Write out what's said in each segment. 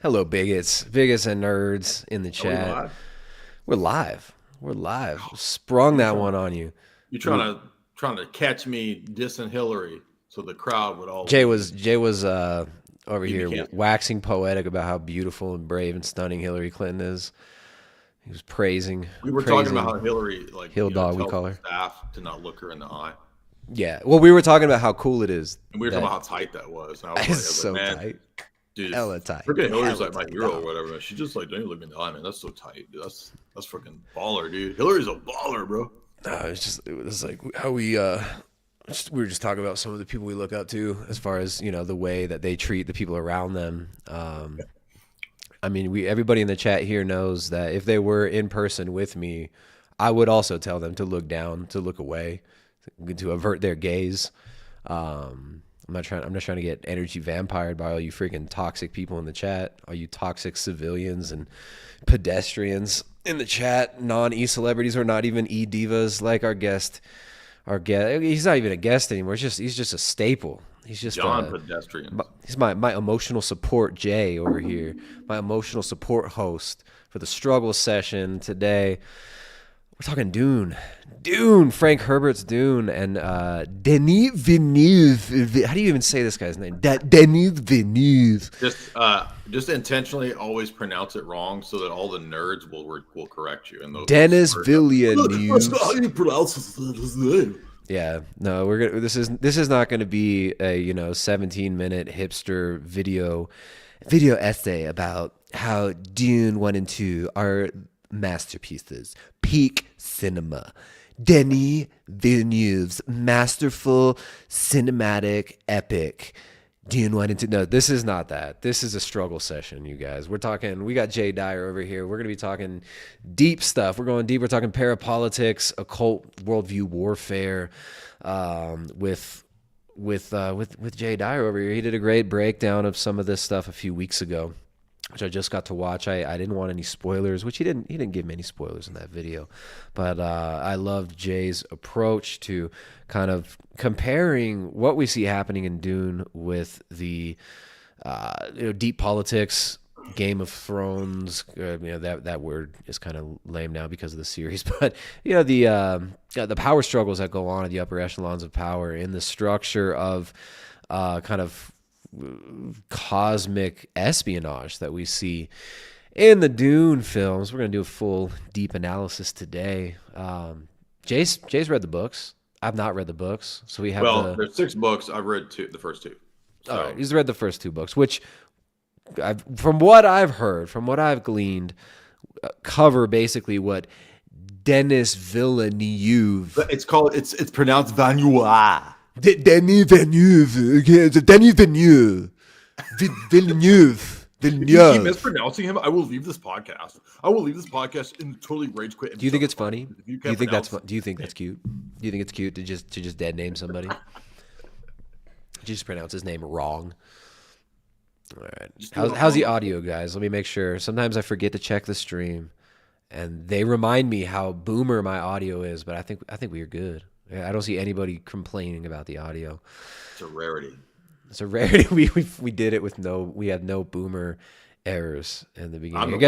Hello, bigots and nerds in the Are we chat. live? We're live. We're live. Sprung that one on you. You're trying to catch me dissing Hillary, so the crowd would all. Jay was over You here can't. waxing poetic about how beautiful and brave and stunning Hillary Clinton is. He was praising. We were talking about how Hillary, like, Hill dog, we tells call the her. staff to not look her in the eye, Yeah. Well, we were talking about how cool it is. and we were talking about how tight that was. And I was It's like, so man, tight. dude, Hella tight. freaking Hillary's Hella like my tight, hero dog. or whatever. Man. She just like, don't even look me in the eye, man. That's so tight, dude. That's freaking baller, dude. Hillary's a baller, bro. No, it was like how we were just talking about some of the people we look up to as far as the way that they treat the people around them. I mean, everybody in the chat here knows that if they were in person with me, I would also tell them to look down, to look away, to avert their gaze. I'm not trying to get energy vampired by all you freaking toxic people in the chat, all you toxic civilians and pedestrians in the chat, non-e-celebrities or not even e-divas like our guest. He's not even a guest anymore. He's just a staple. He's just pedestrians. He's my emotional support, Jay, over here. My emotional support host for the struggle session today. We're talking Dune, Frank Herbert's Dune, and Denis Villeneuve. How do you even say this guy's name? Denis Villeneuve. Just intentionally always pronounce it wrong so that all the nerds will correct you. And Dennis Villeneuve. That's not how you pronounce his name. Yeah, no, this is not going to be a 17-minute hipster video essay about how Dune 1 and 2 are masterpieces, peak cinema. Denis Villeneuve's masterful cinematic epic. Dune 1 and 2. No, this is not that. This is a struggle session, you guys. We got Jay Dyer over here. We're going to be talking deep stuff. We're going deep. We're talking parapolitics, occult, worldview warfare, with Jay Dyer over here. He did a great breakdown of some of this stuff a few weeks ago, which I just got to watch. I didn't want any spoilers, which he didn't give me any spoilers in that video. But I loved Jay's approach to kind of comparing what we see happening in Dune with the deep politics, Game of Thrones. That word is kind of lame now because of the series, but the power struggles that go on in the upper echelons of power in the structure of kind of cosmic espionage that we see in the Dune films. We're going to do a full deep analysis today. Jay's read the books. I've not read the books, so we have there's 6 books. I've read the first 2. So. All right, he's read the first 2 books, which from what I've heard, from what I've gleaned, cover basically what Denis Villeneuve. It's pronounced Villeneuve. Denis Villeneuve. Denis Villeneuve. Villeneuve. If you keep mispronouncing him, I will leave this podcast. I will leave this podcast and totally rage quit. Do you think it's funny? Do you think that's cute? Do you think it's cute to just dead name somebody? Just pronounce his name wrong. All right. How's the audio, guys? Let me make sure. Sometimes I forget to check the stream, and they remind me how boomer my audio is. But I think we are good. I don't see anybody complaining about the audio. It's a rarity. It's a rarity. We did it with we had no boomer errors in the beginning.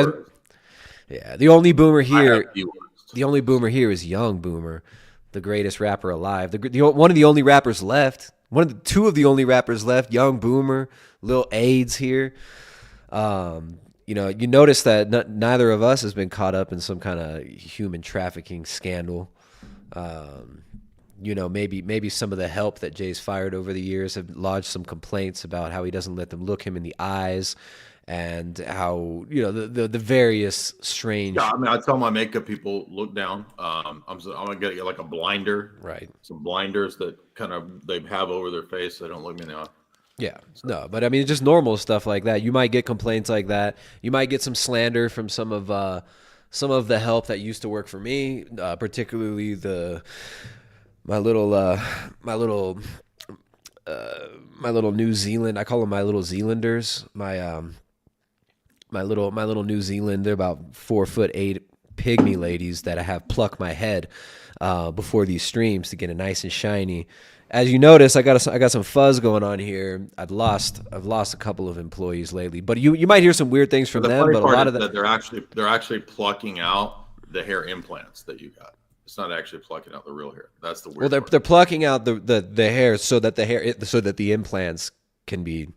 Yeah, the only boomer here is young Boomer, the greatest rapper alive. One of the only rappers left. Two of the only rappers left. Young Boomer, Lil AIDS here. You notice that neither of us has been caught up in some kind of human trafficking scandal. Maybe some of the help that Jay's fired over the years have lodged some complaints about how he doesn't let them look him in the eyes, and how the various strange. Yeah, I mean, I tell my makeup people, look down. I'm gonna get like a blinder, right? Some blinders that they have over their face so they don't look me in the eye. Yeah, no, but I mean, just normal stuff like that. You might get complaints like that. You might get some slander from some of the help that used to work for me, particularly my little New Zealand. I call them my little Zealanders. My little New Zealand. They're about 4'8" pygmy ladies that I have pluck my head before these streams to get it nice and shiny. as you notice, I got some fuzz going on here. I've lost a couple of employees lately, but you might hear some weird things from The them. funny But a part lot is of that they're actually plucking out the hair implants that you got. It's not actually plucking out the real hair. That's the weird part. they're plucking out the hair so that the implants can be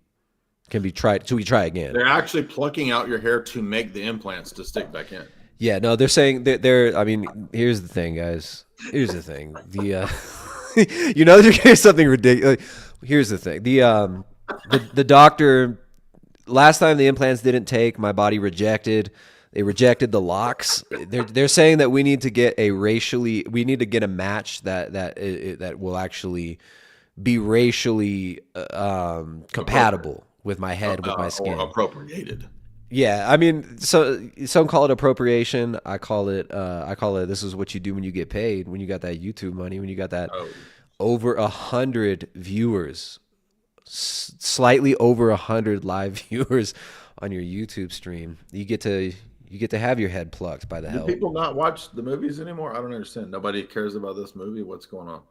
tried. So we try again. They're actually plucking out your hair to make the implants to stick back in. Yeah, no, they're saying they're. I mean, here's the thing, guys. Here's the thing. The here's something ridiculous. Here's the thing. The doctor, last time the implants didn't take, my body rejected. They rejected the locks. They're saying that we need to get a match that will actually be racially compatible with my head, with my skin. Or appropriated. Yeah, I mean, so some call it appropriation. I call it this is what you do when you get paid, when you got that YouTube money, when you got that over 100 viewers, slightly over 100 live viewers on your YouTube stream. You get to have your head plucked by the Do help. people not watch the movies anymore? I don't understand. Nobody cares about this movie. What's going on?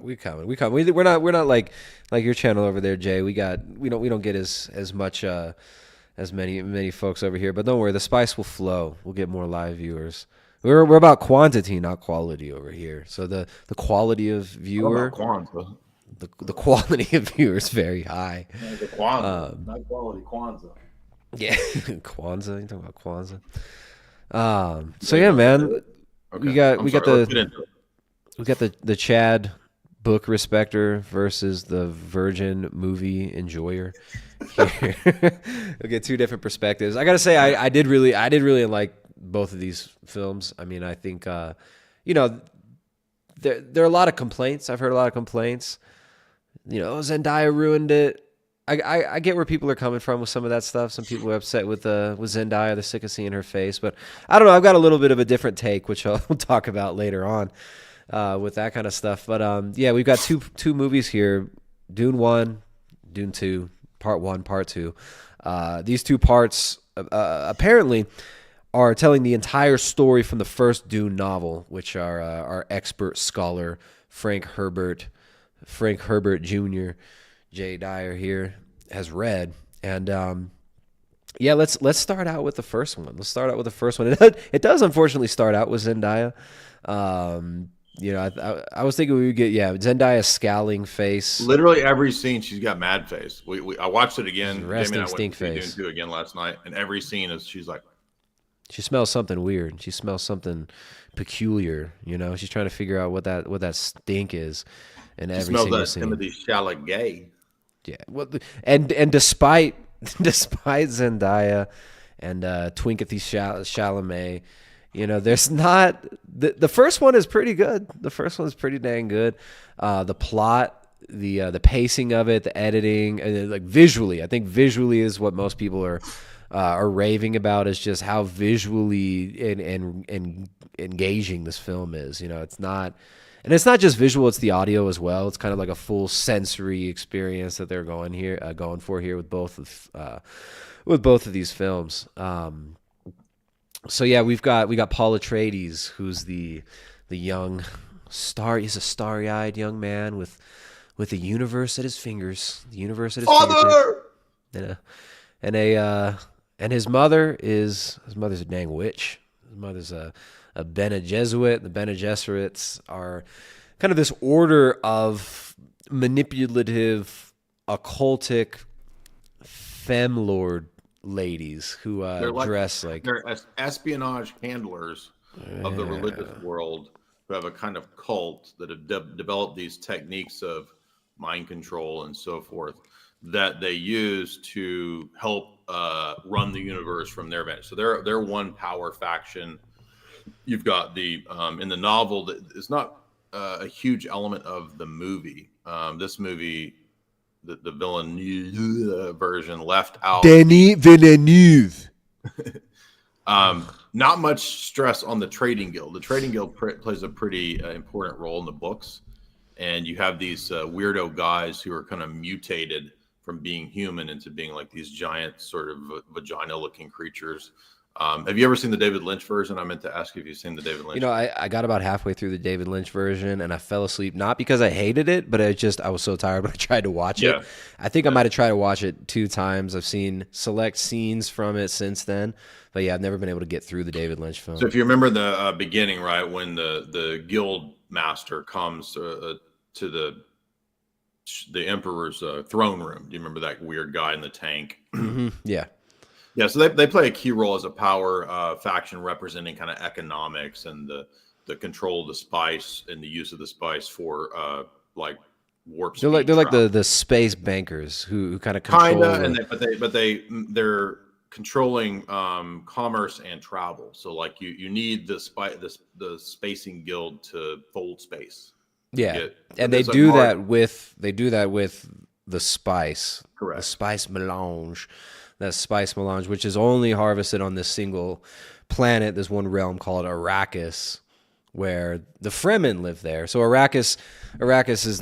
We coming. We're not like your channel over there, Jay. We don't get as much as many folks over here, but don't worry, the spice will flow. We'll get more live viewers. We're about quantity, not quality over here. So the quality of viewer, the quality of viewer is very high. Yeah, the Kwanzaa, not quality Kwanzaa. Yeah, Kwanzaa. You talking about Kwanzaa? So yeah, man, Okay. we got the Chad book respecter versus the virgin movie enjoyer. Here. We'll get two different perspectives. I gotta say, I did really like both of these films. I mean, I think there are a lot of complaints. I've heard a lot of complaints. Zendaya ruined it. I get where people are coming from with some of that stuff. Some people are upset with Zendaya. They're sick of seeing her face. But I don't know. I've got a little bit of a different take, which I'll talk about later on with that kind of stuff. But yeah, we've got two movies here: Dune 1, Dune 2. Part 1, Part 2. These two parts apparently are telling the entire story from the first Dune novel, which our expert scholar Frank Herbert Jr. Jay Dyer here has read. And yeah, let's start out with the first one. It does unfortunately start out with Zendaya. I was thinking we would get Zendaya's scowling face. Literally every scene, she's got mad face. I watched it again. Resting stink face. Dune 2 again last night, and every scene she's like, she smells something weird. She smells something peculiar. She's trying to figure out what that stink is. And every single scene. Timothy Chalamet. Yeah. Well, and despite Zendaya and Twinkathy Chalamet. There's not the first one is pretty good. The first one's pretty dang good. The plot, the pacing of it, the editing, and like visually, I think visually is what most people are raving about. Is just how visually and engaging this film is. It's not just visual; it's the audio as well. It's kind of like a full sensory experience that they're going for here with both of these films. So yeah, we got Paul Atreides, who's the young star. He's a starry-eyed young man with the universe at his fingers. The universe at his fingertips. And his mother's a dang witch. His mother's a Bene Gesserit. The Bene Gesserits are kind of this order of manipulative, occultic femlord ladies who dress like they're espionage handlers of the religious world, who have a kind of cult that have developed these techniques of mind control and so forth that they use to help run the universe from their vantage. So they're one power faction. You've got the in the novel that is not a huge element of the movie. This movie, the Villeneuve version, left out Denis Villeneuve. Not much stress on the trading guild. The trading guild plays a pretty important role in the books, and you have these weirdo guys who are kind of mutated from being human into being like these giant sort of vagina-looking creatures. Have you ever seen the David Lynch version? I meant to ask you if you've seen the David Lynch. I got about halfway through the David Lynch version and I fell asleep, not because I hated it, but I was so tired when I tried to watch it. Yeah. I think I might have tried to watch it 2 times. I've seen select scenes from it since then. But yeah, I've never been able to get through the David Lynch film. So if you remember the beginning, right, when the guild master comes to the emperor's throne room, do you remember that weird guy in the tank? Yeah. Yeah, so they play a key role as a power faction representing kind of economics and the control of the spice and the use of the spice for like warp speed. They're like the space bankers who kind of control. They're controlling commerce and travel. So like you need the spacing guild to fold space. Yeah, and they do that with the spice. Correct. The spice melange. That spice melange, which is only harvested on this single planet, this one realm called Arrakis, where the Fremen live there. So Arrakis is,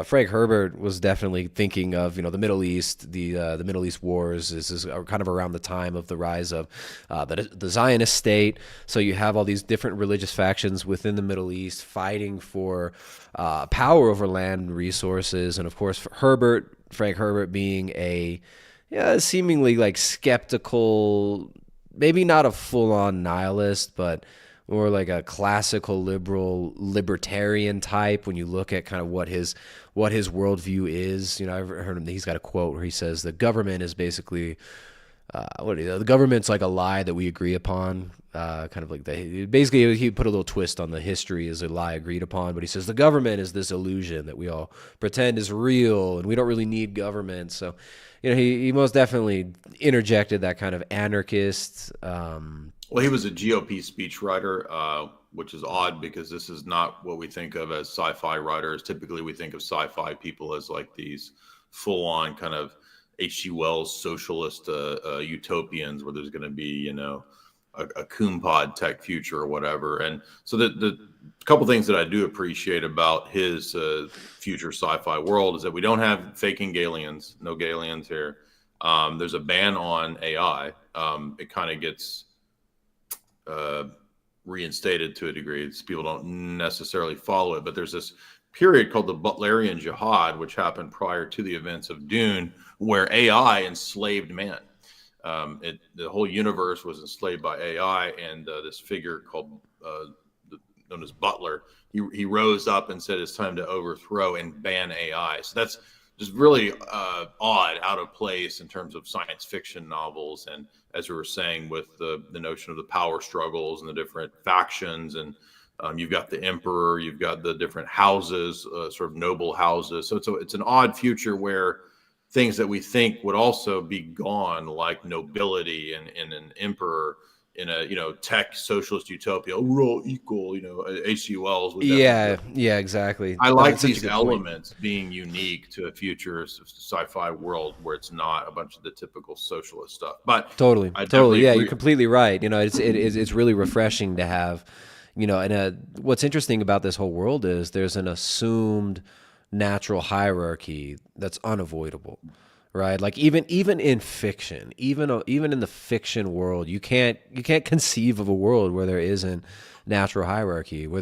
Frank Herbert was definitely thinking of, the Middle East. The Middle East wars is kind of around the time of the rise of the Zionist state. So you have all these different religious factions within the Middle East fighting for power over land resources, and of course Frank Herbert being a seemingly like skeptical, maybe not a full-on nihilist, but more like a classical libertarian type when you look at kind of what his worldview is. I've heard him, he's got a quote where he says the government is basically the government's like a lie that we agree upon. Kind of like basically he put a little twist on the history as a lie agreed upon, but he says the government is this illusion that we all pretend is real and we don't really need government. So, he most definitely interjected that kind of anarchist. Well, he was a GOP speechwriter, which is odd because this is not what we think of as sci-fi writers. Typically, we think of sci-fi people as like these full-on kind of H.G. Wells socialist utopians where there's going to be, a Kumpad tech future or whatever. And so the couple things that I do appreciate about his future sci-fi world is that we don't have faking Galians, no Galians here. There's a ban on AI. It kind of gets reinstated to a degree. People don't necessarily follow it, but there's this period called the Butlerian Jihad, which happened prior to the events of Dune, where AI enslaved man. The whole universe was enslaved by AI, and this figure called known as Butler, he rose up and said it's time to overthrow and ban AI. So that's just really odd, out of place in terms of science fiction novels, and as we were saying with the notion of the power struggles and the different factions, and you've got the emperor, you've got the different houses, sort of noble houses. So it's an odd future where things that we think would also be gone, like nobility and an emperor in a tech socialist utopia, we're all equal. H.G. Wells. Yeah, exactly. I like these elements being unique to a future sci-fi world where it's not a bunch of the typical socialist stuff. But totally. Yeah, you're completely right. It's really refreshing to have. And what's interesting about this whole world is there's an assumed natural hierarchy that's unavoidable, right? Like even in fiction, even in the fiction world, you can't conceive of a world where there isn't natural hierarchy, where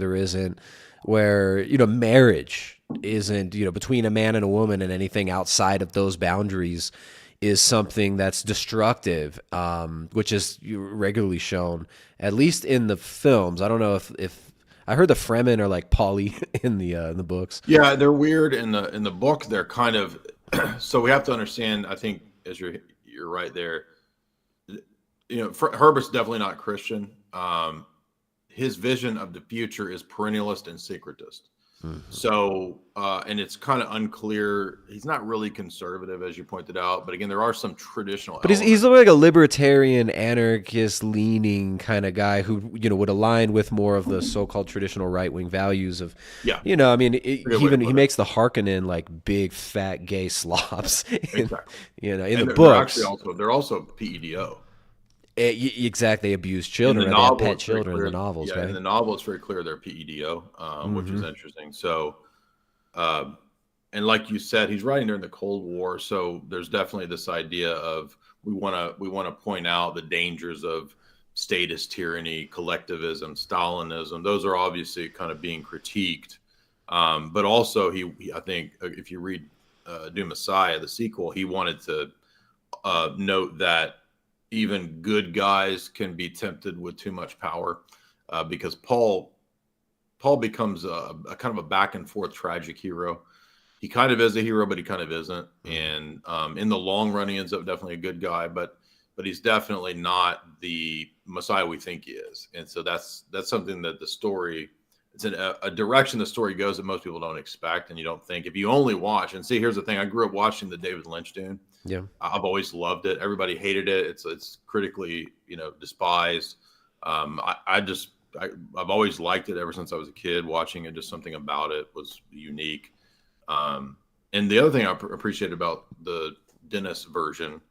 marriage isn't between a man and a woman, and anything outside of those boundaries is something that's destructive, which is regularly shown, at least in the films. I don't know if I heard the Fremen are like poly in the books. Yeah, they're weird in the book. They're kind of so we have to understand. I think as you're right there. Herbert's definitely not Christian. His vision of the future is perennialist and secretist. Mm-hmm. So, and it's kind of unclear. He's not really conservative, as you pointed out. But again, there are some traditional. But he's like a libertarian, anarchist-leaning kind of guy who would align with more of the so-called traditional right-wing values of. Yeah. He makes the Harkonnen like big, fat, gay slobs. Exactly. In the books. They're also PEDO. Exactly, they abuse children. They have pet children in the novels, right? In the novel, it's very clear they're PEDO, which is interesting. So, and like you said, he's writing during the Cold War, so there's definitely this idea of we want to point out the dangers of statist tyranny, collectivism, Stalinism. Those are obviously kind of being critiqued, but also I think if you read Dune Messiah, the sequel, he wanted to note that even good guys can be tempted with too much power, because Paul becomes a kind of a back and forth tragic hero. He kind of is a hero, but he kind of isn't. And in the long run, he ends up definitely a good guy, but he's definitely not the Messiah we think he is. And so that's something that the story, it's a direction the story goes that most people don't expect, and you don't think. If you only watch and see, here's the thing: I grew up watching the David Lynch Dune. Yeah, I've always loved it. Everybody hated it. It's critically, despised. I've always liked it ever since I was a kid. Watching it, just something about it was unique. And the other thing I appreciate about the Denis version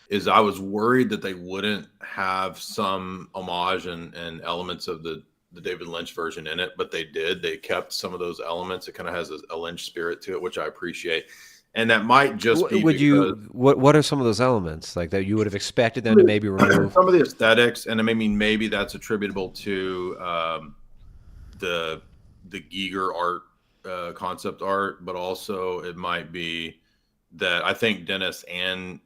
is I was worried that they wouldn't have some homage and elements of the David Lynch version in it, but they did. They kept some of those elements. It kind of has a Lynch spirit to it, which I appreciate. And that might just be what are some of those elements like that you would have expected them to maybe remove? Some of the aesthetics, and I mean maybe that's attributable to the Giger art, concept art, but also it might be that I think Denis and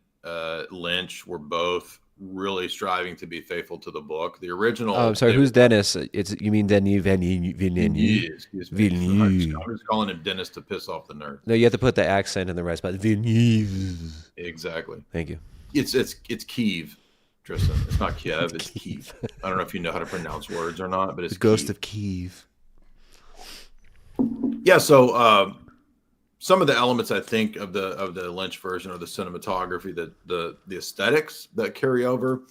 Lynch were both really striving to be faithful to the book. The original. Oh, I'm sorry. Who's Denis? You mean Denis Villeneuve? Villeneuve. I'm just calling him Denis to piss off the nerds. No, you have to put the accent in the right spot. Villeneuve. Exactly. Thank you. It's Kiev, Tristan. It's not Kiev. It's Kiev. I don't know if you know how to pronounce words or not, but it's the ghost of Kiev. Yeah. So some of the elements I think of the Lynch version are the cinematography, the aesthetics that carry over,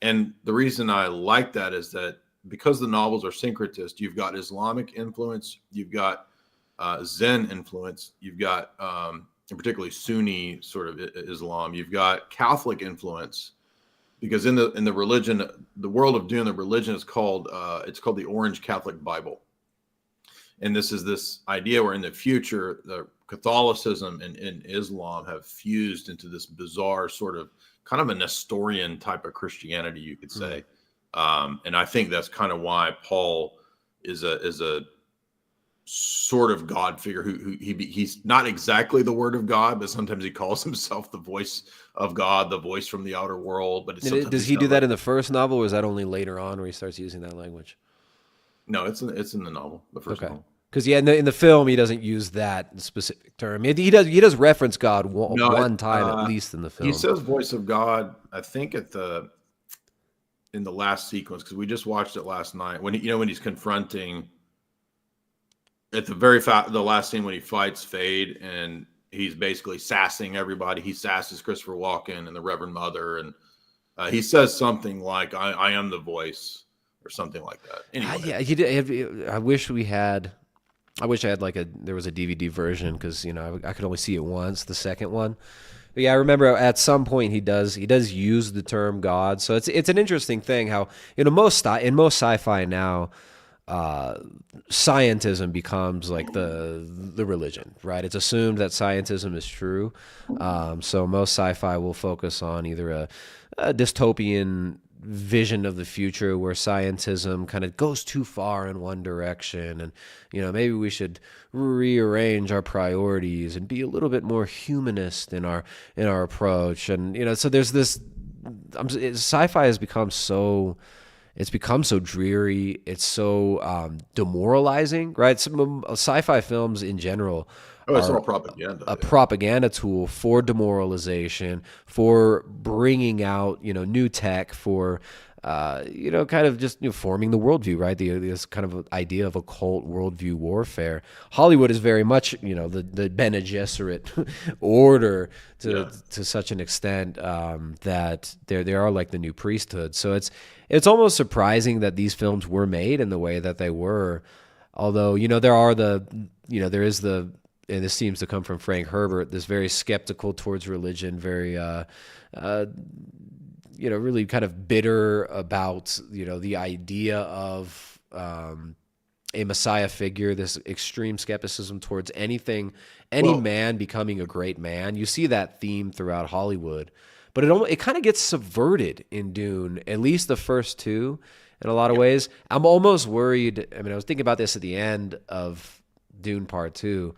and the reason I like that is that because the novels are syncretist, you've got Islamic influence, you've got Zen influence, you've got particularly Sunni sort of Islam, you've got Catholic influence, because in the religion, the world of Dune, the religion is called it's called the Orange Catholic Bible. And this is this idea where in the future, the Catholicism and Islam have fused into this bizarre sort of kind of a Nestorian type of Christianity, you could say. And I think that's kind of why Paul is a sort of God figure he's not exactly the word of God, but sometimes he calls himself the voice of God, the voice from the outer world. But does he do that in the first novel, or is that only later on where he starts using that language? No, it's in the novel, the first novel. Because in the film he doesn't use that specific term. He does reference God one time at least in the film. He says "voice of God." I think in the last sequence, because we just watched it last night when when he's confronting at the last scene when he fights Fade and he's basically sassing everybody. He sasses Christopher Walken and the Reverend Mother, and he says something like, "I am the voice." Or something like that. Anyway. I wish I had there was a DVD version, because I could only see it once, the second one. But yeah, I remember at some point he does use the term God. So it's an interesting thing how in most sci-fi now, scientism becomes like the religion, right? It's assumed that scientism is true. So most sci-fi will focus on either a dystopian vision of the future where scientism kind of goes too far in one direction, and maybe we should rearrange our priorities and be a little bit more humanist in our approach. And so there's this sci-fi has become so dreary, it's so demoralizing, right? Some sci-fi films in general it's all propaganda. A propaganda tool for demoralization, for bringing out new tech, for kind of just forming the worldview, right? This kind of idea of occult worldview warfare. Hollywood is very much the Bene Gesserit order to such an extent that they are like the new priesthood. So it's almost surprising that these films were made in the way that they were. Although there is and this seems to come from Frank Herbert, this very skeptical towards religion, very, really kind of bitter about, the idea of a messiah figure, this extreme skepticism towards anything, any Well, man becoming a great man. You see that theme throughout Hollywood, but it kind of gets subverted in Dune, at least the first two, in a lot of yeah, ways. I'm almost worried. I mean, I was thinking about this at the end of Dune Part Two.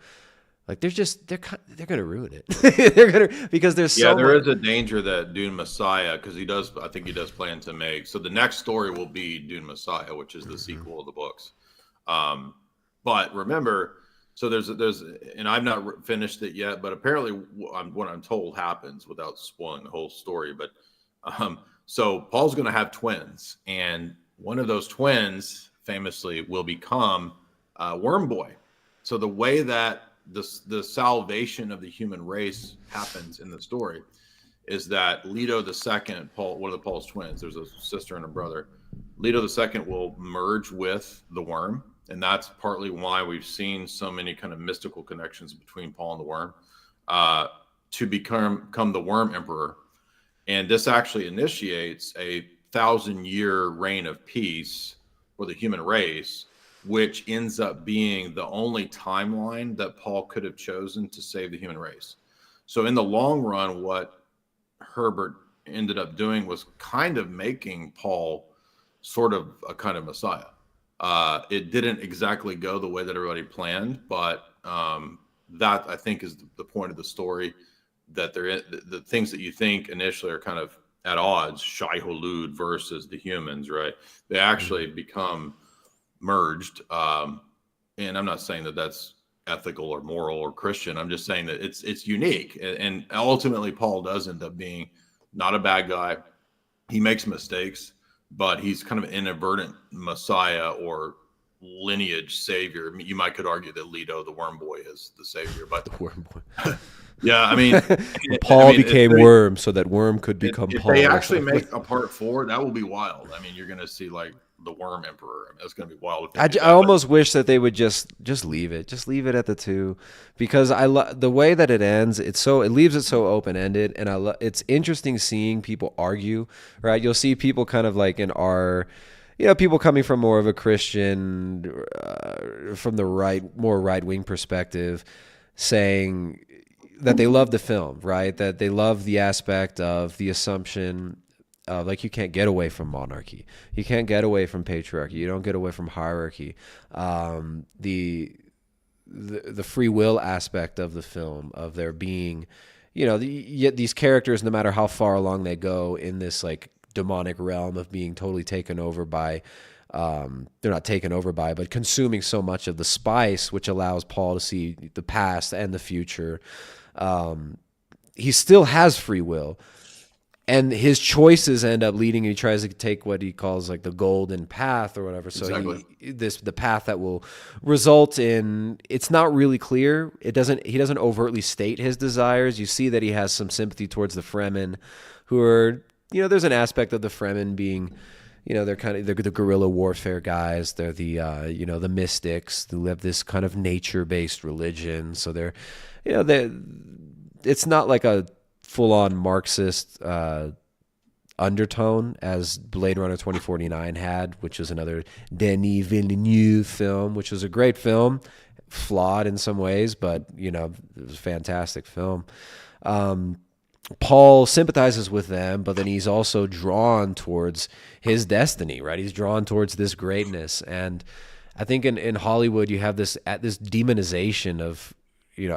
Like they're gonna ruin it. They're gonna because there's yeah, so there much. is a danger that Dune Messiah, because I think he does plan to make. So the next story will be Dune Messiah, which is the sequel of the books. Um, but remember, so there's, and I've not finished it yet, but apparently what I'm told happens without spoiling the whole story. But so Paul's going to have twins, and one of those twins famously will become Worm Boy. So the way that the salvation of the human race happens in the story is that Leto the Second, Paul, one of the Paul's twins, there's a sister and a brother. Leto the Second will merge with the worm, and that's partly why we've seen so many kind of mystical connections between Paul and the worm, to become the worm emperor. And this actually initiates a 1,000-year reign of peace for the human race, which ends up being the only timeline that Paul could have chosen to save the human race. So in the long run, what Herbert ended up doing was kind of making Paul sort of a kind of messiah. It didn't exactly go the way that everybody planned, but that I think is the point of the story, that the things that you think initially are kind of at odds, Shai Hulud versus the humans, right? They actually become merged. And I'm not saying that that's ethical or moral or Christian. I'm just saying that it's unique. And ultimately, Paul does end up being not a bad guy. He makes mistakes, but he's kind of an inadvertent messiah or lineage savior. I mean, you might could argue that Leto, the worm boy, is the savior, but The Worm Boy. yeah, I mean, Paul became Worm so that Worm could become if Paul. they actually make a part 4, that will be wild. I mean, you're going to see like the worm emperor. I mean, that's going to be wild if they do I that. But almost wish that they would just leave it, at the 2, because the way that it ends. It leaves it so open ended, and it's interesting seeing people argue. Right, you'll see people kind of like in our, people coming from more of a Christian, from the more right wing perspective, saying that they love the film, right? That they love the aspect of the assumption of, like, you can't get away from monarchy, you can't get away from patriarchy, you don't get away from hierarchy. The free will aspect of the film, of there being, yet these characters, no matter how far along they go in this like demonic realm of being totally taken over by, they're not taken over by, but consuming so much of the spice, which allows Paul to see the past and the future. He still has free will, and his choices end up leading. He tries to take what he calls like the golden path or whatever. So exactly. the path that will result in, it's not really clear. He doesn't overtly state his desires. You see that he has some sympathy towards the Fremen, who are, there's an aspect of the Fremen being, they're the guerrilla warfare guys. They're the the mystics who have this kind of nature-based religion. So they're, it's not like a full-on Marxist undertone as Blade Runner 2049 had, which is another Denis Villeneuve film, which was a great film, flawed in some ways, but it was a fantastic film. Paul sympathizes with them, but then he's also drawn towards his destiny, right? He's drawn towards this greatness. And I think in Hollywood, you have this demonization of,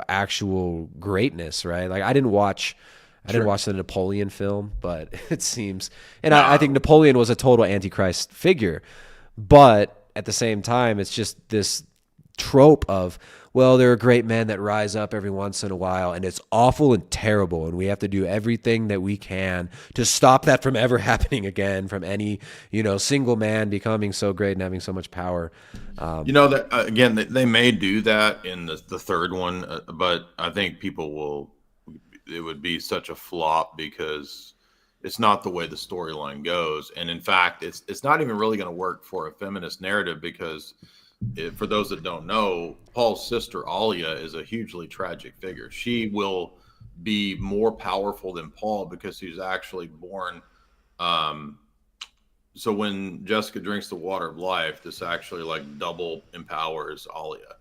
actual greatness, right? Like I didn't watch the Napoleon film, but it seems, and I think Napoleon was a total antichrist figure, but at the same time, it's just this trope of, well, there are great men that rise up every once in a while, and it's awful and terrible, and we have to do everything that we can to stop that from ever happening again, from any, single man becoming so great and having so much power. That again, they may do that in the third one, but I think it would be such a flop because it's not the way the storyline goes. And in fact, it's not even really going to work for a feminist narrative because, for those that don't know, Paul's sister Alia is a hugely tragic figure. She will be more powerful than Paul because she's actually born So when Jessica drinks the water of life, this actually like double empowers Alia,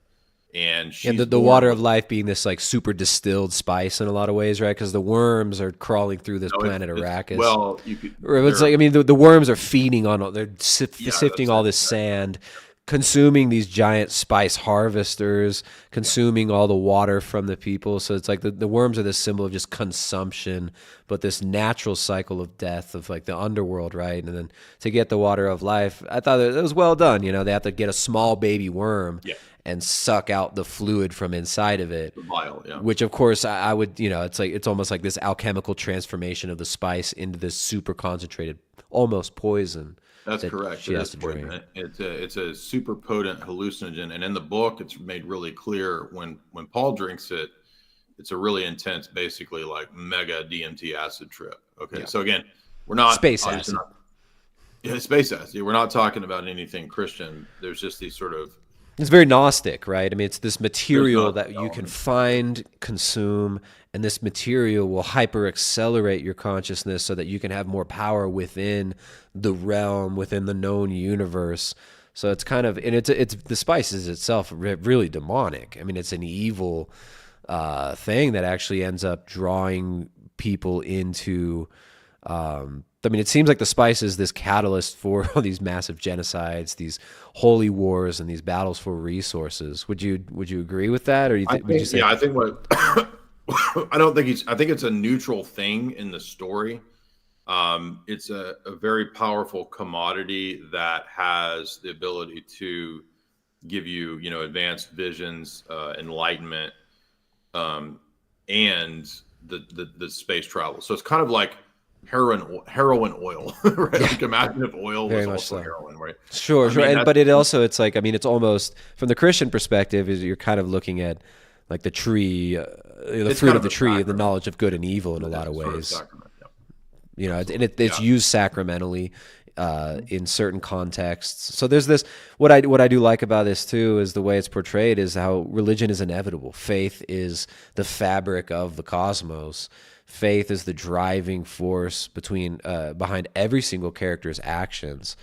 and And she's the born water with of life being this like super distilled spice in a lot of ways, right? Because the worms are crawling through this no, planet it's Arrakis. well, you could Or it's there. like, I mean, the worms are feeding on all, they're Yeah, sifting that's all it. this sand, consuming these giant spice harvesters, Yeah, consuming all the water from the people. So it's like the worms are this symbol of just consumption, but this natural cycle of death of like the underworld, right? And then to get the water of life, I thought it was well done. You know, they have to get a small baby worm yeah, and suck out the fluid from inside of it, the vial. Yeah, which of course I would, you know, it's like it's almost like this alchemical transformation of the spice into this super concentrated, almost poison that's that correct. she It has is to poison. drink. It's a super potent hallucinogen, and in the book, it's made really clear when Paul drinks it, it's a really intense, basically like mega DMT acid trip. Okay, Yeah, so again, we're not space obviously acid. not yeah, space acid. We're not talking about anything Christian. There's just these sort of It's very Gnostic, right? I mean, it's this there's material not that you can elements. find, consume, and this material will hyper accelerate your consciousness so that you can have more power within the realm, within the known universe. So it's kind of, and it's the spice is itself really demonic. I mean, it's an evil thing that actually ends up drawing people into. I mean, it seems like the spice is this catalyst for all these massive genocides, these holy wars, and these battles for resources. Would you agree with that, or I would you think, say? yeah, I think what I don't think I think it's a neutral thing in the story. It's a very powerful commodity that has the ability to give you, advanced visions, enlightenment, um, and the space travel. So it's kind of like heroin oil, right? Yeah, Like imagine if oil very was much also so. heroin, right? Sure, I sure. mean, And that's but it also, it's like, I mean, it's almost from the Christian perspective is you're kind of looking at like the tree, the it's fruit kind of of the a tree of the sacrament. knowledge of good and evil in a lot It's of a sort of ways. sacrament. Yeah, You know, and absolutely. it's Yeah. used sacramentally in certain contexts. So there's this. What I do like about this too is the way it's portrayed is how religion is inevitable. Faith is the fabric of the cosmos. Faith is the driving force behind every single character's actions,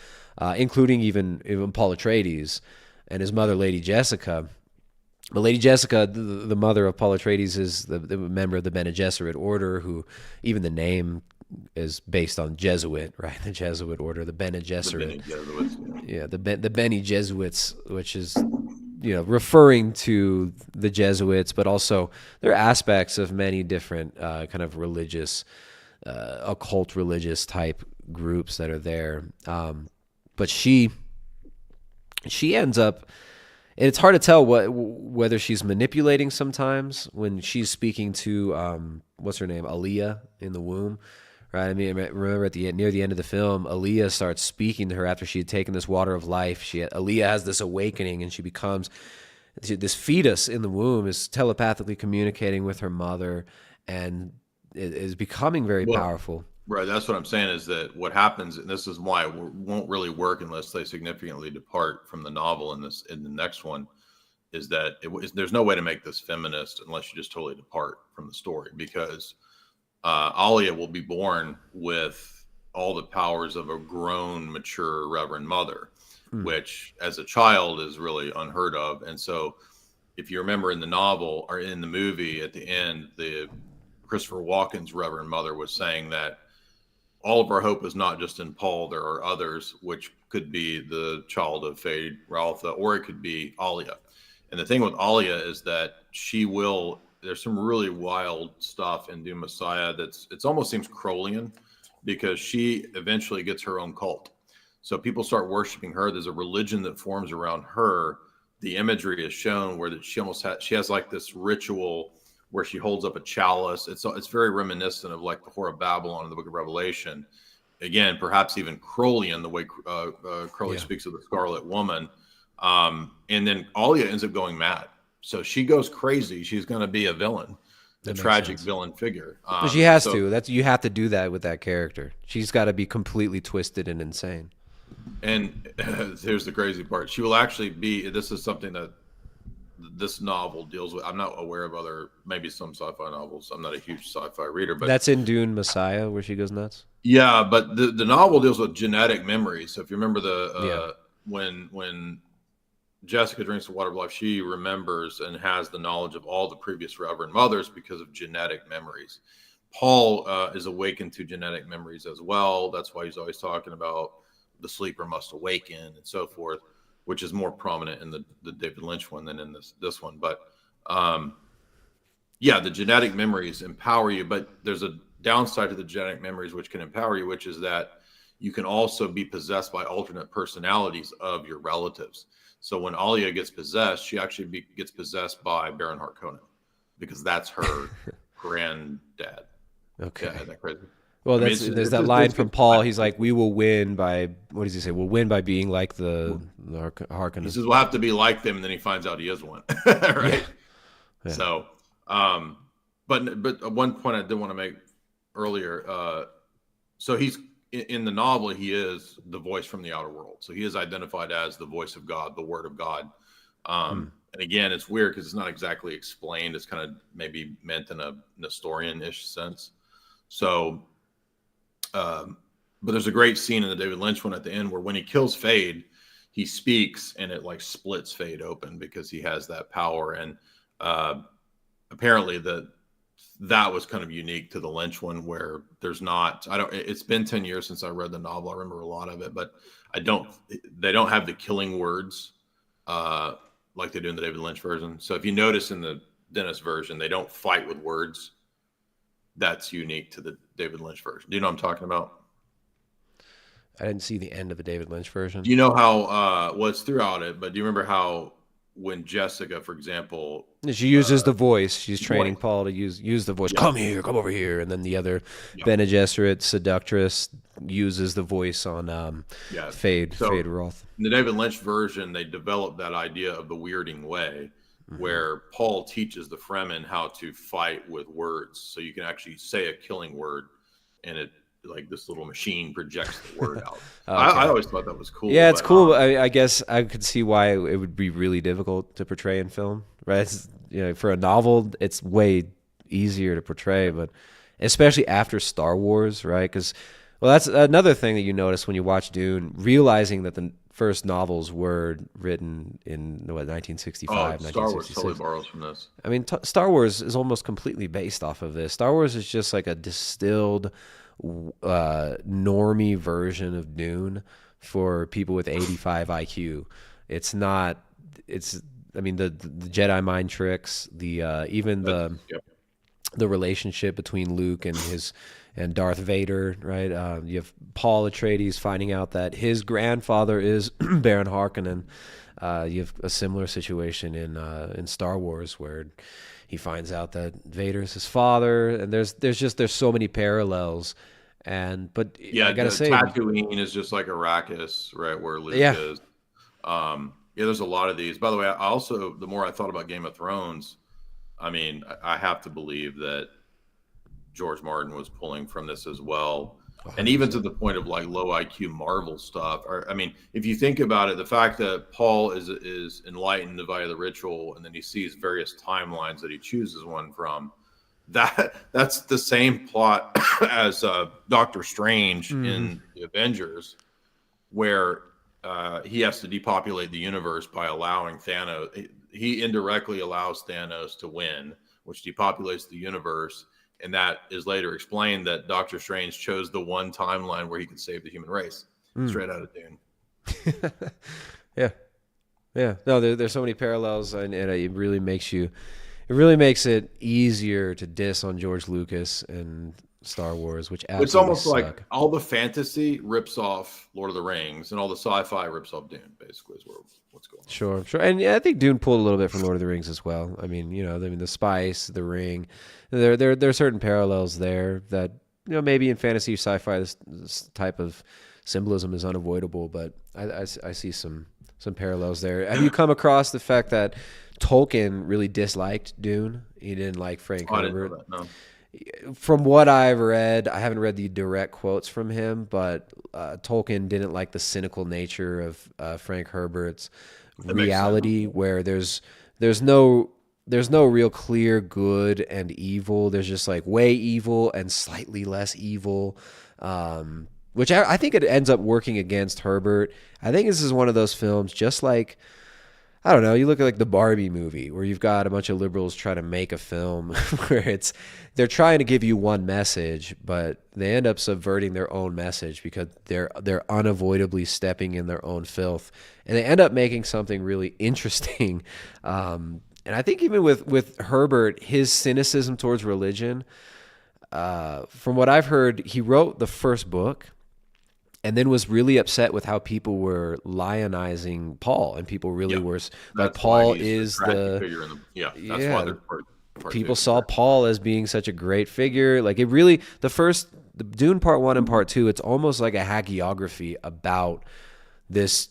including even Paul Atreides and his mother, Lady Jessica. But Lady Jessica, the mother of Paul Atreides, is the member of the Bene Gesserit order, who even the name is based on Jesuit, right? The Jesuit order, the Bene The Gesserit. Bene Gesserit. Yeah, the Bene Jesuits, which is referring to the Jesuits, but also there are aspects of many different kind of religious, occult religious type groups that are there. But she ends up, and it's hard to tell whether she's manipulating sometimes when she's speaking to what's her name, Aaliyah in the womb, right? I mean, remember near the end of the film, Aaliyah starts speaking to her after she had taken this water of life. Aaliyah has this awakening, and she becomes this fetus in the womb is telepathically communicating with her mother, and is becoming very Well, powerful. right. That's what I'm saying is that what happens, and this is why it won't really work unless they significantly depart from the novel in the next one, is that there's no way to make this feminist unless you just totally depart from the story because Alia will be born with all the powers of a grown, mature Reverend Mother, Hmm. which as a child is really unheard of. And so, if you remember in the novel or in the movie at the end, the Christopher Walken's Reverend Mother was saying that all of our hope is not just in Paul. There are others, which could be the child of Fade Ralpha, or it could be Alia. And the thing with Alia is that there's some really wild stuff in Doom Messiah it almost seems Crowleyan because she eventually gets her own cult. So people start worshiping her. There's a religion that forms around her. The imagery is shown where that she has like this ritual where she holds up a chalice. It's very reminiscent of like the Whore of Babylon in the Book of Revelation. Again, perhaps even Crowleyan, the way Crowley Yeah, speaks of the Scarlet Woman. And then Alia ends up going mad. So she goes crazy. She's going to be a villain, a that makes tragic sense. villain figure. But she has So to. You have to do that with that character. She's got to be completely twisted and insane. And here's the crazy part. She will actually be, this is something that this novel deals with. I'm not aware of other, maybe some sci-fi novels. I'm not a huge sci-fi reader, but That's in Dune Messiah, where she goes nuts. yeah, but the novel deals with genetic memory. So if you remember Yeah. when Jessica drinks the water of life, she remembers and has the knowledge of all the previous Reverend Mothers because of genetic memories. Paul is awakened to genetic memories as well. That's why he's always talking about the sleeper must awaken and so forth, which is more prominent in the David Lynch one than in this one. But yeah, the genetic memories empower you, but there's a downside to the genetic memories which can empower you, which is that you can also be possessed by alternate personalities of your relatives. So when Alia gets possessed, she actually gets possessed by Baron Harkonnen because that's her granddad. Okay. Yeah, isn't that crazy? Well, I mean, there's that line from Paul. He's like, "We will win by," what does he say? "We'll win by being like the Harkonnen." He says we'll have to be like them, and then he finds out he is one, right? Yeah. So, but one point I did want to make earlier. So he's in the novel. He is the voice from the outer world. So he is identified as the voice of God, the Word of God. And again, it's weird because it's not exactly explained. It's kind of maybe meant in a Nestorian-ish sense. So, but there's a great scene in the David Lynch one at the end where when he kills Fade, he speaks and it like splits Fade open because he has that power. And apparently that was kind of unique to the Lynch one where there's not, it's been 10 years since I read the novel. I remember a lot of it, but they don't have the killing words like they do in the David Lynch version. So if you notice in the Dennis version, they don't fight with words. That's unique to the David Lynch version. Do you know what I'm talking about? I didn't see the end of the David Lynch version. Do you know how, well, it's throughout it, but do you remember how when Jessica, for example, she uses the voice. She's training Paul to use the voice. Yeah. Come here, come over here. And then the other Bene Gesserit seductress uses the voice on Fade Roth. In the David Lynch version, they developed that idea of the weirding way, where Paul teaches the Fremen how to fight with words. So you can actually say a killing word, and it like this little machine projects the word out. Okay. I always thought that was cool. Yeah, it's cool. I guess I could see why it would be really difficult to portray in film, right? For a novel, it's way easier to portray, but especially after Star Wars, right? Because, well, that's another thing that you notice when you watch Dune, realizing that the first novels were written in 1965, Star Wars totally borrows from this. I mean, Star Wars is almost completely based off of this. Star Wars is just like a distilled normie version of Dune for people with 85 IQ. It's not. I mean, the Jedi mind tricks. Even the relationship between Luke and Darth Vader. Right. You have Paul Atreides finding out that his grandfather is Baron Harkonnen. You have a similar situation in Star Wars where he finds out that Vader is his father, and there's so many parallels. But I gotta say, Tatooine is just like Arrakis, right, where Luke is. There's a lot of these. By the way, I also, the more I thought about Game of Thrones, I mean, I have to believe that George Martin was pulling from this as well. 100%. And even to the point of like low IQ Marvel stuff. I mean, if you think about it, the fact that Paul is enlightened via the ritual, and then he sees various timelines that he chooses one from, that's the same plot as Doctor Strange in the Avengers, where he has to depopulate the universe by allowing Thanos. He indirectly allows Thanos to win, which depopulates the universe. And that is later explained that Doctor Strange chose the one timeline where he could save the human race. Straight out of Dune. Yeah. No, there's so many parallels, and it really makes it easier to diss on George Lucas and Star Wars, which absolutely it's almost suck. Like all the fantasy rips off Lord of the Rings, and all the sci-fi rips off Dune. Basically, is what's going on. Sure, and I think Dune pulled a little bit from Lord of the Rings as well. I mean, the spice, the ring, there are certain parallels there that maybe in fantasy sci-fi this type of symbolism is unavoidable, but I see some parallels there. Have you come across the fact that Tolkien really disliked Dune? He didn't like Frank Herbert. I didn't know that, no. From what I've read, I haven't read the direct quotes from him, but Tolkien didn't like the cynical nature of Frank Herbert's reality, where there's there's no real clear good and evil. There's just like way evil and slightly less evil, which I think it ends up working against Herbert. I think this is one of those films, just like, I don't know, you look at like the Barbie movie where you've got a bunch of liberals trying to make a film where they're trying to give you one message, but they end up subverting their own message because they're unavoidably stepping in their own filth, and they end up making something really interesting. And I think even with Herbert, his cynicism towards religion, from what I've heard, he wrote the first book and then was really upset with how people were lionizing Paul, and people really were like, Paul is the figure in the, that's why they're people saw Paul as being such a great figure. Like, it really, the Dune Part 1 and Part 2, it's almost like a hagiography about this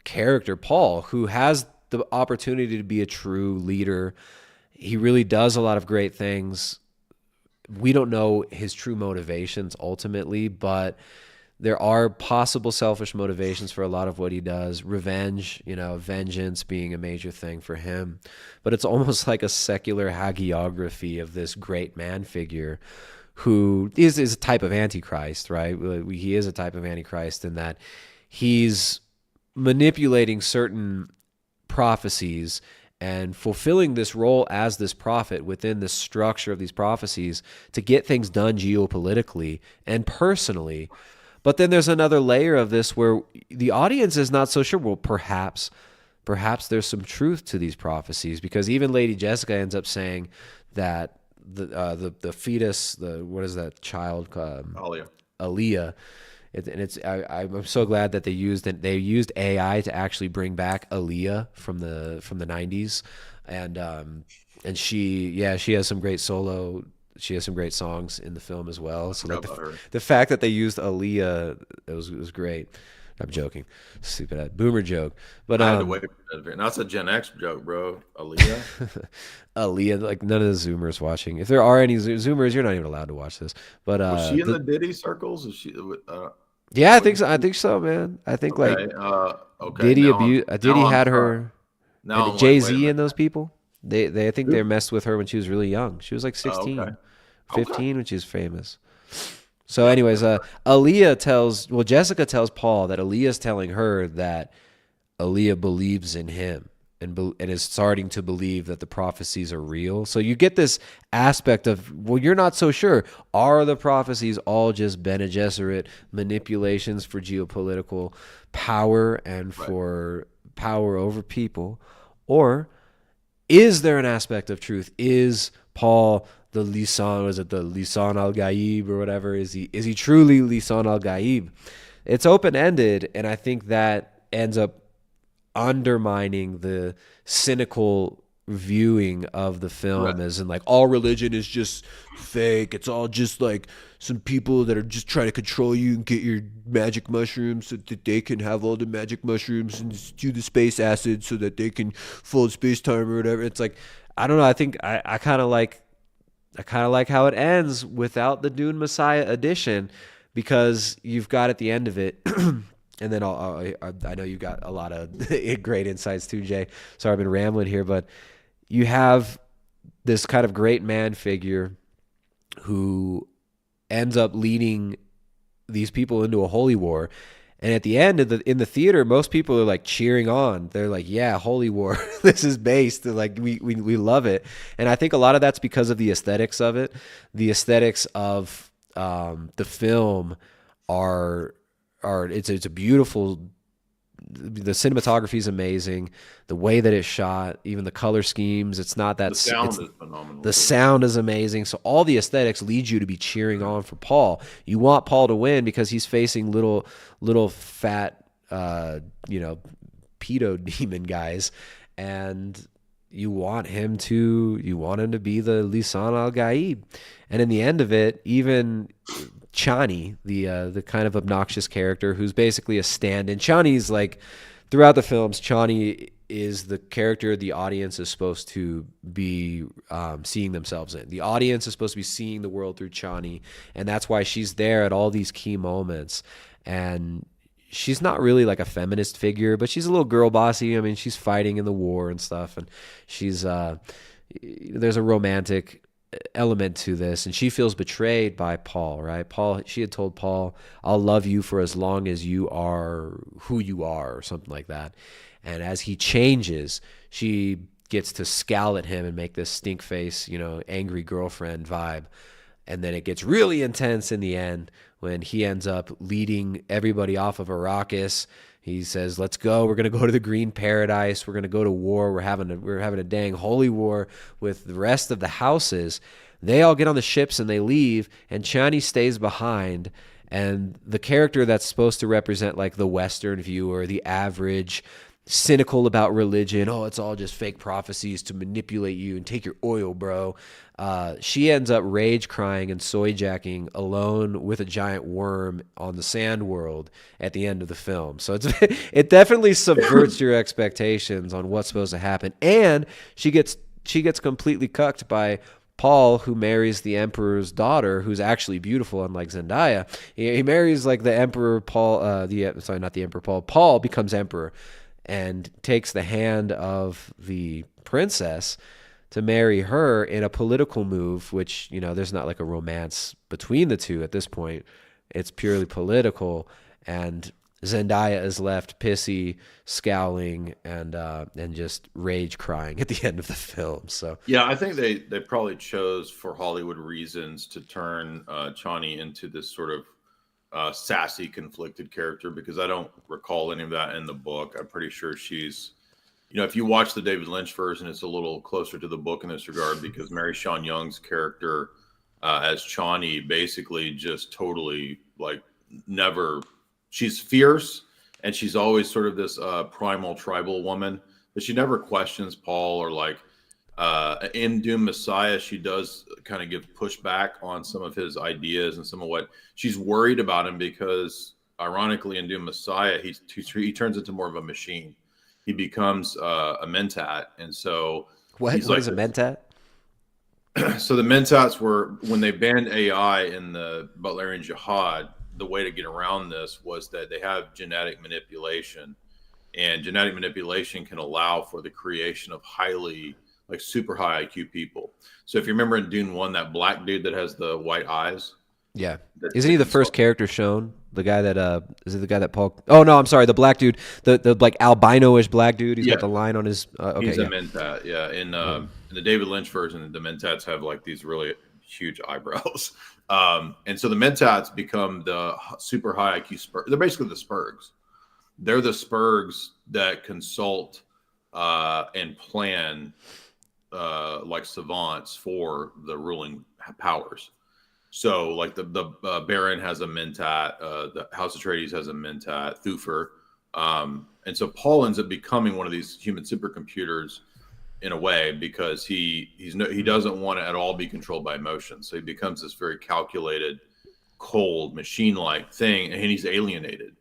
character, Paul, who has the opportunity to be a true leader. He really does a lot of great things. We don't know his true motivations ultimately, but there are possible selfish motivations for a lot of what he does. Revenge, vengeance being a major thing for him. But it's almost like a secular hagiography of this great man figure who is a type of antichrist, right? He is a type of antichrist in that he's manipulating certain prophecies and fulfilling this role as this prophet within the structure of these prophecies to get things done geopolitically and personally. But then there's another layer of this where the audience is not so sure. Well, perhaps there's some truth to these prophecies, because even Lady Jessica ends up saying that the fetus, what is that child called? Aaliyah. I'm so glad that they used AI to actually bring back Aaliyah from the 90s, and she has some great solo. She has some great songs in the film as well. So like the fact that they used Aaliyah, it was great. I'm joking, stupid boomer joke. But I had to wait for that. That's a Gen X joke, bro. Aaliyah, Aaliyah. Like, none of the Zoomers watching. If there are any Zoomers, you're not even allowed to watch this. But was she in the Diddy circles? Is she? Yeah, I think so. I think so, man. I think okay. Diddy had her. Now Jay-Z and those people. I think they messed with her when she was really young. She was like 16, 15 when she was famous. So anyways, Jessica tells Paul that Aaliyah's telling her that Aaliyah believes in him and is starting to believe that the prophecies are real. So you get this aspect of, well, you're not so sure. Are the prophecies all just Bene Gesserit manipulations for geopolitical power and for power over people? Or is there an aspect of truth? Is Paul the Lisan, was it the Lisan al-Gaib or whatever? Is he truly Lisan al-Gaib? It's open-ended, and I think that ends up undermining the cynical viewing of the film, as in like, all religion is just fake. It's all just like some people that are just trying to control you and get your magic mushrooms so that they can have all the magic mushrooms and do the space acid so that they can fold space time or whatever. It's like, I don't know. I think I kind of like how it ends without the Dune Messiah edition, because you've got at the end of it. And then I know you got a lot of great insights too, Jay. Sorry, I've been rambling here, but you have this kind of great man figure who ends up leading these people into a holy war. And at the end in the theater, most people are like cheering on. They're like, yeah, holy war. This is based. They're like, we love it. And I think a lot of that's because of the aesthetics of it. The aesthetics of the film it's a beautiful. The cinematography is amazing. The way that it's shot, even the color schemes, it's not that. The sound is phenomenal. The sound is amazing. So all the aesthetics lead you to be cheering on for Paul. You want Paul to win because he's facing little fat, pedo demon guys, and you want him to be the Lisan al-Gaib. And in the end of it, even Chani, the kind of obnoxious character who's basically a stand-in. Chani's like, throughout the films, Chani is the character the audience is supposed to be seeing themselves in. The audience is supposed to be seeing the world through Chani, and that's why she's there at all these key moments. And she's not really like a feminist figure, but she's a little girl bossy. I mean, she's fighting in the war and stuff, and she's there's a romantic element to this, and she feels betrayed by Paul, right? She had told Paul, "I'll love you for as long as you are who you are," or something like that. And as he changes, she gets to scowl at him and make this stink face, angry girlfriend vibe. And then it gets really intense in the end when he ends up leading everybody off of Arrakis. He says, "Let's go. We're going to go to the Green Paradise. We're going to go to war. We're having a dang holy war with the rest of the houses." They all get on the ships and they leave, and Chani stays behind. And the character that's supposed to represent like the Western viewer, the average, cynical about religion, oh, it's all just fake prophecies to manipulate you and take your oil, bro. She ends up rage crying and soy jacking alone with a giant worm on the sand world at the end of the film. So it definitely subverts your expectations on what's supposed to happen. And she gets completely cucked by Paul, who marries the emperor's daughter, who's actually beautiful, unlike Zendaya. He marries like the emperor Paul. Not the emperor Paul. Paul becomes emperor and takes the hand of the princess to marry her in a political move, which, there's not like a romance between the two at this point. It's purely political, and Zendaya is left pissy, scowling, and just rage crying at the end of the film. So yeah, I think they probably chose for Hollywood reasons to turn Chani into this sort of sassy, conflicted character, because I don't recall any of that in the book. I'm pretty sure she's, if you watch the David Lynch version, it's a little closer to the book in this regard, because Mary Sean Young's character as Chani basically just totally like never, she's fierce and she's always sort of this primal tribal woman, but she never questions Paul or like in Dune Messiah, she does kind of give pushback on some of his ideas and some of what she's worried about him, because ironically in Dune Messiah, he turns into more of a machine. He becomes a Mentat. And so what is a Mentat? So the Mentats were, when they banned AI in the Butlerian Jihad, the way to get around this was that they have genetic manipulation, and genetic manipulation can allow for the creation of super high IQ people. So if you remember in Dune 1, that black dude that has the white eyes. Yeah. Isn't he the first character shown? The guy that is it the guy that Paul? Oh no, I'm sorry, the black dude, the like albino-ish black dude. He's got the line on his. Okay, he's a Mentat. Yeah, in the David Lynch version, the Mentats have like these really huge eyebrows, and so the Mentats become the super high IQ Spurgs. They're basically the Spurgs. They're the Spurgs that consult and plan like savants for the ruling powers. So like the Baron has a Mentat, the House of Atreides has a Mentat, Thufir. And so Paul ends up becoming one of these human supercomputers in a way, because he doesn't want to at all be controlled by emotions. So he becomes this very calculated, cold, machine-like thing, and he's alienated.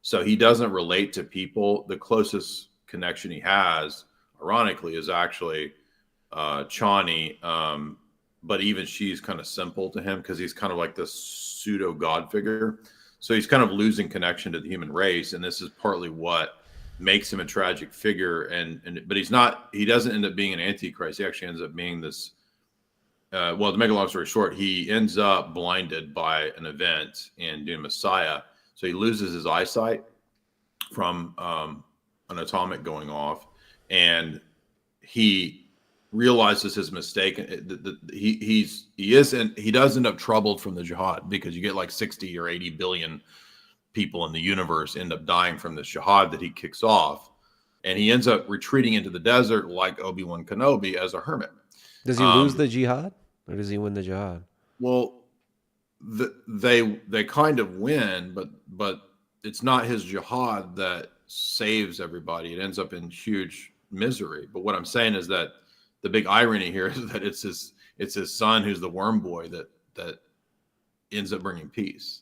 So he doesn't relate to people. The closest connection he has, ironically, is actually Chani. But even she's kind of simple to him, because he's kind of like this pseudo god figure. So he's kind of losing connection to the human race. And this is partly what makes him a tragic figure. But he doesn't end up being an antichrist. He actually ends up being this, to make a long story short, he ends up blinded by an event in Dune Messiah. So he loses his eyesight from an atomic going off, and he realizes his mistake. He does end up troubled from the jihad, because you get like 60 or 80 billion people in the universe end up dying from this jihad that he kicks off, and he ends up retreating into the desert like Obi-Wan Kenobi as a hermit. Does he lose the jihad, or does he win the jihad? Well, they kind of win, but it's not his jihad that saves everybody. It ends up in huge misery. But what I'm saying is that the big irony here is that it's his son who's the worm boy that ends up bringing peace.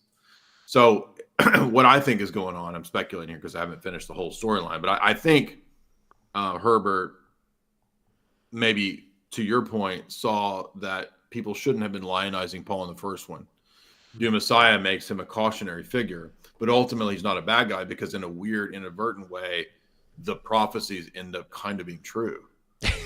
So what I think is going on, I'm speculating here because I haven't finished the whole storyline, but I think Herbert, maybe to your point, saw that people shouldn't have been lionizing Paul in the first one. Dune Messiah makes him a cautionary figure, but ultimately he's not a bad guy because in a weird, inadvertent way, the prophecies end up kind of being true.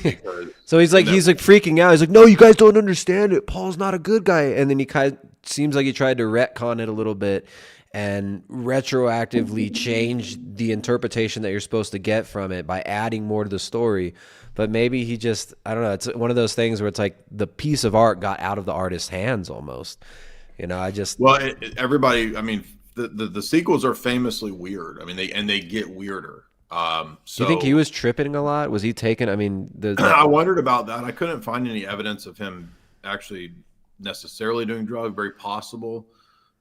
Because So he's like freaking out. He's like, "No, you guys don't understand it. Paul's not a good guy." And then he kind of seems like he tried to retcon it a little bit and retroactively change the interpretation that you're supposed to get from it by adding more to the story. But maybe he just, I don't know. It's one of those things where it's like the piece of art got out of the artist's hands almost. well, everybody. I mean, the sequels are famously weird. I mean, they get weirder. Do you think he was tripping a lot? Was he taking? I mean, I wondered about that. I couldn't find any evidence of him actually necessarily doing drugs. Very possible,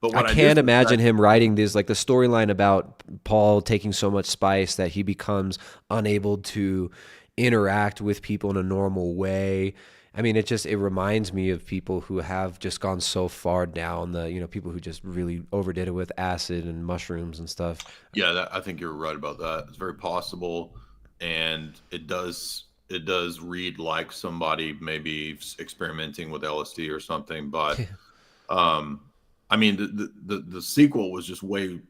but what I can't imagine him writing this, like the storyline about Paul taking so much spice that he becomes unable to interact with people in a normal way. I mean, it reminds me of people who have just gone so far down people who just really overdid it with acid and mushrooms and stuff. Yeah, I think you're right about that. It's very possible, and it does read like somebody maybe experimenting with LSD or something. But I mean, the sequel was just way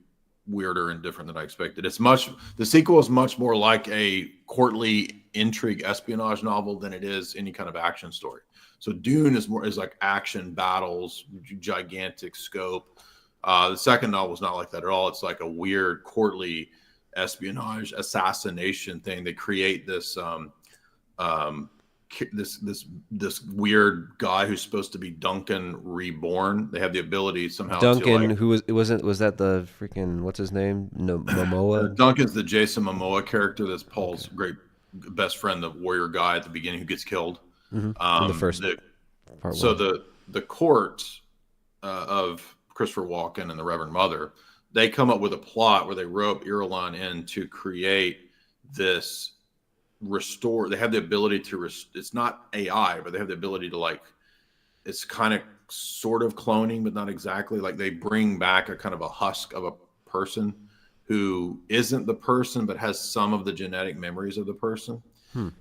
weirder and different than I expected. The sequel is much more like a courtly intrigue espionage novel than it is any kind of action story. So Dune is like action battles, gigantic scope. The second novel is not like that at all. It's like a weird courtly espionage assassination thing. They create this this weird guy who's supposed to be Duncan reborn. They have the ability somehow. Duncan, who was that the freaking, what's his name? No, Momoa. Duncan's the Jason Momoa character. That's Paul's great best friend, the warrior guy at the beginning who gets killed. Mm-hmm. In the first part. So the court of Christopher Walken and the Reverend Mother, they come up with a plot where they rope Irulan in to create this restore. They have the ability to it's not AI, but they have the ability to, it's kind of sort of cloning, but not exactly. Like they bring back a kind of a husk of a person who isn't the person, but has some of the genetic memories of the person.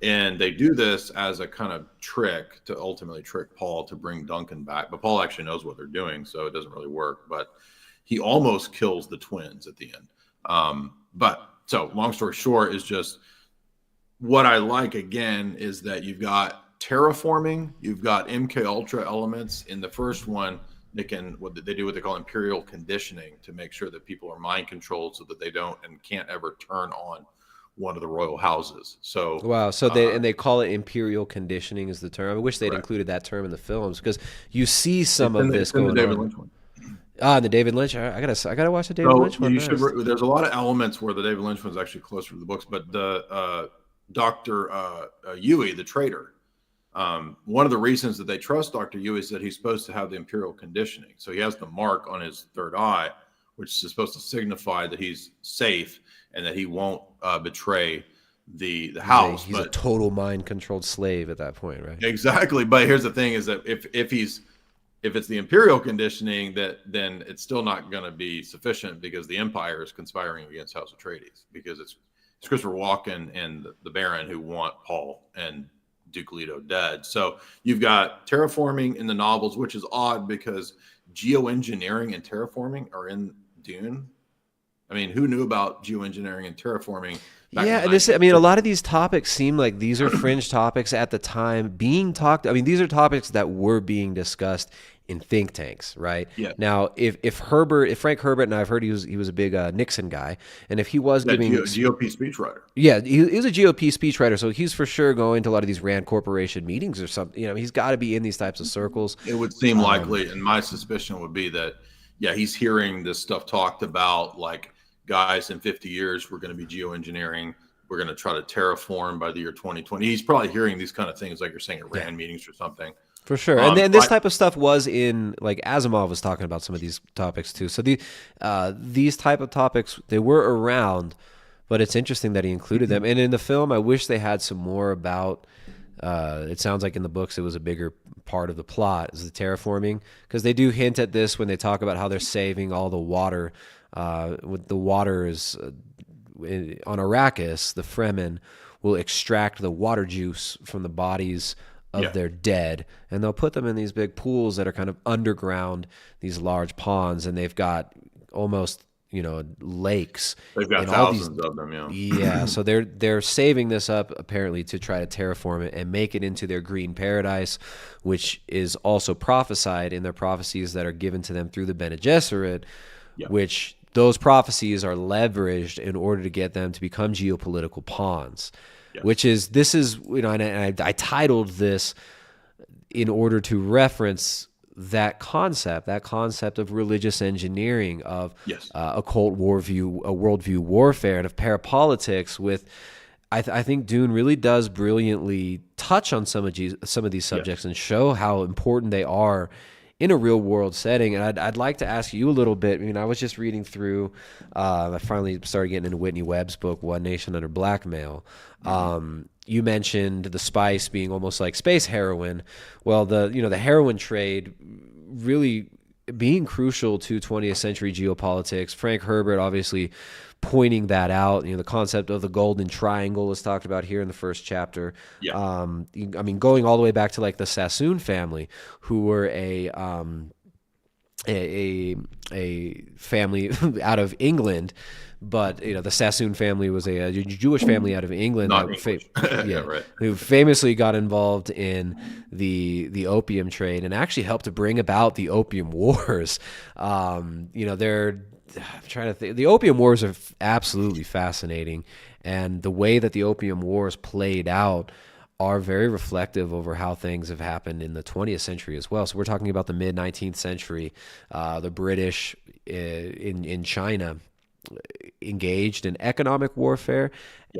And they do this as a kind of trick to ultimately trick Paul to bring Duncan back. But Paul actually knows what they're doing, so it doesn't really work. But he almost kills the twins at the end. But so long story short is just, what I like again is that you've got terraforming, you've got MK Ultra elements. In the first one, they do what they call imperial conditioning to make sure that people are mind controlled so that they don't and can't ever turn on one of the royal houses. So wow, so they call it imperial conditioning is the term. I wish they'd included that term in the films because you see some of this going on. The David Lynch. I gotta watch the David Lynch one. There's a lot of elements where the David Lynch one's actually closer to the books, but the Dr. Yui, the traitor. One of the reasons that they trust Dr. Yui is that he's supposed to have the imperial conditioning. So he has the mark on his third eye, which is supposed to signify that he's safe and that he won't betray the house. He's a total mind-controlled slave at that point, right? Exactly. But here's the thing: is that if it's the imperial conditioning, then it's still not going to be sufficient because the Empire is conspiring against House Atreides because it's Christopher Walken and the Baron who want Paul and Duke Leto dead. So you've got terraforming in the novels, which is odd because geoengineering and terraforming are in Dune. I mean, who knew about geoengineering and terraforming? Yeah, a lot of these topics seem like these are fringe topics at the time being talked. I mean, these are topics that were being discussed in think tanks, right? Yeah. Now, if Frank Herbert, and I've heard he was a big Nixon guy, and if he was giving GOP speechwriter, yeah, he's a GOP speechwriter, so he's for sure going to a lot of these Rand Corporation meetings or something. He's got to be in these types of circles. It would seem likely, and my suspicion would be that, yeah, he's hearing this stuff talked about, like, guys, in 50 years we're going to be geoengineering. We're going to try to terraform by the year 2020. He's probably hearing these kind of things, like you're saying, at Rand meetings or something. For sure. And then this type of stuff was in, like, Asimov was talking about some of these topics too. So these type of topics, they were around, but it's interesting that he included them. And in the film, I wish they had some more about, it sounds like in the books it was a bigger part of the plot, is the terraforming. Because they do hint at this when they talk about how they're saving all the water. With the water is, on Arrakis, the Fremen will extract the water juice from the bodies of Yeah. their dead, and they'll put them in these big pools that are kind of underground, these large ponds, and they've got almost, lakes They've got and all these. thousands of them. Yeah. Yeah, so they're saving this up apparently to try to terraform it and make it into their green paradise, which is also prophesied in their prophecies that are given to them through the Bene Gesserit, Yeah. which those prophecies are leveraged in order to get them to become geopolitical pawns. Yes. Which is and I titled this in order to reference that concept of religious engineering, of Yes. occult worldview warfare, and of parapolitics. With, I think Dune really does brilliantly touch on some of these subjects and show how important they are in a real world setting. And I'd like to ask you a little bit. I mean, I was just reading through. I finally started getting into Whitney Webb's book, One Nation Under Blackmail. You mentioned the spice being almost like space heroin. Well, the heroin trade really being crucial to 20th century geopolitics. Frank Herbert obviously pointing that out. The concept of the golden triangle is talked about here in the first chapter. Yeah. I mean, going all the way back to like the Sassoon family, who were a family out of England. But the Sassoon family was a Jewish family out of England, Not English. yeah, Right. who famously got involved in the opium trade and actually helped to bring about the Opium Wars. I'm trying to think. The Opium Wars are absolutely fascinating, and the way that the Opium Wars played out are very reflective over how things have happened in the 20th century as well. So we're talking about the mid 19th century, the British in China engaged in economic warfare,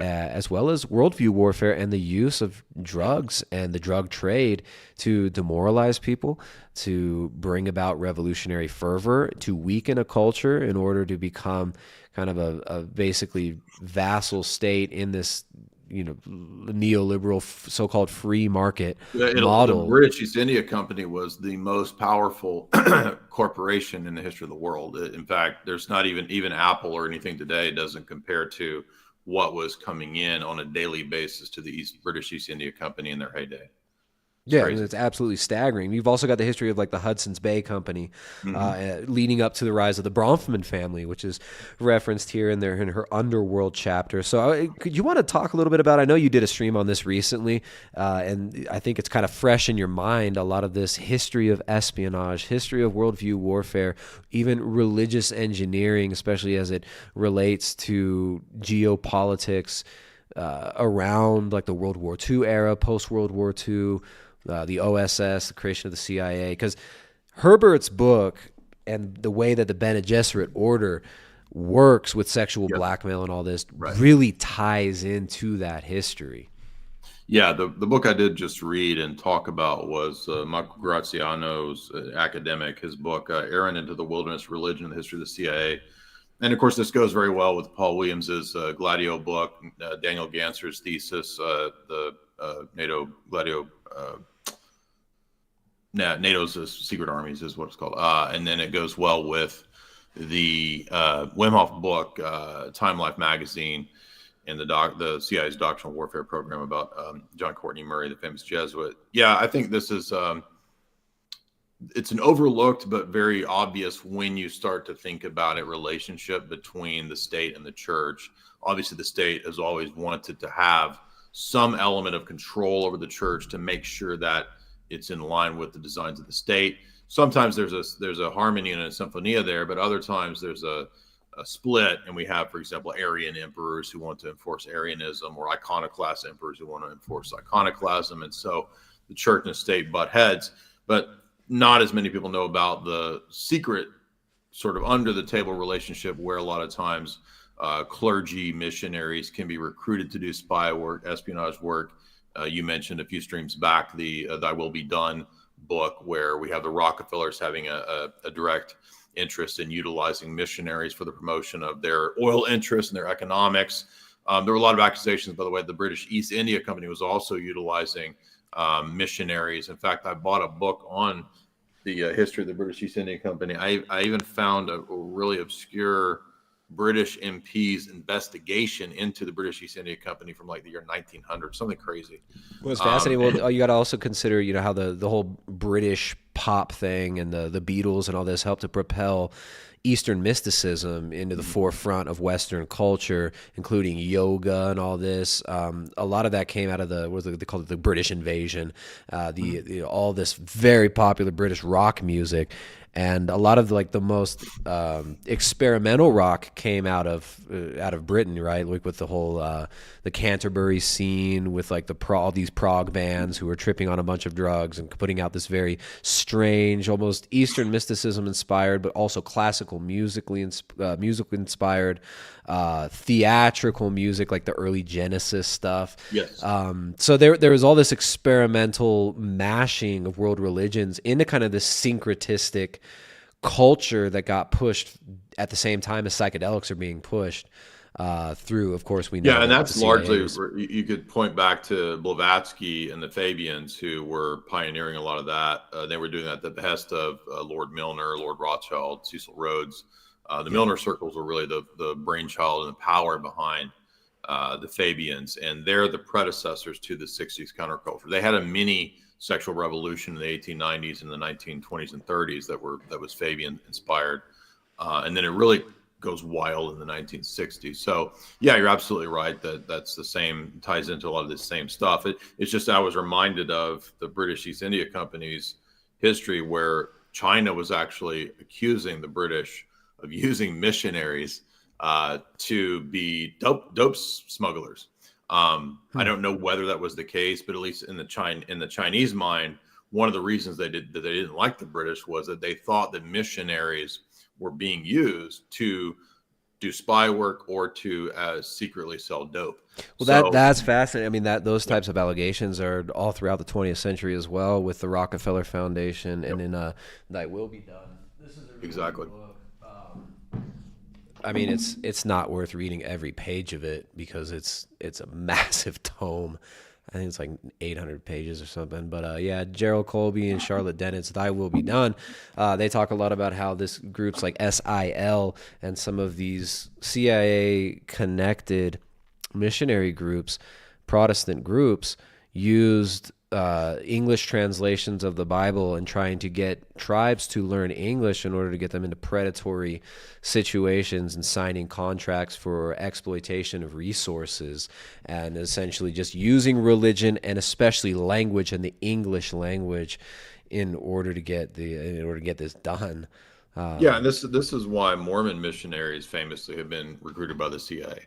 as well as worldview warfare, and the use of drugs and the drug trade to demoralize people, to bring about revolutionary fervor, to weaken a culture in order to become kind of a basically vassal state in this neoliberal so-called free market model. The British East India Company was the most powerful corporation in the history of the world. In fact, there's not even Apple or anything today doesn't compare to what was coming in on a daily basis to the British East India Company in their heyday. It's absolutely staggering. You've also got the history of like the Hudson's Bay Company, leading up to the rise of the Bronfman family, which is referenced here in her Underworld chapter. So, could you want to talk a little bit about? I know you did a stream on this recently, and I think it's kind of fresh in your mind. A lot of this history of espionage, history of worldview warfare, even religious engineering, especially as it relates to geopolitics around like the World War II era, post World War II. The OSS, the creation of the CIA, because Herbert's book and the way that the Bene Gesserit order works with sexual blackmail and all this really ties into that history. Yeah, the book I did just read and talk about was Michael Graziano's academic, his book, Aaron into the Wilderness, Religion and the History of the CIA. And of course, this goes very well with Paul Williams's Gladio book, Daniel Ganser's thesis, the NATO Gladio, NATO's Secret Armies is what it's called. And then it goes well with the Wim Hof book, Time Life Magazine, and the CIA's Doctrinal Warfare Program about John Courtney Murray, the famous Jesuit. Yeah, I think this is it's an overlooked but very obvious when you start to think about it relationship between the state and the church. Obviously, the state has always wanted to have some element of control over the church to make sure that it's in line with the designs of the state. Sometimes there's a harmony and a symphonia there, but other times there's a split, and we have, for example, Arian emperors who want to enforce Arianism, or iconoclast emperors who want to enforce iconoclasm, and so the church and the state butt heads. But not as many people know about the secret, sort of under the table relationship where a lot of times clergy missionaries can be recruited to do spy work, espionage work. You mentioned a few streams back the Thy Will Be Done book, where we have the Rockefellers having a direct interest in utilizing missionaries for the promotion of their oil interests and their economics. There were a lot of accusations, by the way. The British East India Company was also utilizing missionaries. In fact, I bought a book on the history of the British East India Company. I even found a really obscure British MP's investigation into the British East India Company from like the year 1900, something crazy. Well, it's fascinating. Well, you got to also consider, how the whole British pop thing and the Beatles and all this helped to propel Eastern mysticism into the forefront of Western culture, including yoga and all this. A lot of that came out of they call it the British invasion, all this very popular British rock music. And a lot of like the most experimental rock came out of Britain, right? Like with the whole the Canterbury scene, with like all these prog bands who were tripping on a bunch of drugs and putting out this very strange, almost Eastern mysticism inspired, but also classical musically inspired, theatrical music, like the early Genesis stuff. Yes. So there was all this experimental mashing of world religions into kind of this syncretistic culture that got pushed at the same time as psychedelics are being pushed through, of course, we know. Yeah, and that's largely, was, you could point back to Blavatsky and the Fabians, who were pioneering a lot of that. They were doing that at the behest of Lord Milner, Lord Rothschild, Cecil Rhodes. The Milner circles were really the brainchild and the power behind the Fabians, and they're the predecessors to the 60s counterculture. They had a mini sexual revolution in the 1890s and the 1920s and 30s that was Fabian inspired, and then it really goes wild in the 1960s. So yeah, you're absolutely right that's the same, ties into a lot of this same stuff. It's just I was reminded of the British East India Company's history, where China was actually accusing the British of using missionaries to be dope smugglers. I don't know whether that was the case, but at least in the Chinese mind, one of the reasons they didn't like the British was that they thought that missionaries were being used to do spy work or to secretly sell dope. Well, that's fascinating. I mean, those types of allegations are all throughout the 20th century as well, with the Rockefeller Foundation and in Thy Will Be Done. This is a really Exactly. good book. I mean, it's not worth reading every page of it because it's a massive tome. I think it's like 800 pages or something. But yeah, Gerald Colby and Charlotte Dennett's Thy Will Be Done. They talk a lot about how this groups like SIL and some of these CIA-connected missionary groups, Protestant groups, used English translations of the Bible and trying to get tribes to learn English in order to get them into predatory situations and signing contracts for exploitation of resources, and essentially just using religion and especially language and the English language in order to get this done. Yeah, and this is why Mormon missionaries famously have been recruited by the CIA.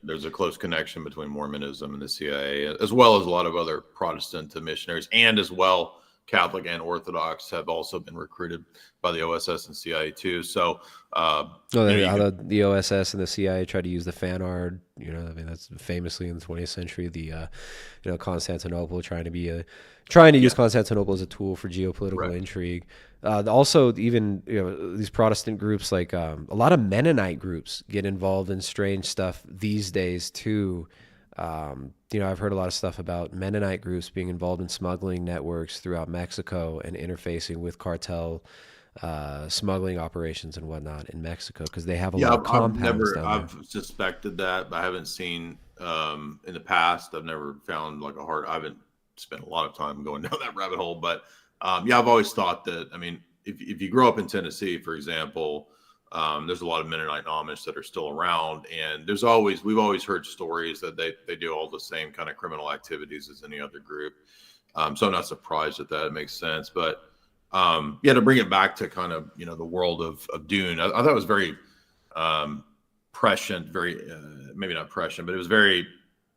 There's a close connection between Mormonism and the CIA, as well as a lot of other Protestant missionaries, and as well Catholic and Orthodox have also been recruited by the OSS and CIA too. So, the OSS and the CIA tried to use the Fanard. I mean, that's famously in the 20th century. The Constantinople trying to use Constantinople as a tool for geopolitical intrigue. Also, even these Protestant groups, like a lot of Mennonite groups, get involved in strange stuff these days too. I've heard a lot of stuff about Mennonite groups being involved in smuggling networks throughout Mexico and interfacing with cartel smuggling operations and whatnot in Mexico, because they have a lot of compounds down there. I've suspected that, but I haven't seen in the past. I've never found I haven't spent a lot of time going down that rabbit hole, but I've always thought that, I mean, if you grow up in Tennessee, for example, there's a lot of Mennonite and Amish that are still around, and we've always heard stories that they do all the same kind of criminal activities as any other group. So I'm not surprised at that. It makes sense. But to bring it back to kind of, the world of Dune, I thought it was very prescient, very, maybe not prescient, but it was a very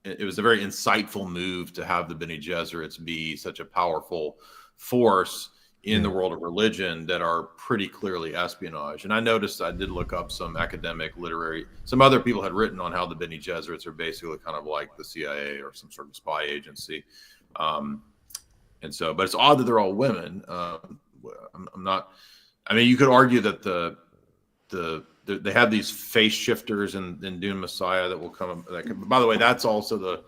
insightful move to have the Bene Gesserits be such a powerful force in the world of religion that are pretty clearly espionage. And I noticed, I did look up some some other people had written on how the Bene Gesserits are basically kind of like the CIA or some sort of spy agency. But it's odd that they're all women. You could argue that they have these face shifters in Dune Messiah that will come. By the way, that's also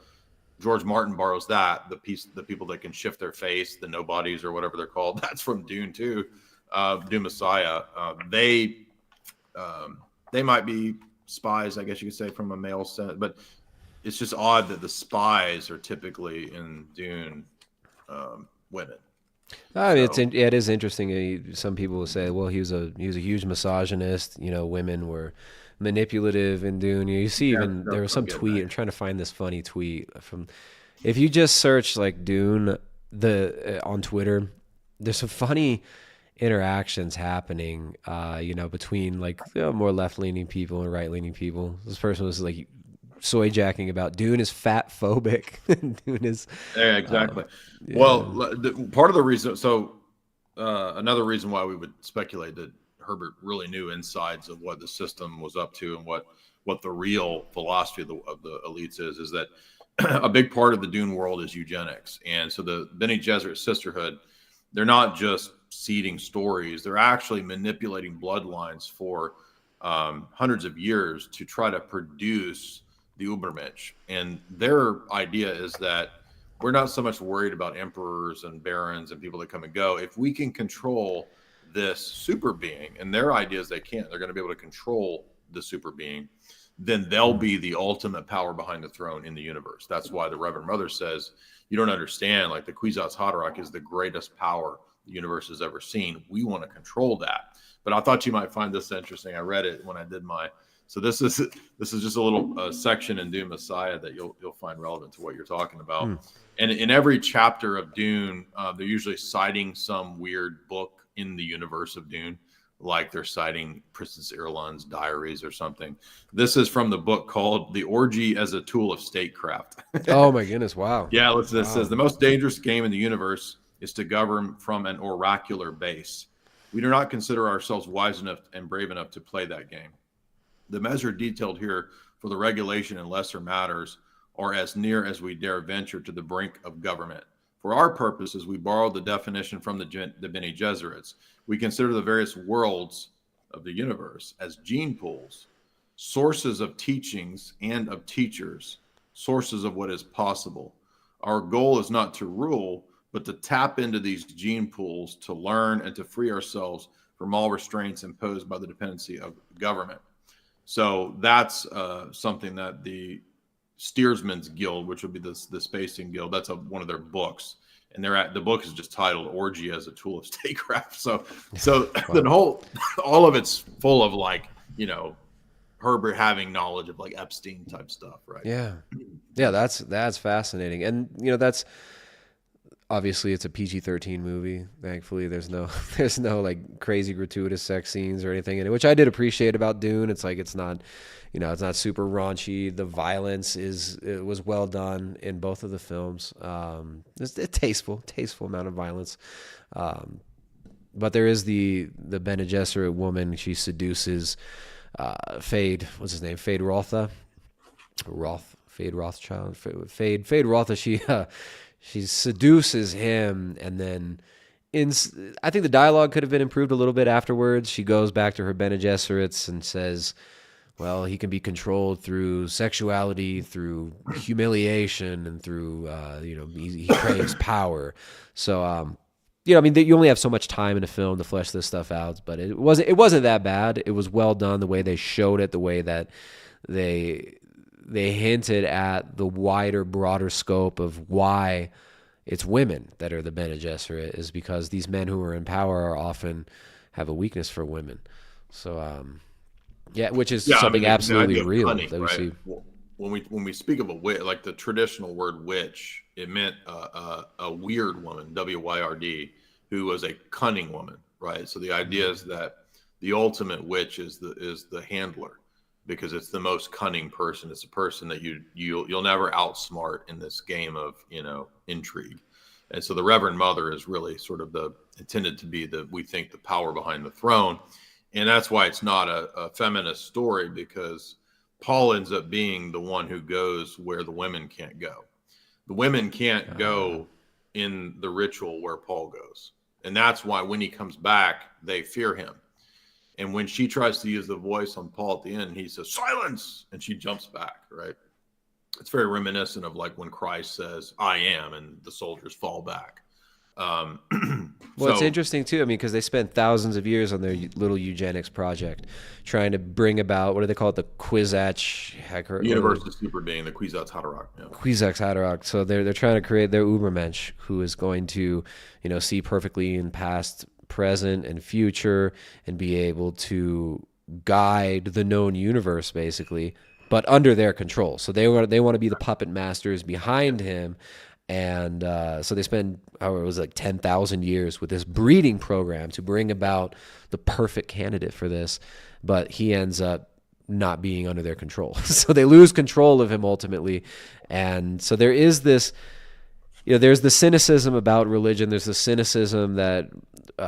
George Martin borrows the people that can shift their face, the nobodies or whatever they're called. That's from Dune too, Dune Messiah. they might be spies, I guess you could say, from a male sense, but it's just odd that the spies are typically in Dune women. I mean, So it is interesting. Some people will say, well, he was a huge misogynist. Women were manipulative in Dune. You see, yeah, even that's there what was I'm some getting tweet. at. I'm trying to find this funny tweet from. If you just search like Dune, on Twitter, there's some funny interactions happening. Between like more left leaning people and right leaning people. This person was like soy jacking about Dune is fat phobic. Dune is, Yeah, exactly. yeah. Well, part of the reason, another reason why we would speculate that Herbert really knew insides of what the system was up to and what the real philosophy of the elites is that a big part of the Dune world is eugenics. And so the Bene Gesserit sisterhood, they're not just seeding stories, they're actually manipulating bloodlines for hundreds of years to try to produce the Ubermensch. And their idea is that we're not so much worried about emperors and barons and people that come and go. If we can control this super being, and their idea is they're going to be able to control the super being, then they'll be the ultimate power behind the throne in the universe. That's why the Reverend Mother says, you don't understand, like the Kwisatz Haderach is the greatest power the universe has ever seen. We want to control that. But I thought you might find this interesting. I read it when I did so this is just a little section in Dune Messiah that you'll find relevant to what you're talking about. And in every chapter of Dune, they're usually citing some weird book in the universe of Dune, like they're citing Princess Irulan's diaries or something. This is from the book called "The Orgy as a Tool of Statecraft." Oh my goodness! Wow. Yeah, Wow. this says the most dangerous game in the universe is to govern from an oracular base. We do not consider ourselves wise enough and brave enough to play that game. The measure detailed here for the regulation and lesser matters are as near as we dare venture to the brink of government. For our purposes, we borrowed the definition from the Bene Gesserits. We consider the various worlds of the universe as gene pools, sources of teachings and of teachers, sources of what is possible. Our goal is not to rule, but to tap into these gene pools to learn and to free ourselves from all restraints imposed by the dependency of government. So that's something that the Steersman's Guild, which would be the Spacing Guild, that's one of their books, and the book is just titled "Orgy as a Tool of Statecraft." So wow. All of it's full of Herbert having knowledge of like Epstein type stuff, right? Yeah, that's fascinating, and that's. Obviously, it's a PG-13 movie. Thankfully, there's no like crazy gratuitous sex scenes or anything in it, which I did appreciate about Dune. It's like it's not super raunchy. The violence it was well done in both of the films. It's a tasteful amount of violence. But there is the Bene Gesserit woman. She seduces Fade. What's his name? Fade Rotha. Fade Rothschild. Fade Rotha. She seduces him, and then I think the dialogue could have been improved a little bit afterwards. She goes back to her Bene Gesserits and says, well, he can be controlled through sexuality, through humiliation, and through, he craves power. So, I mean, you only have so much time in a film to flesh this stuff out, but it wasn't that bad. It was well done the way they showed it, the way that they hinted at the wider, broader scope of why it's women that are the Bene Gesserit, is because these men who are in power often have a weakness for women. So, which is something absolutely real cunning, that we see. When we speak of a witch, like the traditional word witch, it meant a weird woman, WYRD, who was a cunning woman, right? So the idea is that the ultimate witch is the handler, because it's the most cunning person. It's a person that you'll never outsmart in this game of intrigue. And so the Reverend Mother is really sort of intended to be we think the power behind the throne, and that's why it's not a feminist story, because Paul ends up being the one who goes where the women can't go. The women can't go in the ritual where Paul goes, and that's why when he comes back, they fear him. And when she tries to use the voice on Paul at the end, he says, "Silence!" And she jumps back, right? It's very reminiscent of like when Christ says, "I am," and the soldiers fall back. Um, Well, it's so interesting too. I mean, because they spent thousands of years on their little eugenics project, trying to bring about, what do they call it, the Kwisatz Haggard, the universe is super being the Kwisatz Haderach. Yeah. Kwisatz Haderach. So they're trying to create their Ubermensch, who is going to, see perfectly in past, present, and future, and be able to guide the known universe, basically, but under their control. So they want to be the puppet masters behind him. And so they spend, however, it was like 10,000 years with this breeding program to bring about the perfect candidate for this. But he ends up not being under their control. So they lose control of him ultimately. And so there is this, there's the cynicism about religion. There's the cynicism that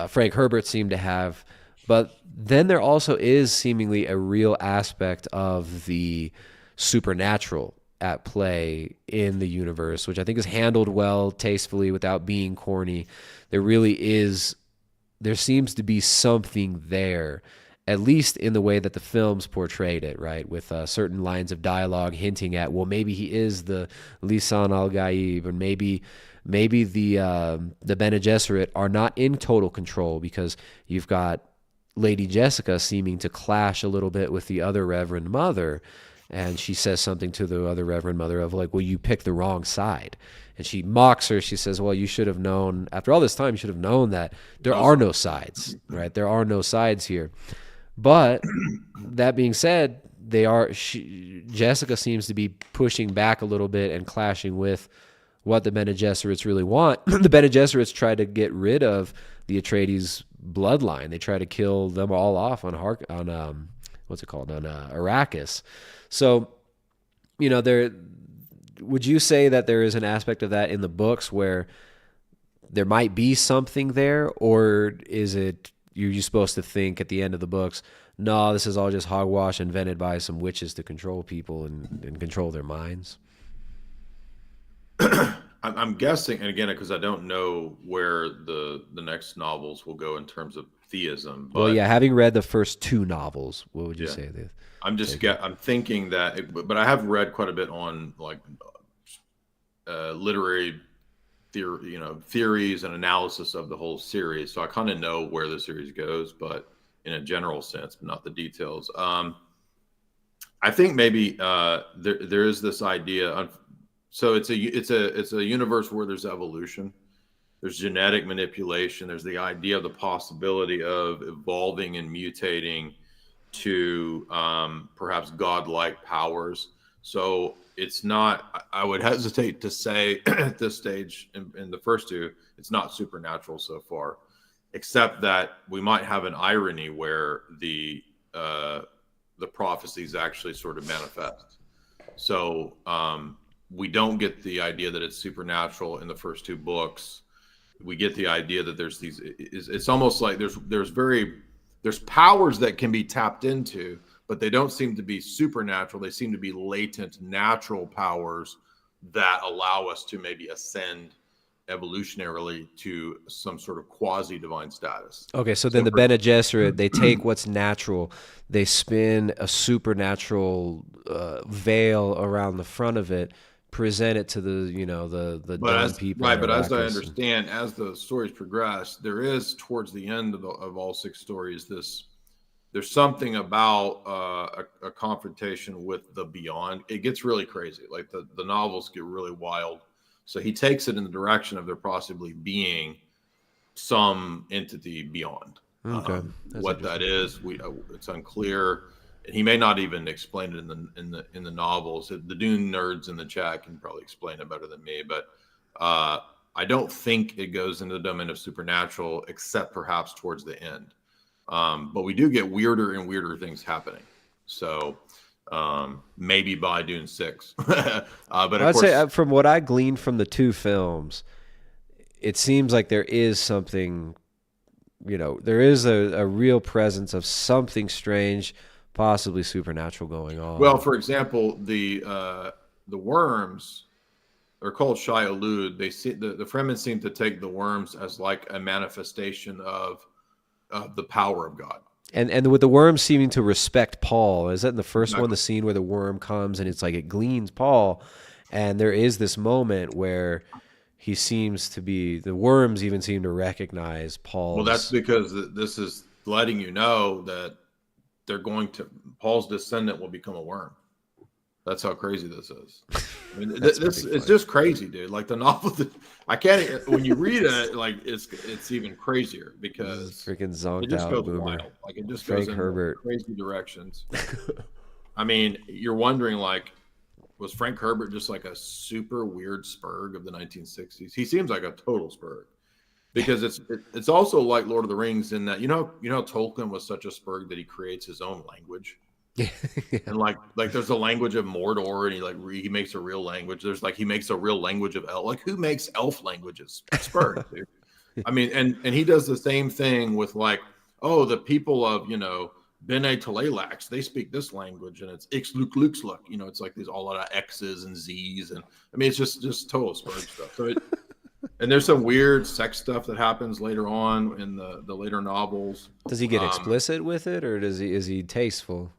Frank Herbert seemed to have. But then there also is seemingly a real aspect of the supernatural at play in the universe, which I think is handled well, tastefully, without being corny. There seems to be something there, at least in the way that the films portrayed it, right? With certain lines of dialogue hinting at, well, maybe he is the Lisan al-Gaib, or maybe the Bene Gesserit are not in total control, because you've got Lady Jessica seeming to clash a little bit with the other Reverend Mother. And she says something to the other Reverend Mother of like, well, you picked the wrong side. And she mocks her. She says, well, you should have known, after all this time, you should have known that there are no sides, right? There are no sides here. But that being said, Jessica seems to be pushing back a little bit and clashing with what the Bene Gesserits really want. The Bene Gesserits try to get rid of the Atreides bloodline. They try to kill them all off on Arrakis. So, would you say that there is an aspect of that in the books where there might be something there, or is it you're supposed to think at the end of the books, no, this is all just hogwash invented by some witches to control people and control their minds? I'm guessing, and again, because I don't know where the next novels will go in terms of theism. But, well, yeah, having read the first two novels, what would you say? I'm thinking that, but I have read quite a bit on like literary theory, theories and analysis of the whole series. So I kind of know where the series goes, but in a general sense, but not the details. I think maybe there is this idea of, so it's a universe where there's evolution, there's genetic manipulation, there's the idea of the possibility of evolving and mutating to perhaps godlike powers. So it's not, I would hesitate to say at this stage in the first two, it's not supernatural so far, except that we might have an irony where the prophecies actually sort of manifest. So we don't get the idea that it's supernatural in the first two books. We get the idea that there's these, it's almost like there's powers that can be tapped into, but they don't seem to be supernatural. They seem to be latent natural powers that allow us to maybe ascend evolutionarily to some sort of quasi-divine status. Okay, so then the Bene Gesserit, they take what's natural, they spin a supernatural veil around the front of it, present it to the dumb people. Right, but as I understand, as the stories progress, there is towards the end of all six stories there's something about a confrontation with the beyond. It gets really crazy. Like the novels get really wild. So he takes it in the direction of there possibly being some entity beyond. Okay, what that is, it's unclear. And he may not even explain it in the novels. The Dune nerds in the chat can probably explain it better than me. But I don't think it goes into the domain of supernatural, except perhaps towards the end. But we do get weirder and weirder things happening. So maybe by Dune 6. But I'd say from what I gleaned from the two films, it seems like there is something, there is a real presence of something strange, possibly supernatural going on. Well, for example, the worms are called Shai-Hulud. The Fremen seem to take the worms as like a manifestation of the power of God. And with the worm seeming to respect Paul, is that in the first one, the scene where the worm comes and it's like it gleans Paul, and there is this moment where he seems to be, the worms even seem to recognize Well, that's Paul's. because this is letting you know that Paul's descendant will become a worm. That's how crazy this is. I mean, this it's just crazy, dude. Like the novel, I can't. When you read it, like it's even crazier because Freaking zonked it just out goes boomer. wild. Like it just Frank goes in Herbert. crazy directions. I mean, you're wondering like, was Frank Herbert just like a super weird spurg of the 1960s? He seems like a total spurg because it's also like Lord of the Rings in that Tolkien was such a spurg that he creates his own language. And like there's a language of Mordor, and he makes a real language. There's like he makes a real language of elf. Like who makes elf languages? Spurg, dude. I mean, and he does the same thing with like, oh, the people of Bene Gesserit, they speak this language, and it's Ixluxluxluck. It's like these all lot of X's and Z's, and I mean, it's just total Spurg stuff. So and there's some weird sex stuff that happens later on in the later novels. Does he get explicit with it, or is he tasteful?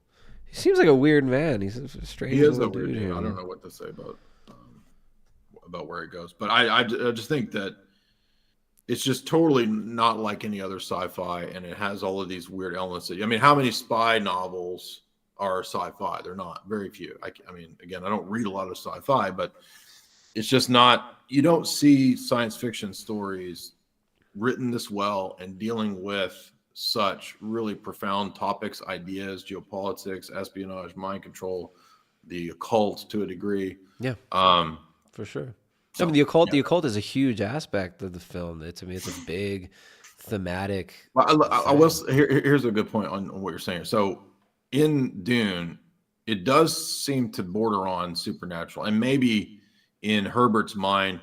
He seems like a weird man. He's a strange. He is a weird dude. I don't know what to say about where it goes, but I just think that it's just totally not like any other sci-fi, and it has all of these weird elements. I mean, how many spy novels are sci-fi? They're not very few. I mean, again, I don't read a lot of sci-fi, but it's just not. You don't see science fiction stories written this well and dealing with such really profound topics, ideas, geopolitics, espionage, mind control, the occult to a degree. Yeah, for sure. So, I mean, the occult is a huge aspect of the film. It's a big thematic. Well, here's a good point on what you're saying. So in Dune, it does seem to border on supernatural, and maybe in Herbert's mind,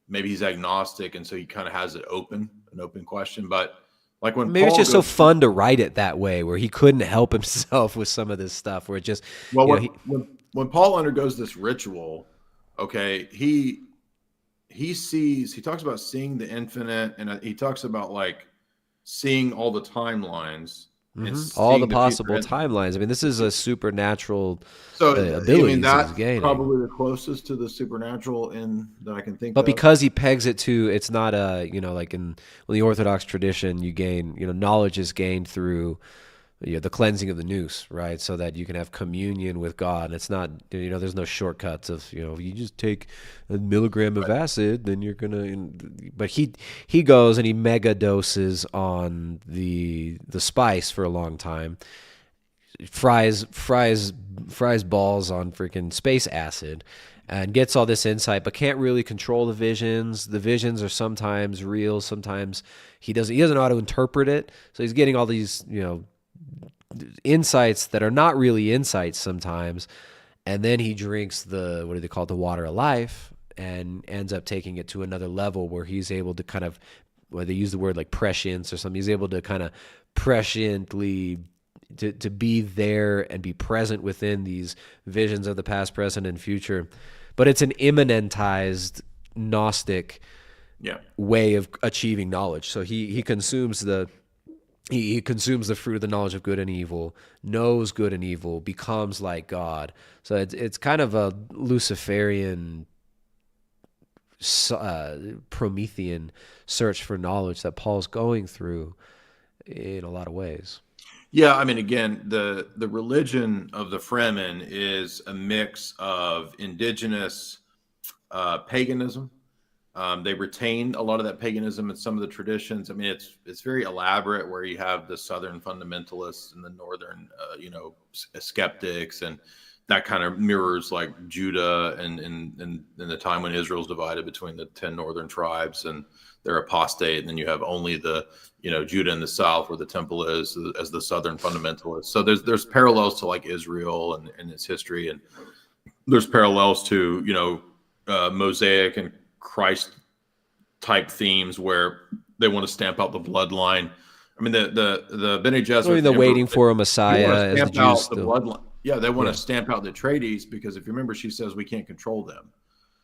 maybe he's agnostic, and so he kind of has it an open question. But like when maybe it's just so fun to write it that way, where he couldn't help himself with some of this stuff, where it just when Paul undergoes this ritual, okay, he talks about seeing the infinite, and he talks about like seeing all the timelines, and all the possible timelines. I mean, this is a supernatural ability. I mean, that's probably the closest to the supernatural that I can think of. But because he pegs it to, it's not like in the Orthodox tradition, you gain, knowledge is gained through the cleansing of the nous, right? So that you can have communion with God. And it's not, there's no shortcuts of, you just take a milligram of acid, then you're gonna. But he goes and he mega doses on the spice for a long time. Fries balls on freaking space acid, and gets all this insight, but can't really control the visions. The visions are sometimes real, sometimes he doesn't know how to interpret it. So he's getting all these, insights that are not really insights sometimes, and then he drinks the water of life, and ends up taking it to another level where he's able to kind of, where they use the word like prescience or something, he's able to kind of presciently to be there and be present within these visions of the past, present, and future. But it's an immanentized Gnostic way of achieving knowledge. So he consumes the fruit of the knowledge of good and evil, knows good and evil, becomes like God. So it's kind of a Luciferian, Promethean search for knowledge that Paul's going through in a lot of ways. Yeah, I mean, again, the religion of the Fremen is a mix of indigenous paganism. They retain a lot of that paganism in some of the traditions. I mean, it's very elaborate, where you have the Southern fundamentalists and the Northern, skeptics, and that kind of mirrors like Judah and in the time when Israel's divided between the 10 northern tribes, and they're apostate, and then you have only the Judah in the south where the temple is, as the Southern fundamentalists. So there's parallels to like Israel and its history, and there's parallels to Mosaic and Christ type themes where they want to stamp out the bloodline. I mean, the Bene Gesserit, they're waiting for a Messiah as the Jews the bloodline. Yeah, they want to stamp out the Atreides, because if you remember, she says we can't control them.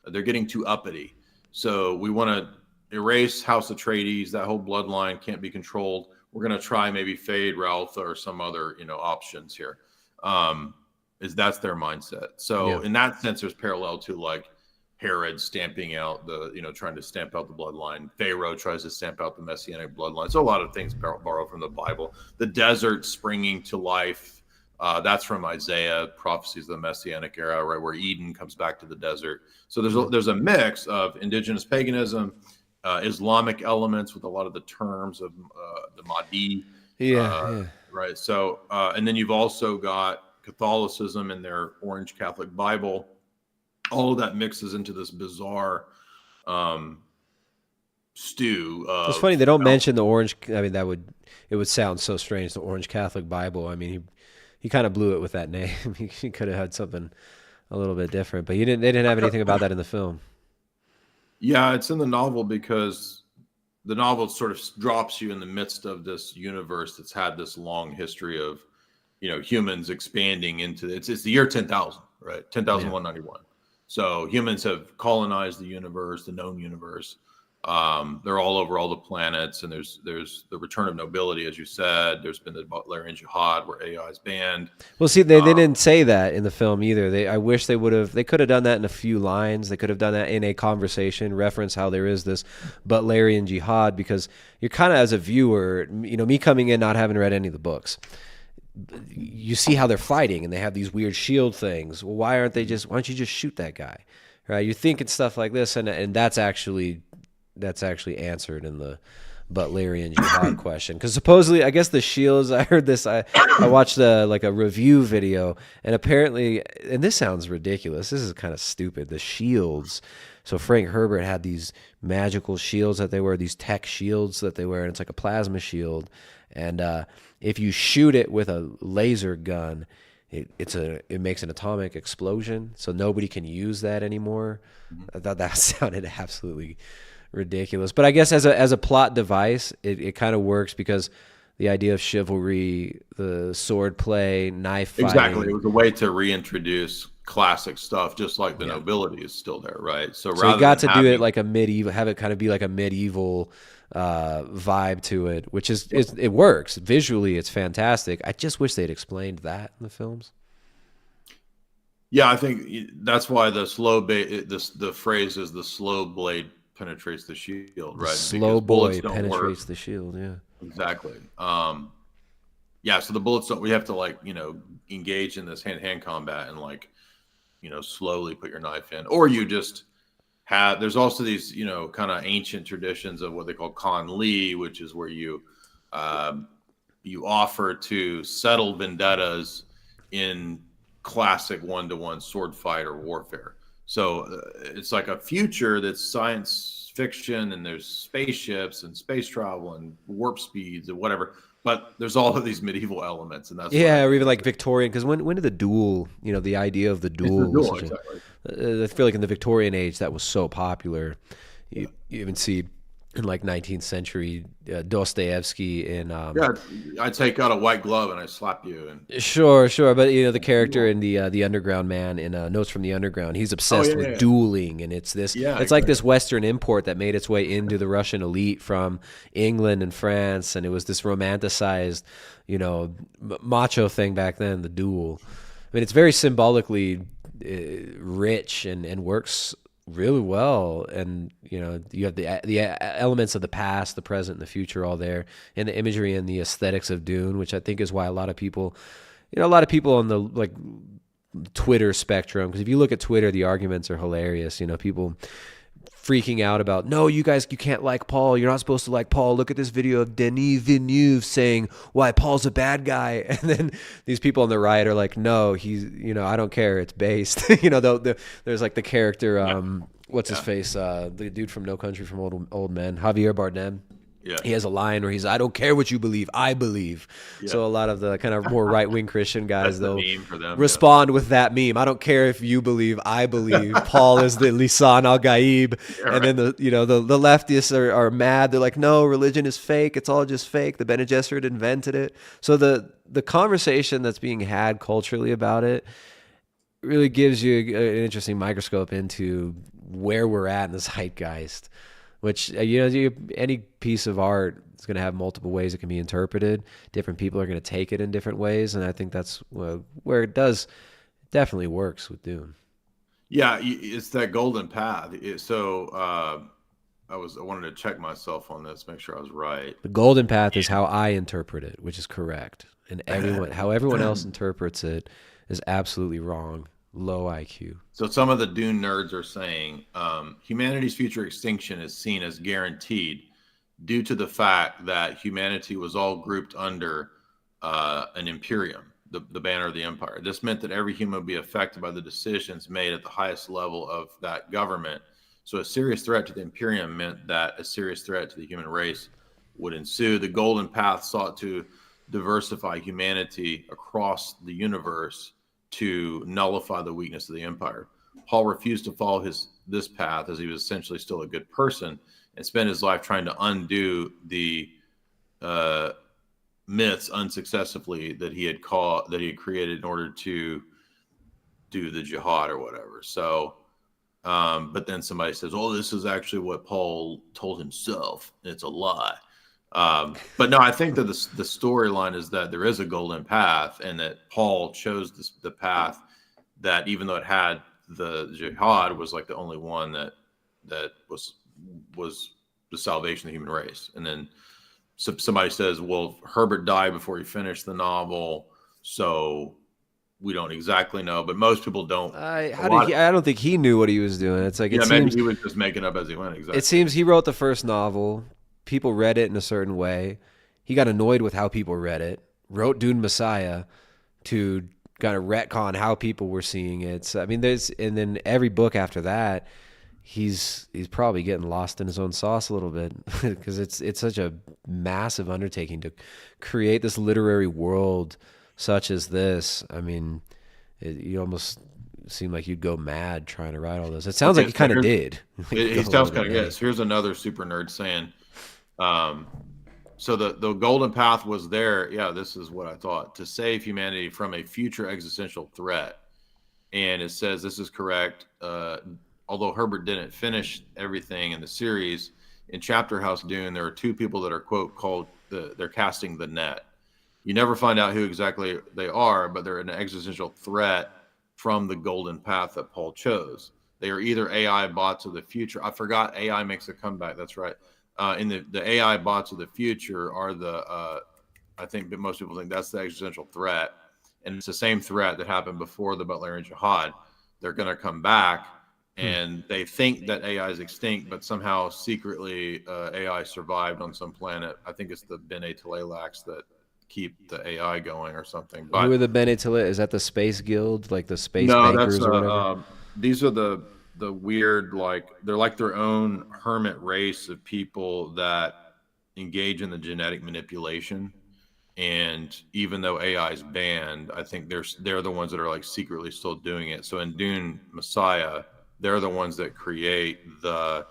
They're getting too uppity. So we want to erase House Atreides. That whole bloodline can't be controlled. We're going to try maybe Fade, Ralph, or some other options here. That's their mindset. So in that sense, there's parallel to like Herod stamping out trying to stamp out the bloodline. Pharaoh tries to stamp out the messianic bloodline. So a lot of things borrow from the Bible. The desert springing to life. That's from Isaiah, prophecies of the messianic era, right, where Eden comes back to the desert. So there's a mix of indigenous paganism, Islamic elements with a lot of the terms of the Mahdi. Right. So, and then you've also got Catholicism in their Orange Catholic Bible. All of that mixes into this bizarre stew. It's funny they don't mention the orange. I mean, it would sound so strange. The Orange Catholic Bible. I mean, he kind of blew it with that name. He could have had something a little bit different, but they didn't have anything about that in the film. Yeah, it's in the novel because the novel sort of drops you in the midst of this universe that's had this long history of, humans expanding into it's the year 10,000, right? 10,191. So humans have colonized the universe, the known universe. They're all over all the planets, and there's the return of nobility, as you said. There's been the Butlerian Jihad, where AI is banned. Well, see, they didn't say that in the film either. I wish they would have. They could have done that in a few lines. They could have done that in a conversation, reference how there is this Butlerian Jihad, because you're kind of, as a viewer, me coming in not having read any of the books, you see how they're fighting, and they have these weird shield things. Well, why don't you just shoot that guy, right? You're thinking stuff like this, and that's actually answered in the Butlerian Jihad question. Because supposedly, I guess the shields, I heard this, I watched a review video, and apparently, and this sounds ridiculous, this is kind of stupid, the shields. So Frank Herbert had these magical shields that they wear, these tech shields that they wear, and it's like a plasma shield. And if you shoot it with a laser gun, it makes an atomic explosion, so nobody can use that anymore. I thought that sounded absolutely ridiculous, but I guess as a plot device, it kind of works, because the idea of chivalry, the sword play, knife fighting. Exactly, it was a way to reintroduce classic stuff, just like the nobility is still there, right? So you got to do it like a medieval, have it kind of be like a medieval vibe to it, which is it works visually. It's fantastic. I just wish they'd explained that in the films. Yeah, I think that's why the the phrase is the slow blade penetrates the shield, right? Slow boy penetrates the shield. Yeah, exactly. So the bullets don't. We have to engage in this hand-to-hand combat and slowly put your knife in, or you just have. There's also these kind of ancient traditions of what they call Khan Lee, which is where you offer to settle vendettas in classic one-to-one sword fight or warfare. So it's like a future that's science fiction, and there's spaceships and space travel and warp speeds and whatever. But there's all of these medieval elements, and that's or even like Victorian. Because when did the duel? The idea of the duel. Exactly. I feel like in the Victorian age that was so popular. You even see in 19th century Dostoevsky in I take out a white glove and I slap you. And sure, but the character in the Underground Man in Notes from the Underground, he's obsessed with dueling, and it's this like this Western import that made its way into the Russian elite from England and France, and it was this romanticized macho thing back then, the duel. I mean, it's very symbolically rich and works really well, and you have the elements of the past, the present, and the future all there, and the imagery and the aesthetics of Dune, which I think is why a lot of people on the Twitter spectrum, because if you look at Twitter, the arguments are hilarious. People freaking out about, no, you can't like Paul. You're not supposed to like Paul. Look at this video of Denis Villeneuve saying why Paul's a bad guy. And then these people on the right are like, no, he's, I don't care. It's based. There's like the character, what's his face? The dude from No Country for Old Men, Javier Bardem. Yeah. He has a line where he's, I don't care what you believe, I believe. Yeah. So a lot of the kind of more right-wing Christian guys, they'll respond with that meme. I don't care if you believe, I believe. Paul is the Lisan al-Gaib. Yeah, and then the leftists are mad. They're like, no, religion is fake. It's all just fake. The Bene Gesserit invented it. So the conversation that's being had culturally about it really gives you an interesting microscope into where we're at in the zeitgeist. Which, any piece of art is going to have multiple ways it can be interpreted. Different people are going to take it in different ways. And I think that's where it definitely works with Dune. Yeah, it's that golden path. I wanted to check myself on this, make sure I was right. The golden path is how I interpret it, which is correct. And how everyone else interprets it is absolutely wrong. Low IQ. So some of the Dune nerds are saying humanity's future extinction is seen as guaranteed due to the fact that humanity was all grouped under an imperium, the banner of the empire. This meant that every human would be affected by the decisions made at the highest level of that government. So a serious threat to the imperium meant that a serious threat to the human race would ensue. The golden path sought to diversify humanity across the universe to nullify the weakness of the empire. Paul refused to follow this path as he was essentially still a good person and spent his life trying to undo the myths unsuccessfully that he had created in order to do the jihad or whatever. So, but then somebody says, "Oh, this is actually what Paul told himself. It's a lie." But no, I think that the storyline is that there is a golden path, and that Paul chose the path that, even though it had the jihad, was like the only one that was the salvation of the human race. And then somebody says, "Well, Herbert died before he finished the novel, so we don't exactly know." But most people don't. I don't think he knew what he was doing. It's like, maybe he was just making up as he went. Exactly. It seems he wrote the first novel. People read it in a certain way. He got annoyed with how people read it. Wrote Dune Messiah to kind of retcon how people were seeing it. So, I mean, and then every book after that, he's probably getting lost in his own sauce a little bit because it's such a massive undertaking to create this literary world such as this. I mean, you almost seem like you'd go mad trying to write all this. It sounds like he kind of did. He sounds kind of good. So here's another super nerd saying, so the golden path was there. Yeah, this is what I thought: to save humanity from a future existential threat. And it says this is correct. Although Herbert didn't finish everything in the series, in Chapter House Dune, there are two people that are, quote, called they're casting the net. You never find out who exactly they are, but they're an existential threat from the golden path that Paul chose. They are either AI bots of the future. I forgot AI makes a comeback. That's right. In the AI bots of the future are I think that most people think that's the existential threat. And it's the same threat that happened before the Butlerian Jihad. They're going to come back, and they think that AI is extinct, but somehow secretly AI survived on some planet. I think it's the Bene Gesserit that keep the AI going or something. But who are the Bene Gesserit? Is that the Space Guild, like the Space Bankers or whatever? These are the weird, like, they're like their own hermit race of people that engage in the genetic manipulation. And even though AI is banned, I think they're the ones that are like secretly still doing it. So in Dune Messiah, they're the ones that create the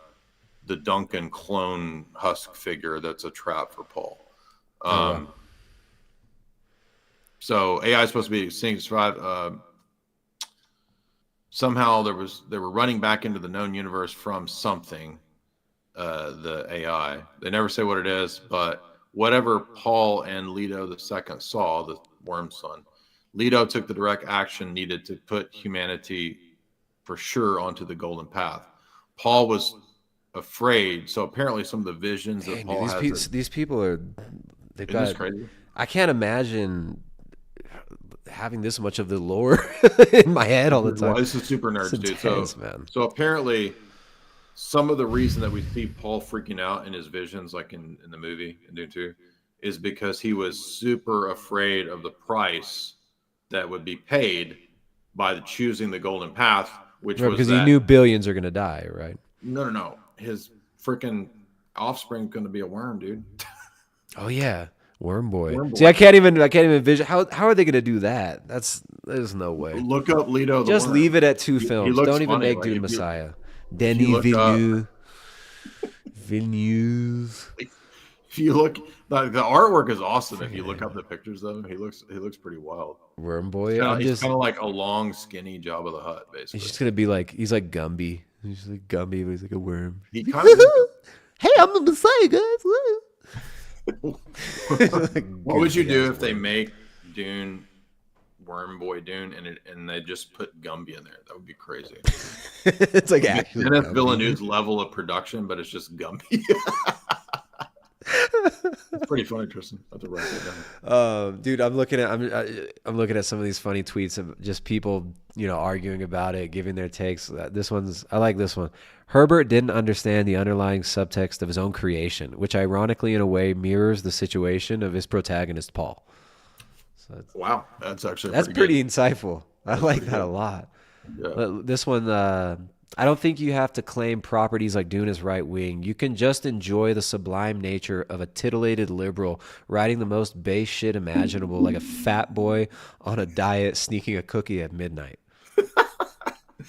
Duncan clone husk figure that's a trap for Paul. Wow. So AI is supposed to be extinct, survive. Somehow they were running back into the known universe from something, the AI. They never say what it is, but whatever Paul and Leto II saw, the worm son, Leto took the direct action needed to put humanity for sure onto the golden path. Paul was afraid. So apparently some of the visions that Paul has. These people are, they've got, crazy. I can't imagine having this much of the lore in my head all the time. Well, this is super nerds, dude. Intense, so apparently some of the reason that we see Paul freaking out in his visions, like in the movie in Dune 2, is because he was super afraid of the price that would be paid by choosing the golden path, which was because he knew billions are going to die, right? No. His freaking offspring's going to be a worm, dude. Oh yeah. Worm boy. See, I can't even envision how are they going to do that? There's no way. Look up Leto. Just leave it at 2 films. Don't even make Dune Messiah. Denis Villeneuve. If you look, the artwork is awesome. If you look up the pictures of him, he looks pretty wild. Worm boy. He's kind of like a long, skinny Jabba the Hutt, basically. He's just gonna be like Gumby. He's like Gumby, but he's like a worm. He kind of. Hey, I'm the Messiah, guys. What would you do if they make Dune Worm Boy Dune, and they just put Gumby in there. That would be crazy. It's like actually Denis Gumby. Villeneuve's level of production, but it's just Gumby. It's pretty funny, Tristan. I have to write that down. Dude, I'm looking at some of these funny tweets of just people, arguing about it, giving their takes. I like this one. Herbert didn't understand the underlying subtext of his own creation, which ironically, in a way, mirrors the situation of his protagonist, Paul. So Wow, that's actually pretty insightful. I like that a lot. Yeah. This one, I don't think you have to claim properties like Dune as right wing. You can just enjoy the sublime nature of a titillated liberal writing the most base shit imaginable, like a fat boy on a diet sneaking a cookie at midnight.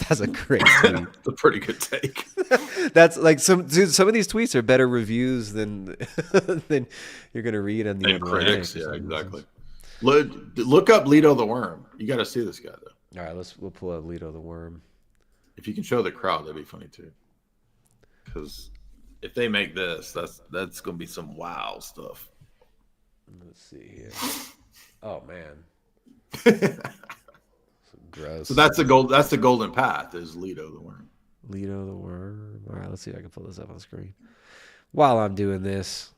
That's a great tweet. That's a pretty good take. That's like some of these tweets are better reviews than than you're gonna read on the critics. Yeah, exactly. Look up Leto the Worm. You got to see this guy though. All right, we'll pull up Leto the Worm. If you can show the crowd, that'd be funny too. Because if they make this, that's gonna be some wow stuff. Let's see here. Oh man. Gross. So that's the golden path is Leto the Worm. Leto the Worm. All right, let's see if I can pull this up on screen. While I'm doing this,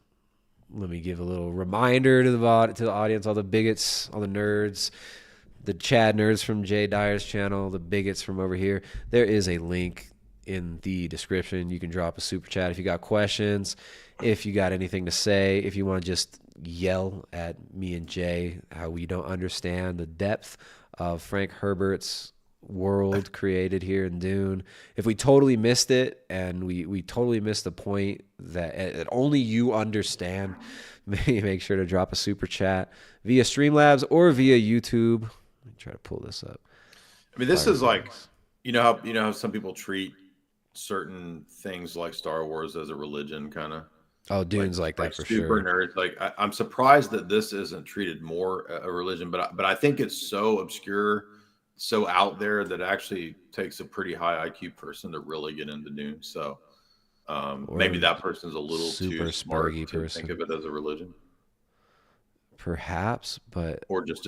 let me give a little reminder to the audience, all the bigots, all the nerds, the Chad nerds from Jay Dyer's channel, the bigots from over here. There is a link in the description. You can drop a super chat if you got questions, if you got anything to say, if you want to just yell at me and Jay how we don't understand the depth of Frank Herbert's world created here in Dune. If we totally missed it and we totally missed the point that only you understand, make sure to drop a super chat via Streamlabs or via YouTube. Let me try to pull this up. I mean, this is like, you know how some people treat certain things like Star Wars as a religion, kind of. Oh, Dune's like that for super sure. Nerds. Like I'm surprised that this isn't treated more a religion, but I think it's so obscure, so out there that it actually takes a pretty high IQ person to really get into Dune. So maybe that person's a little too smart to think of it as a religion. Perhaps, but or just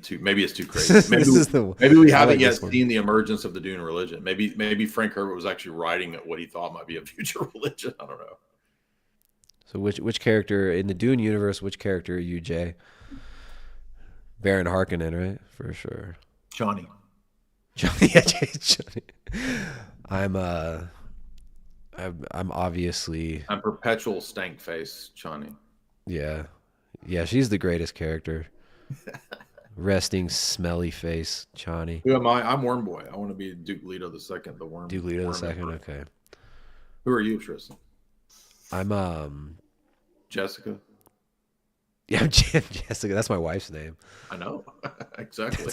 maybe it's too crazy. Maybe we haven't yet seen the emergence of the Dune religion. Maybe Frank Herbert was actually writing what he thought might be a future religion. I don't know. So which character in the Dune universe? Which character are you, Jay? Baron Harkonnen, right? For sure. Johnny. Yeah, Johnny. I'm obviously. I'm perpetual stank face, Johnny. Yeah. Yeah, she's the greatest character. Resting smelly face, Chani. Who am I? I'm Worm Boy. I want to be Duke Leto the Second, the Worm. Duke Leto the Second. Okay. Who are you, Tristan? I'm Jessica. Yeah, I'm Jessica. That's my wife's name. I know. Exactly.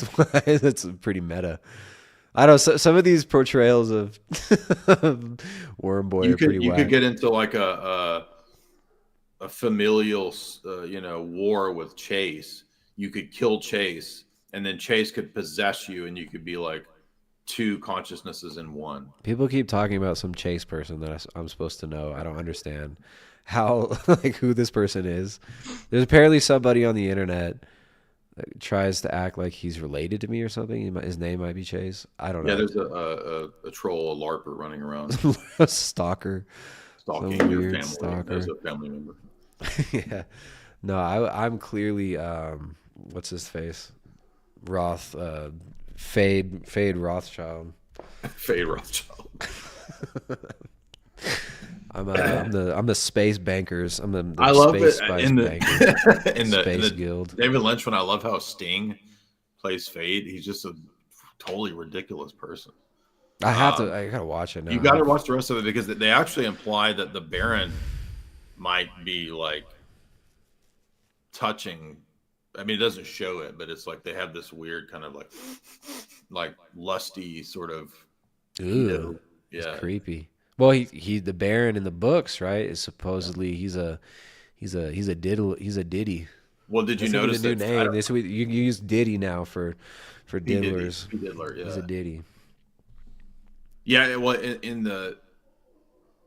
That's pretty meta. I don't know. Some of these portrayals of Worm Boy are pretty whack. You could get into like a familial, war with Chase. You could kill Chase, and then Chase could possess you, and you could be like two consciousnesses in one. People keep talking about some Chase person that I'm supposed to know. I don't understand how, who this person is. There's apparently somebody on the internet that tries to act like he's related to me or something. His name might be Chase. I don't know. Yeah, there's a troll, a LARPer running around. A stalker. Stalking Some your weird family stalker. as a family member. Yeah. No, I'm clearly what's his face? Fade Rothschild. Fade Rothschild. I'm the space bankers. I'm the I love space it spice in bankers. in the Space Guild. David Lynch one. I love how Sting plays Fade. He's just a totally ridiculous person. I gotta watch it now. You gotta watch the rest of it because they actually imply that the Baron might be like touching. I mean, it doesn't show it, but it's like they have this weird kind of like lusty sort of. Ooh, it's creepy. Well, he the Baron in the books, right? Is supposedly he's a Diddy. Well, did you notice the new name? You use Diddy now for diddlers. Diddler, yeah. He's a Diddy. Yeah, well,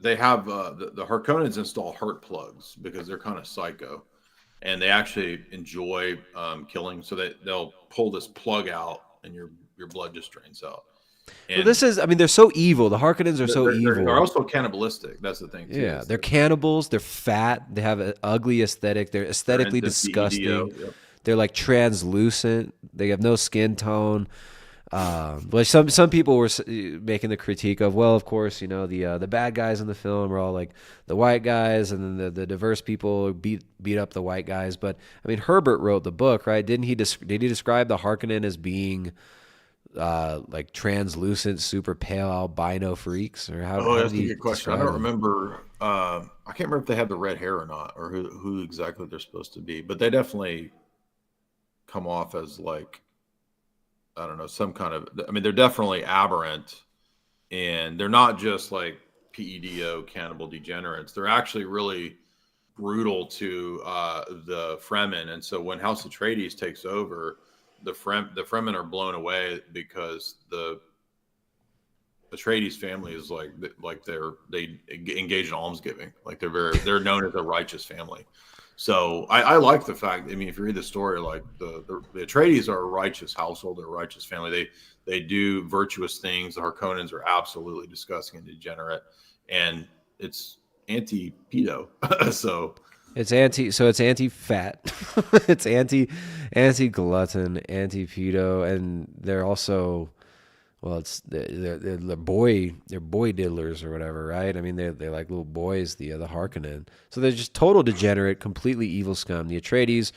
they have the Harkonnens install heart plugs because they're kind of psycho. and they actually enjoy killing. So they'll pull this plug out, and your blood just drains out. Well, And this is, I mean, they're so evil. The Harkonnens are so they're evil. also cannibalistic. That's the thing too. Yeah, Is they're that cannibals. They're fat. They have an ugly aesthetic. They're they're aesthetically into disgusting. PEDO. Yep. They're like translucent. They have no skin tone. But some people were making the critique of, well, of course, the bad guys in the film are all like the white guys, and then the diverse people beat up the white guys. But I mean, Herbert wrote the book, right? Didn't he? Did he describe the Harkonnen as being like translucent, super pale albino freaks, or Oh, how did that's a he good question. I describe don't them? remember. I can't remember if they had the red hair or not, or who exactly they're supposed to be. But they definitely come off as like, I don't know, some kind of. I mean, they're definitely aberrant, and they're not just like PEDO cannibal degenerates. They're actually really brutal to the Fremen. And so when House Atreides takes over, the Fremen are blown away because the Atreides family is like they engage in almsgiving. Like they're known as a righteous family. So I like the fact. I mean, if you read the story, like the Atreides are a righteous household, they're a righteous family. They do virtuous things. The Harkonnens are absolutely disgusting and degenerate, and it's anti-pedo. So It's anti-fat, it's anti-glutton, anti-pedo, and they're also, well, they're boy diddlers or whatever, right? I mean, they're like little boys, the Harkonnen. So they're just total degenerate, completely evil scum. The Atreides,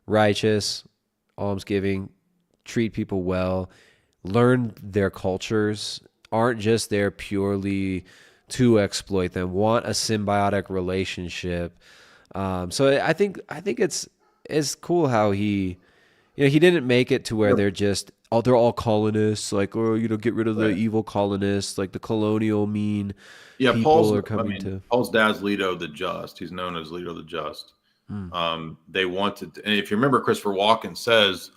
righteous, almsgiving, treat people well, learn their cultures, aren't just there purely to exploit them, want a symbiotic relationship. So I think it's cool how he didn't make it to where they're all colonists, like, oh, get rid of the right. evil colonists, like the colonial mean Yeah, people are coming to. Paul's dad's Leto the Just. He's known as Leto the Just. They wanted, and if you remember, Christopher Walken says,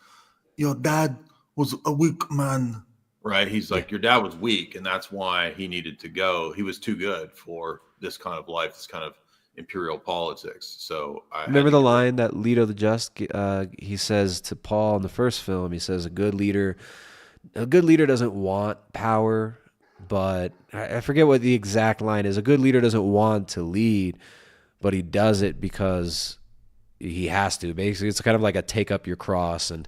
"Your dad was a weak man." Right? He's Yeah. like, your dad was weak, and that's why he needed to go. He was too good for this kind of life, this kind of imperial politics. So I had Remember to the get rid. line that Leto the Just he says to Paul in the first film. He says a good leader doesn't want power, but I forget what the exact line is. A good leader doesn't want to lead, but he does it because he has to. Basically, it's kind of like a take up your cross and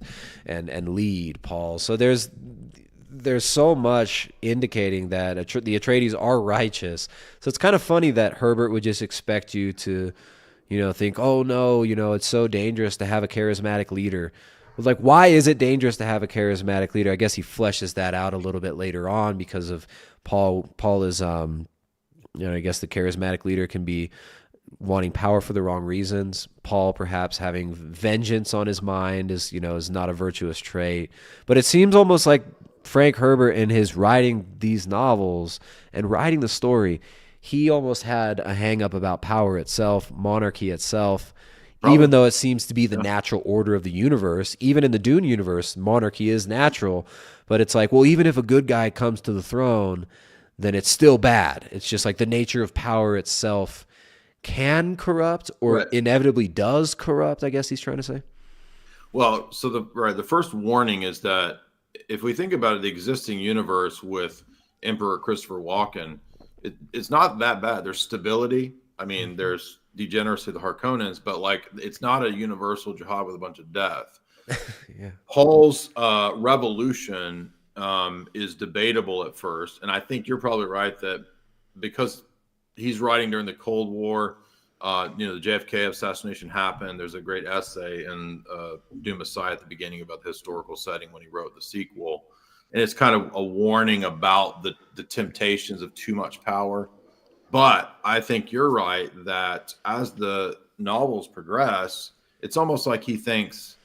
lead, Paul. So there's so much indicating that the Atreides are righteous. So it's kind of funny that Herbert would just expect you to, think, oh no, it's so dangerous to have a charismatic leader. Like, why is it dangerous to have a charismatic leader? I guess he fleshes that out a little bit later on because of Paul. Paul is, I guess the charismatic leader can be wanting power for the wrong reasons. Paul perhaps having vengeance on his mind is not a virtuous trait. But it seems almost like Frank Herbert, in his writing these novels and writing the story, he almost had a hang up about power itself, monarchy itself. Even Probably. though it seems to be the Yeah. natural order of the universe, even in the Dune universe, monarchy is natural. But it's like, well, even if a good guy comes to the throne, then it's still bad. It's just like the nature of power itself can corrupt, or Right. inevitably does corrupt, I guess he's trying to say. Well, so the first warning is that if we think about it, the existing universe with Emperor Christopher Walken, it's not that bad. There's stability. I mean, there's degeneracy of the Harkonnens, but like it's not a universal jihad with a bunch of death. Yeah. Paul's revolution is debatable at first, and I think you're probably right that because he's writing during the Cold War, the JFK assassination happened. There's a great essay in Dune Messiah at the beginning about the historical setting when he wrote the sequel, and it's kind of a warning about the temptations of too much power. But I think you're right that as the novels progress, it's almost like he thinks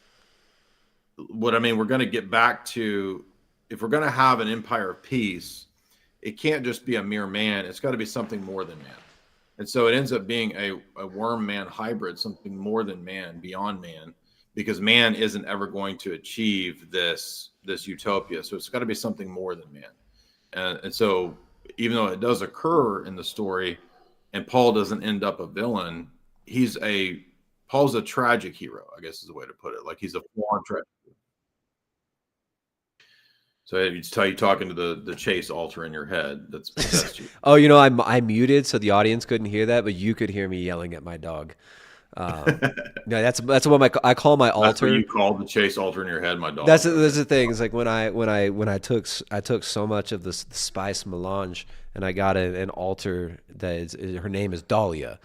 we're going to get back to, if we're going to have an empire of peace, it can't just be a mere man. It's got to be something more than man. And so it ends up being a worm man hybrid, something more than man, beyond man, because man isn't ever going to achieve this utopia. So it's got to be something more than man. And so even though it does occur in the story and Paul doesn't end up a villain, he's a Paul's a tragic hero, I guess is the way to put it. Like he's a flawed tragic. So it's you talking to the chase altar in your head. That's you. Oh, I muted so the audience couldn't hear that, but you could hear me yelling at my dog. No, that's what I call my altar. That's what you call the chase altar in your head. My dog. That's the thing. It's like when I took so much of the spice melange, and I got an altar that is her name is Dahlia,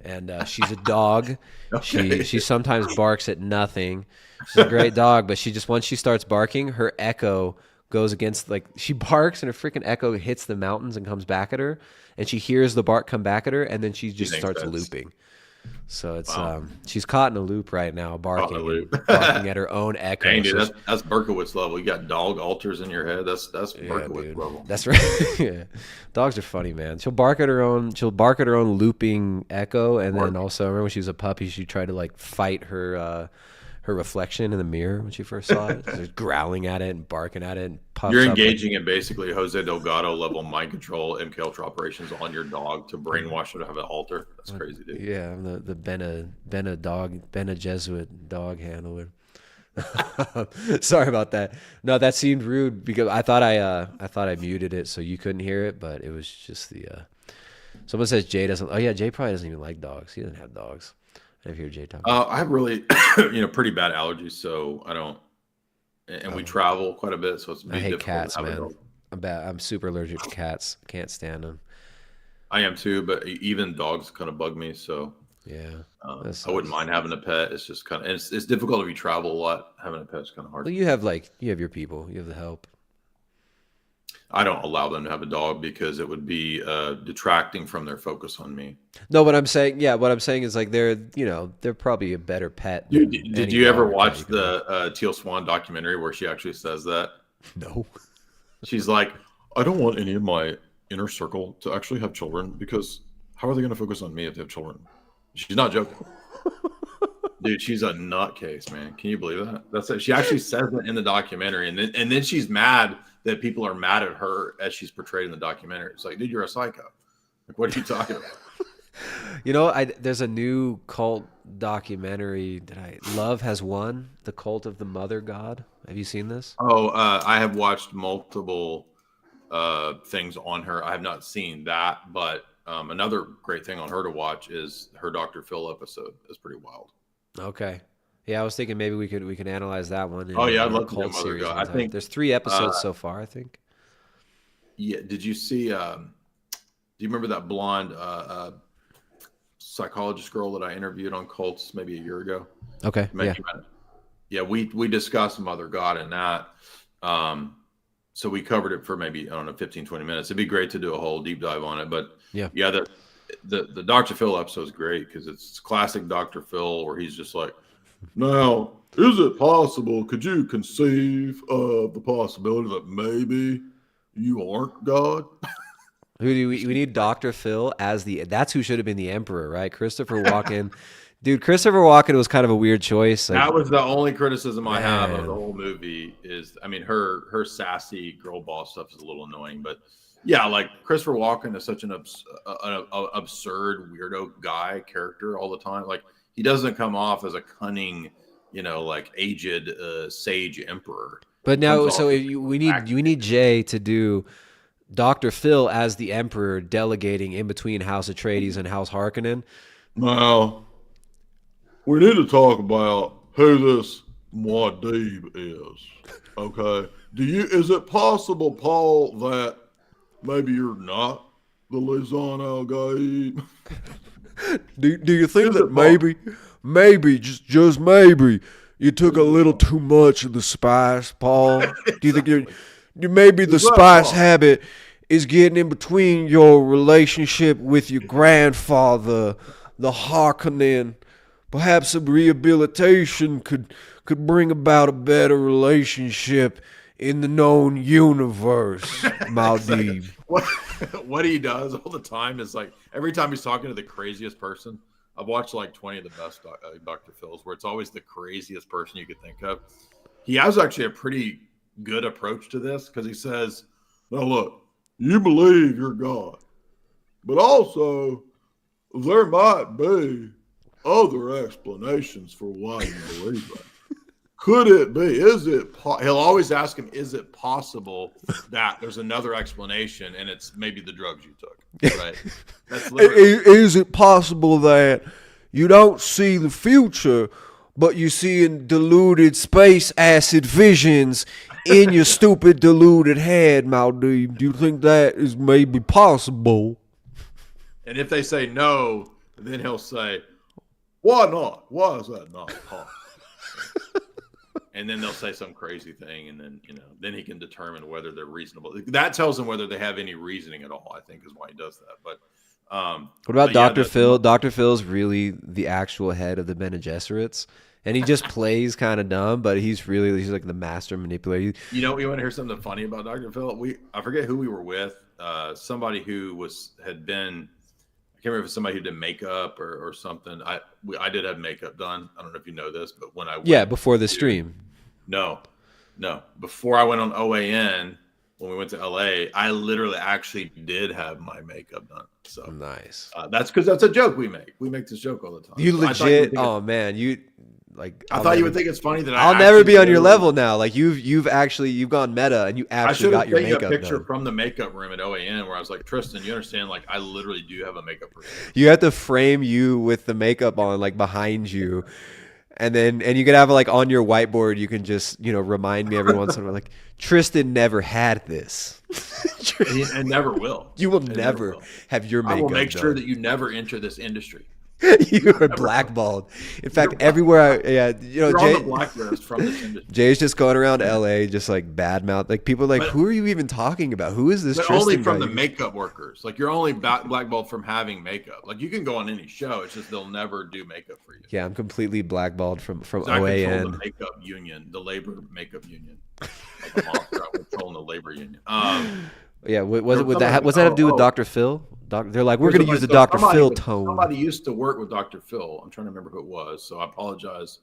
and she's a dog. Okay. She sometimes barks at nothing. She's a great dog, but once she starts barking, her echo goes against, like, she barks and her freaking echo hits the mountains and comes back at her, and she hears the bark come back at her, and then she just starts looping. So it's she's caught in a loop right now, barking at her own echo. Dang, dude, that's Berkowitz level. You got dog altars in your head. That's Berkowitz level. That's right. Yeah. Dogs are funny, man. She'll bark at her own looping echo, and then also remember when she was a puppy, she tried to like fight her reflection in the mirror when she first saw it. She was growling at it and barking at it and puffs You're up engaging in basically Jose Delgado level mind control MK Ultra operations on your dog to brainwash her to have an altar. That's crazy, dude. Yeah, I'm the Bene Gesserit dog handler. Sorry about that. No, that seemed rude because I thought I muted it so you couldn't hear it, but it was just the. Someone says Jay doesn't. Oh yeah, Jay probably doesn't even like dogs. He doesn't have dogs. I hear Jay talk. I have really, pretty bad allergies, so I don't. And we travel quite a bit, so it's. I hate cats, man. I'm super allergic to cats. Can't stand them. I am too, but even dogs kind of bug me. So yeah, I wouldn't mind having a pet. It's just kind of it's difficult if you travel a lot. Having a pet is kind of hard. Well, you have your people. You have the help. I don't allow them to have a dog because it would be detracting from their focus on me. No, what I'm saying is like they're probably a better pet. Did you ever watch the Teal Swan documentary where she actually says that? No. She's like, I don't want any of my inner circle to actually have children because how are they going to focus on me if they have children? She's not joking. Dude, she's a nutcase, man. Can you believe that? That's it. She actually says that in the documentary, and then she's mad that people are mad at her as she's portrayed in the documentary. It's like, dude, you're a psycho. Like, what are you talking about? There's a new cult documentary that I love. Has won the Cult of the Mother God. Have you seen this? Oh, I have watched multiple things on her. I have not seen that, but another great thing on her to watch is her Dr. Phil episode. It's pretty wild. Okay. Yeah, I was thinking maybe we could analyze that one. Oh yeah, I'd love to do Mother God. I think there's 3 episodes so far. I think. Yeah. Did you see? Do you remember that blonde psychologist girl that I interviewed on Cults maybe a year ago? Okay. Yeah. Yeah, we discussed Mother God in that. So we covered it for maybe, I don't know, 15, 20 minutes. It'd be great to do a whole deep dive on it. But yeah, the Dr. Phil episode is great because it's classic Dr. Phil where he's just like, now, is it possible, could you conceive of the possibility that maybe you aren't God? We need Dr. Phil as that's who should have been the emperor, right? Christopher Walken. Dude, Christopher Walken was kind of a weird choice. That was the only criticism I have of the whole movie is, I mean, her sassy girl boss stuff is a little annoying, but yeah, like Christopher Walken is such an absurd weirdo guy character all the time. Like he doesn't come off as a cunning, like aged sage emperor. But now, so we need Jay to do Dr. Phil as the emperor, delegating in between House Atreides and House Harkonnen. Now, we need to talk about who this Muad'Dib is. Okay, is it possible, Paul, that maybe you're not the Liaison Al Gaib? Do you think that maybe just maybe you took a little too much of the spice, Paul? Do you think maybe the spice habit is getting in between your relationship with your grandfather, the Harkonnen? Perhaps some rehabilitation could bring about a better relationship in the known universe, Muad'Dib. What he does all the time is like every time he's talking to the craziest person. I've watched like 20 of the best Dr. Phil's where it's always the craziest person you could think of. He has actually a pretty good approach to this because he says, now look, you believe you're God, but also there might be other explanations for why you believe that. Could it be? Is it? He'll always ask him, is it possible that there's another explanation and it's maybe the drugs you took? Right. That's literally. Is it possible that you don't see the future, but you see in diluted space acid visions in your stupid diluted head, Maldeep? Do you think that is maybe possible? And if they say no, then he'll say, why not? Why is that not possible? And then they'll say some crazy thing, and then then he can determine whether they're reasonable. That tells him whether they have any reasoning at all, I think, is why he does that. But what about Dr. Phil? Dr. Phil's really the actual head of the Bene Gesserits, and he just plays kind of dumb, but he's like the master manipulator. You want to hear something funny about Dr. Phil? I forget who we were with. Somebody who had been. I can't remember if it's somebody who did makeup or something. I did have makeup done. I don't know if you know this, but when I went before the stream. No. Before I went on OAN, when we went to LA, I literally actually did have my makeup done. So nice. That's because that's a joke we make. We make this joke all the time. You legit? Oh man, you like. I thought you would think it's funny that I'll never be on your level now. Like you've gone meta and you actually got your makeup done. I should have taken a picture from the makeup room at OAN where I was like, Tristan, you understand? Like I literally do have a makeup room. You have to frame you with the makeup on, like behind you. And you could have like on your whiteboard, you can just, remind me every once in a while, like Tristan never had this. And never will. You will never have your makeup I will make done. sure that you never enter this industry. You are blackballed. In fact, everywhere you're Jay, on the blacklist from this industry. Jay's just going around LA, just like badmouth. Like people are like, who are you even talking about? Who is this? Tristan only from guy? the makeup workers. Like you're only blackballed from having makeup. Like you can go on any show. It's just they'll never do makeup for you. Yeah, I'm completely blackballed from I OAN. control the makeup union, the labor makeup union. Like a monster, I'm controlling the labor union. Yeah, what's that have to do with Dr. Phil? They're like, we're going to use the Dr. Phil tone. Somebody used to work with Dr. Phil. I'm trying to remember who it was, so I apologize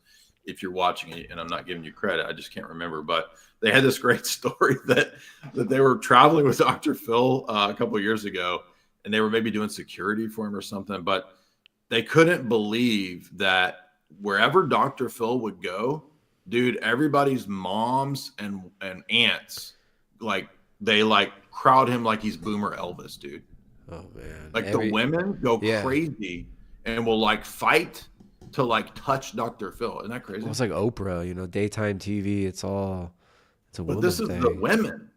if you're watching it and I'm not giving you credit. I just can't remember. But they had this great story that they were traveling with Dr. Phil a couple of years ago, and they were maybe doing security for him or something. But they couldn't believe that wherever Dr. Phil would go, dude, everybody's moms and aunts, like they crowd him like he's Boomer Elvis, dude. Oh man! Like the women go crazy and will fight to touch Dr. Phil. Isn't that crazy? Well, it's like Oprah, daytime TV. It's a woman thing. But this is the women.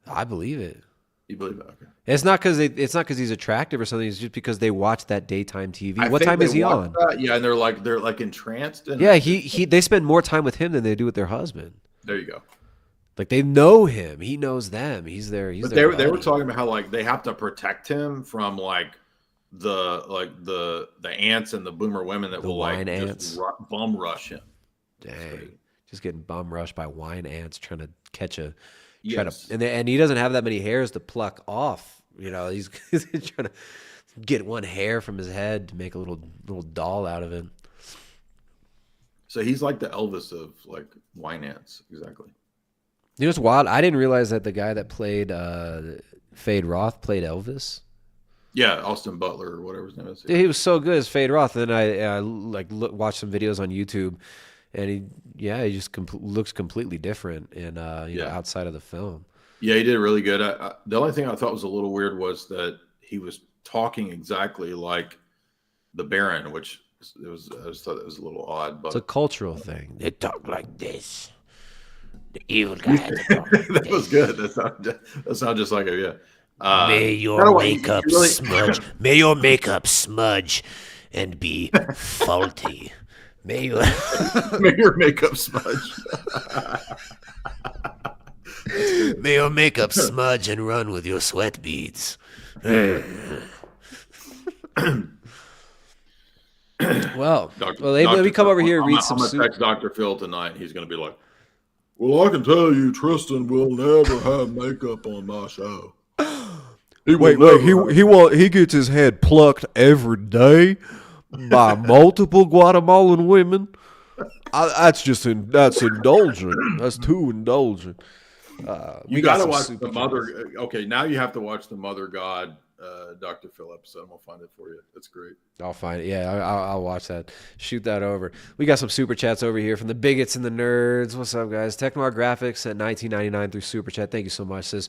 I believe it. You believe it? Okay. It's not because he's attractive or something. It's just because they watch that daytime TV. What time is he on? Yeah, and they're entranced. Yeah, they spend more time with him than they do with their husband. There you go. Like they know him, he knows them. He's there. But they were talking about how they have to protect him from the ants and the boomer women that will wine ants. Just bum rush him. Dang, just getting bum rushed by wine ants trying to catch a. Yes. And he doesn't have that many hairs to pluck off. He's trying to get one hair from his head to make a little doll out of him. So he's like the Elvis of wine ants, exactly. You know what's wild? I didn't realize that the guy that played Fade Roth played Elvis. Yeah, Austin Butler or whatever his name is. He was so good as Fade Roth. And I watched some videos on YouTube, and he just looks completely different in outside of the film. Yeah, he did really good. The only thing I thought was a little weird was that he was talking exactly like the Baron, which I just thought it was a little odd. But it's a cultural thing. They talk like this. The evil guy had to talk like that was good. That sounded just like it. Yeah. May your makeup smudge. May your makeup smudge and be faulty. May your makeup smudge. May your makeup smudge and run with your sweat beads. Well, let me come over here and read some. I'm gonna text Dr. Phil tonight. He's gonna be like, "Well, I can tell you, Tristan will never have makeup on my show." He gets his head plucked every day by multiple Guatemalan women. That's indulgent. That's too indulgent. You got to watch the Mother. Okay, now you have to watch the Mother God Dr. Phillips. I'm gonna find it for you. It's great. I'll find it. Yeah, I'll watch that. Shoot that over. We got some super chats over here from the bigots and the nerds. What's up, guys? Technoir Graphics at $19.99 through super chat. Thank you so much. Says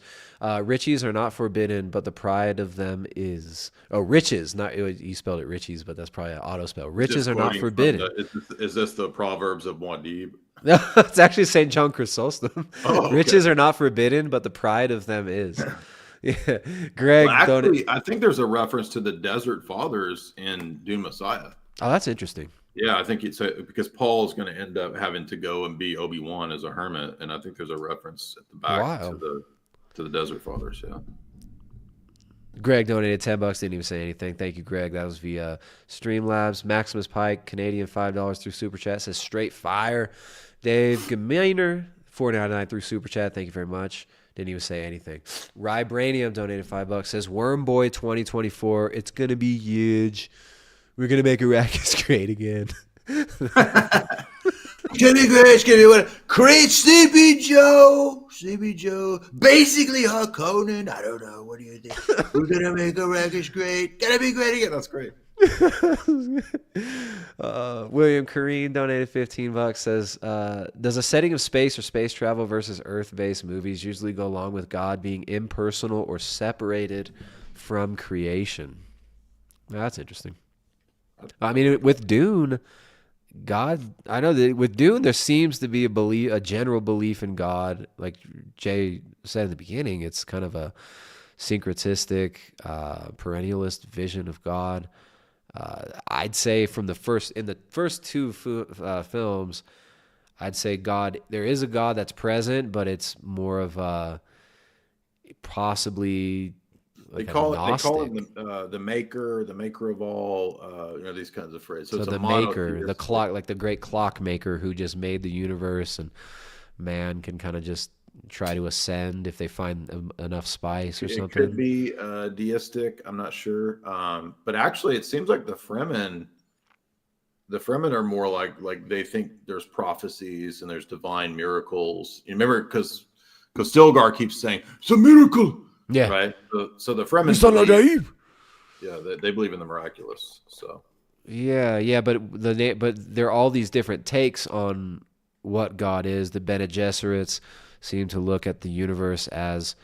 riches are not forbidden, but the pride of them is. Oh, riches. Not you spelled it riches, but that's probably an auto spell. Riches are not forbidden. Is this the Proverbs of Muad'Dib? No, it's actually St. John Chrysostom. Oh, okay. Riches are not forbidden, but the pride of them is. Yeah, Greg. Well, actually, I think there's a reference to the Desert Fathers in Dune Messiah. Oh, that's interesting. Yeah, I think it's because Paul is going to end up having to go and be Obi-Wan as a hermit, and I think there's a reference at the back to the Desert Fathers. Yeah. Greg donated $10. Didn't even say anything. Thank you, Greg. That was via Streamlabs. Maximus Pike, Canadian $5 through super chat, says straight fire. Dave Geminer, $4.99 through super chat. Thank you very much. Didn't even say anything. Rybranium donated $5. Says Wormboy 2024. It's gonna be huge. We're gonna make Arrakis great again. It's gonna be great. It's gonna be what? Great Sleepy Joe. Sleepy Joe. Basically Harkonnen. I don't know. What do you think? We're gonna make Arrakis great. Gonna be great again. That's great. William Kareen donated $15. Says, does a setting of space or space travel versus Earth-based movies usually go along with God being impersonal or separated from creation? That's interesting. I mean, with Dune, God, I know that with Dune there seems to be a general belief in God. Like Jay said in the beginning, it's kind of a syncretistic, perennialist vision of God. I'd say in the first two films, I'd say God, there is a God that's present, but it's more of a possibly like they call agnostic. it the maker of all, these kinds of phrases. So it's the maker, the clock, like the great clockmaker who just made the universe, and man can kind of just try to ascend if they find enough spice or something. It could be deistic. I'm not sure. But actually, it seems like the Fremen are more like they think there's prophecies and there's divine miracles. You remember because Stilgar keeps saying it's a miracle. Yeah. Right. So the Fremen they believe in the miraculous. So. Yeah, but there are all these different takes on what God is. The Bene Gesserits seem to look at the universe as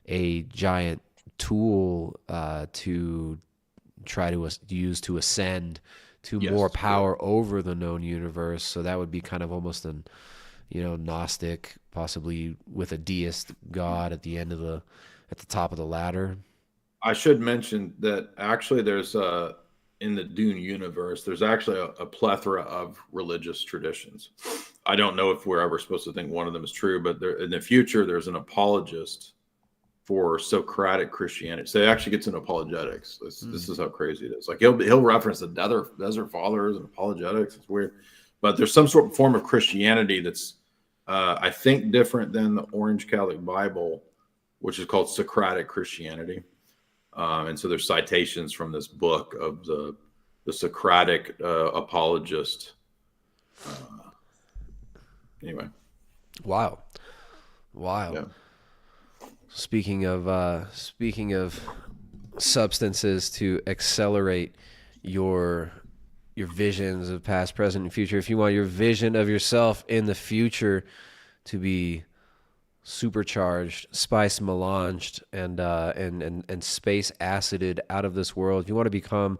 a giant tool to try to use to ascend to more power over the known universe. So that would be kind of almost an, Gnostic, possibly with a deist God at the top of the ladder. I should mention that actually there's in the Dune universe, there's actually a plethora of religious traditions. I don't know if we're ever supposed to think one of them is true, but in the future, there's an apologist for Socratic Christianity. So it actually gets into apologetics. This is how crazy it is. Like he'll reference the Desert Fathers and apologetics. It's weird, but there's some sort of form of Christianity that's I think different than the Orange Catholic Bible, which is called Socratic Christianity. And so there's citations from this book of the Socratic apologist. Anyway. Wow. Yeah. Speaking of substances to accelerate your visions of past, present, and future, if you want your vision of yourself in the future to be supercharged, spice melanged, and space acided out of this world, if you want to become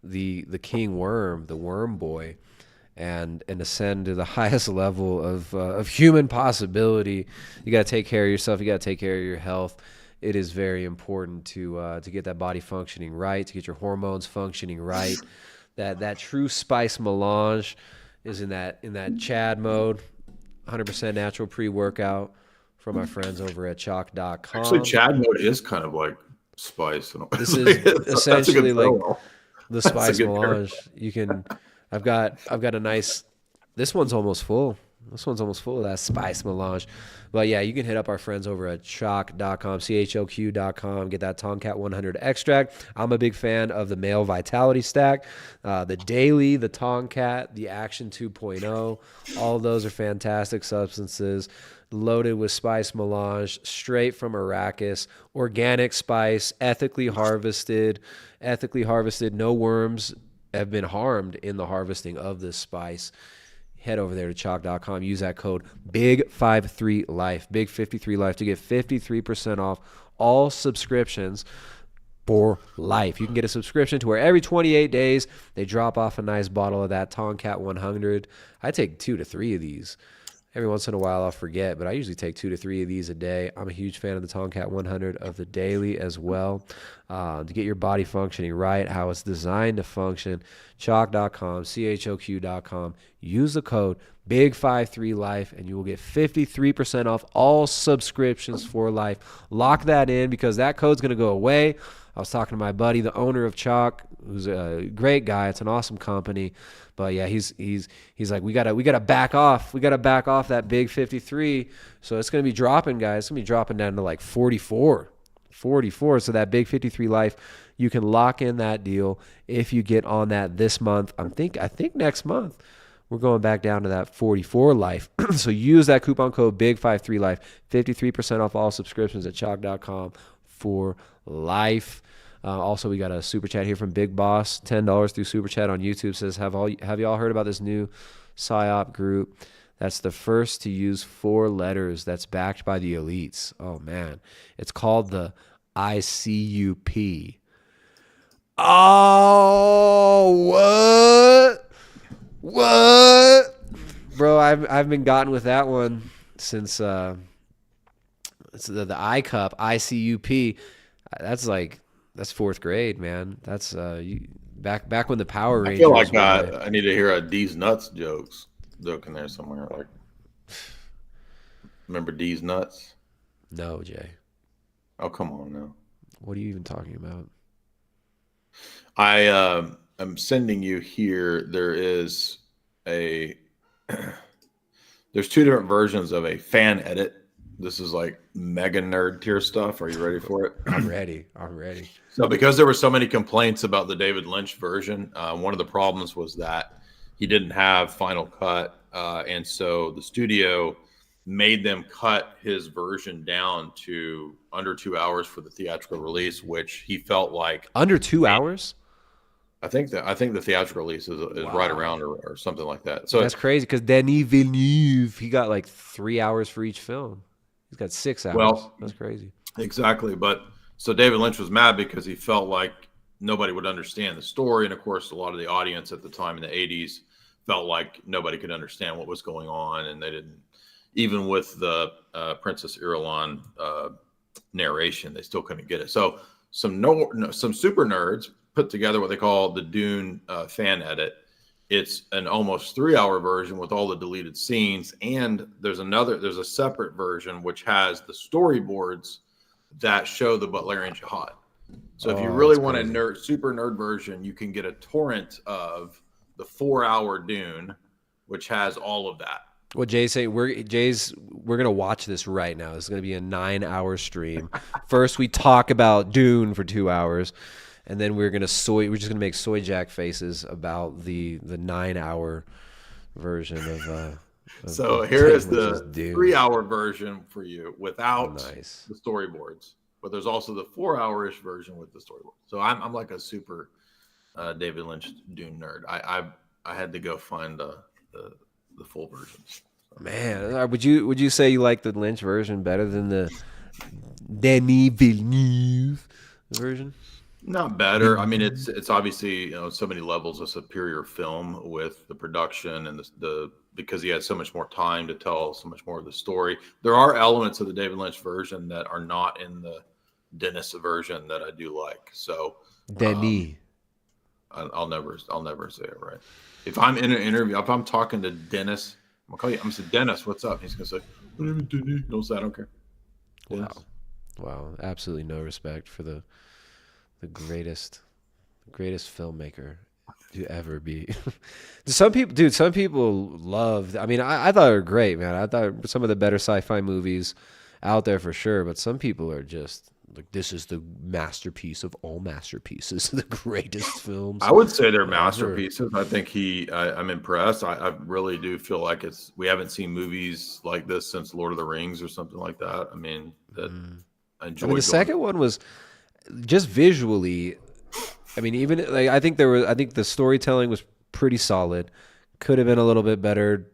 the king worm, the worm boy, and ascend to the highest level of human possibility, you got to take care of yourself. You got to take care of your health. It is very important to get that body functioning right, to get your hormones functioning right. That true spice melange is in that Chad mode, 100% natural pre-workout from my friends over at chalk.com. Actually, Chad mode is kind of like spice. This is essentially like the spice melange. You can. I've got a nice. This one's almost full. This one's almost full of that spice melange. But yeah, you can hit up our friends over at choq.com, CHOQ.com, get that Tomcat 100 extract. I'm a big fan of the male vitality stack, the daily, the Tomcat, the Action 2.0. All of those are fantastic substances loaded with spice melange, straight from Arrakis, organic spice, ethically harvested, no worms have been harmed in the harvesting of this spice. Head over there to choq.com. Use that code BIG53LIFE, BIG53LIFE to get 53% off all subscriptions for life. You can get a subscription to where every 28 days they drop off a nice bottle of that Tomcat 100. I take 2 to 3 of these. Every once in a while I'll forget, but I usually take 2 to 3 of these a day. I'm a huge fan of the Tomcat 100, of the daily as well. To get your body functioning right, how it's designed to function, choq.com, CHOQ.com. Use the code BIG53LIFE and you will get 53% off all subscriptions for life. Lock that in because that code's going to go away. I was talking to my buddy, the owner of Choq, who's a great guy. It's an awesome company. But yeah, he's like, we gotta back off. We gotta back off that big 53. So it's gonna be dropping, guys. It's gonna be dropping down to like 44. So that big 53 life, you can lock in that deal if you get on that this month. I think next month we're going back down to that 44 life. So use that coupon code BIG53LIFE, 53% off all subscriptions at choq.com for life. Also, we got a super chat here from Big Boss, $10 through super chat on YouTube. Says, have y'all heard about this new PSYOP group? That's the first to use 4 letters that's backed by the elites. Oh man, it's called the ICUP. Oh, what? Bro, I've been gotten with that one since it's the I cup, ICUP. That's 4th grade, man. That's back when the Power Rangers. I feel like I need to hear a D's nuts joke in there somewhere. Like, remember D's nuts? No, Jay. Oh, come on now. What are you even talking about? I am sending you here. There's 2 different versions of a fan edit. This is like mega nerd tier stuff. Are you ready for it? I'm ready. So because there were so many complaints about the David Lynch version, one of the problems was that he didn't have Final Cut. And so the studio made them cut his version down to under 2 hours for the theatrical release, which he felt like... Under 2 hours? I think the theatrical release is right around or something like that. So that's crazy because Denis Villeneuve, he got like 3 hours for each film. He's got 6 hours. Well, that's crazy. Exactly. But so David Lynch was mad because he felt like nobody would understand the story. And of course, a lot of the audience at the time in the 80s felt like nobody could understand what was going on. And they didn't, even with the Princess Irulan narration, they still couldn't get it. So some super nerds put together what they call the Dune fan edit. It's an almost 3-hour version with all the deleted scenes. And there's a separate version which has the storyboards that show the Butlerian Jihad. So if you really want a super nerd version, you can get a torrent of the 4-hour Dune, which has all of that. Well, Jay's we're gonna watch this right now. It's gonna be a 9-hour stream. First, we talk about Dune for 2 hours. And then we're just gonna make soy jack faces about the 9-hour version of so here is the 3-hour version for you without the storyboards, but there's also the 4-hour-ish version with the storyboard. So I'm like a super David Lynch Dune nerd. I had to go find the full versions. Man, would you say you like the Lynch version better than the Denis Villeneuve version? Not better. I mean, it's obviously, so many levels of superior film with the production and the because he had so much more time to tell so much more of the story. There are elements of the David Lynch version that are not in the Denis version that I do like. So Denis. I'll never say it right. If I'm in an interview, if I'm talking to Denis, I'm gonna call you. I'm gonna say, Denis, what's up? He's gonna say, my name is Denis. Don't say I don't care. Wow. Absolutely no respect for the greatest filmmaker to ever be. Some people loved. I mean, I thought they were great, man. I thought some of the better sci-fi movies out there for sure. But some people are just like, this is the masterpiece of all masterpieces, the greatest films. I would say they're ever. masterpieces. I think I'm impressed. I really do feel like we haven't seen movies like this since Lord of the Rings or something like that. I mean, that I enjoyed. I mean, the second one was just visually. I mean, even like I think the storytelling was pretty solid. Could have been a little bit better.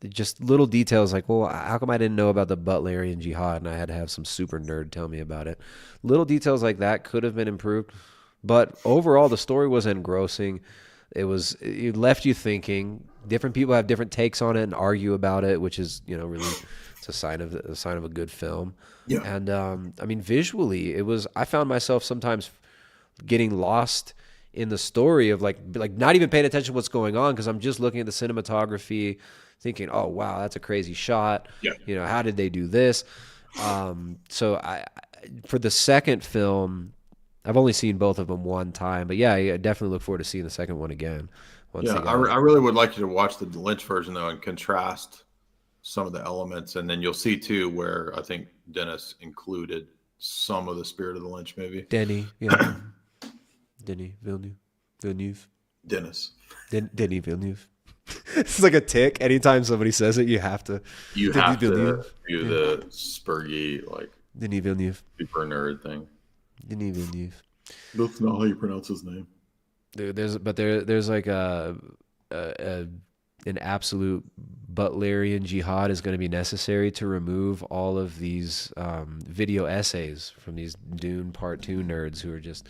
Just little details like, well, how come I didn't know about the Butlerian Jihad and I had to have some super nerd tell me about it? Little details like that could have been improved. But overall, the story was engrossing. It left you thinking. Different people have different takes on it and argue about it, which is, really it's a sign of a good film. Yeah. And I mean, visually, I found myself sometimes getting lost in the story of like not even paying attention to what's going on because I'm just looking at the cinematography, thinking, oh wow, that's a crazy shot. Yeah. How did they do this? So for the second film, I've only seen both of them one time, but yeah, I definitely look forward to seeing the second one again. I really would like you to watch the Lynch version though and contrast some of the elements, and then you'll see too where I think Dennis included some of the spirit of the Lynch movie. Denis Villeneuve. Dennis. Denis Villeneuve. It's like a tick. Anytime somebody says it, you have to. You have to do the spurgy, like Denis Villeneuve. super nerd thing. Denis Villeneuve. That's not how you pronounce his name. There's like an absolute Butlerian jihad is going to be necessary to remove all of these video essays from these Dune Part 2 nerds who are just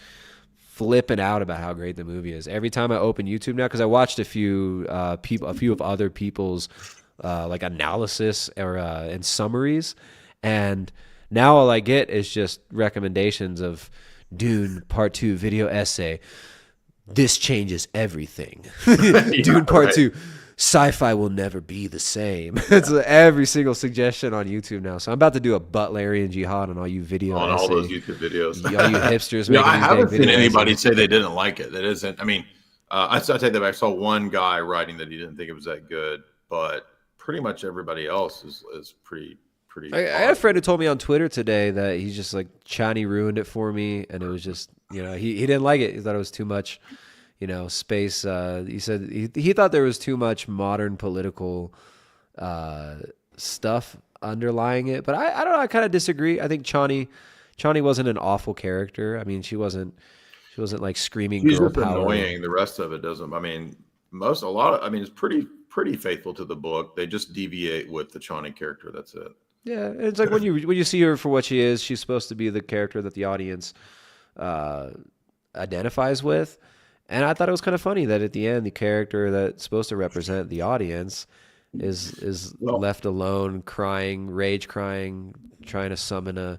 flipping out about how great the movie is. Every time I open YouTube now, because I watched a few of other people's like analysis or and summaries, and now all I get is just recommendations of Dune Part 2 video essay. This changes everything. Dune Part 2. Sci-fi will never be the same. It's every single suggestion on YouTube now. So I'm about to do a Butlerian jihad on all you video on all those YouTube videos. All you hipsters. I haven't seen anybody say they didn't like it. That isn't. I mean, I take that back. I saw one guy writing that he didn't think it was that good, but pretty much everybody else is pretty. I had a friend who told me on Twitter today that he's just like Chani ruined it for me, and it was just he didn't like it. He thought it was too much. Space. He said he thought there was too much modern political stuff underlying it, but I don't know. I kind of disagree. I think Chani wasn't an awful character. I mean, she wasn't like screaming She's girl just power. Annoying. The rest of it doesn't. I mean, it's pretty faithful to the book. They just deviate with the Chani character. That's it. Yeah, it's like when you see her for what she is, she's supposed to be the character that the audience identifies with. And I thought it was kind of funny that at the end, the character that's supposed to represent the audience is left alone, rage crying, trying to summon a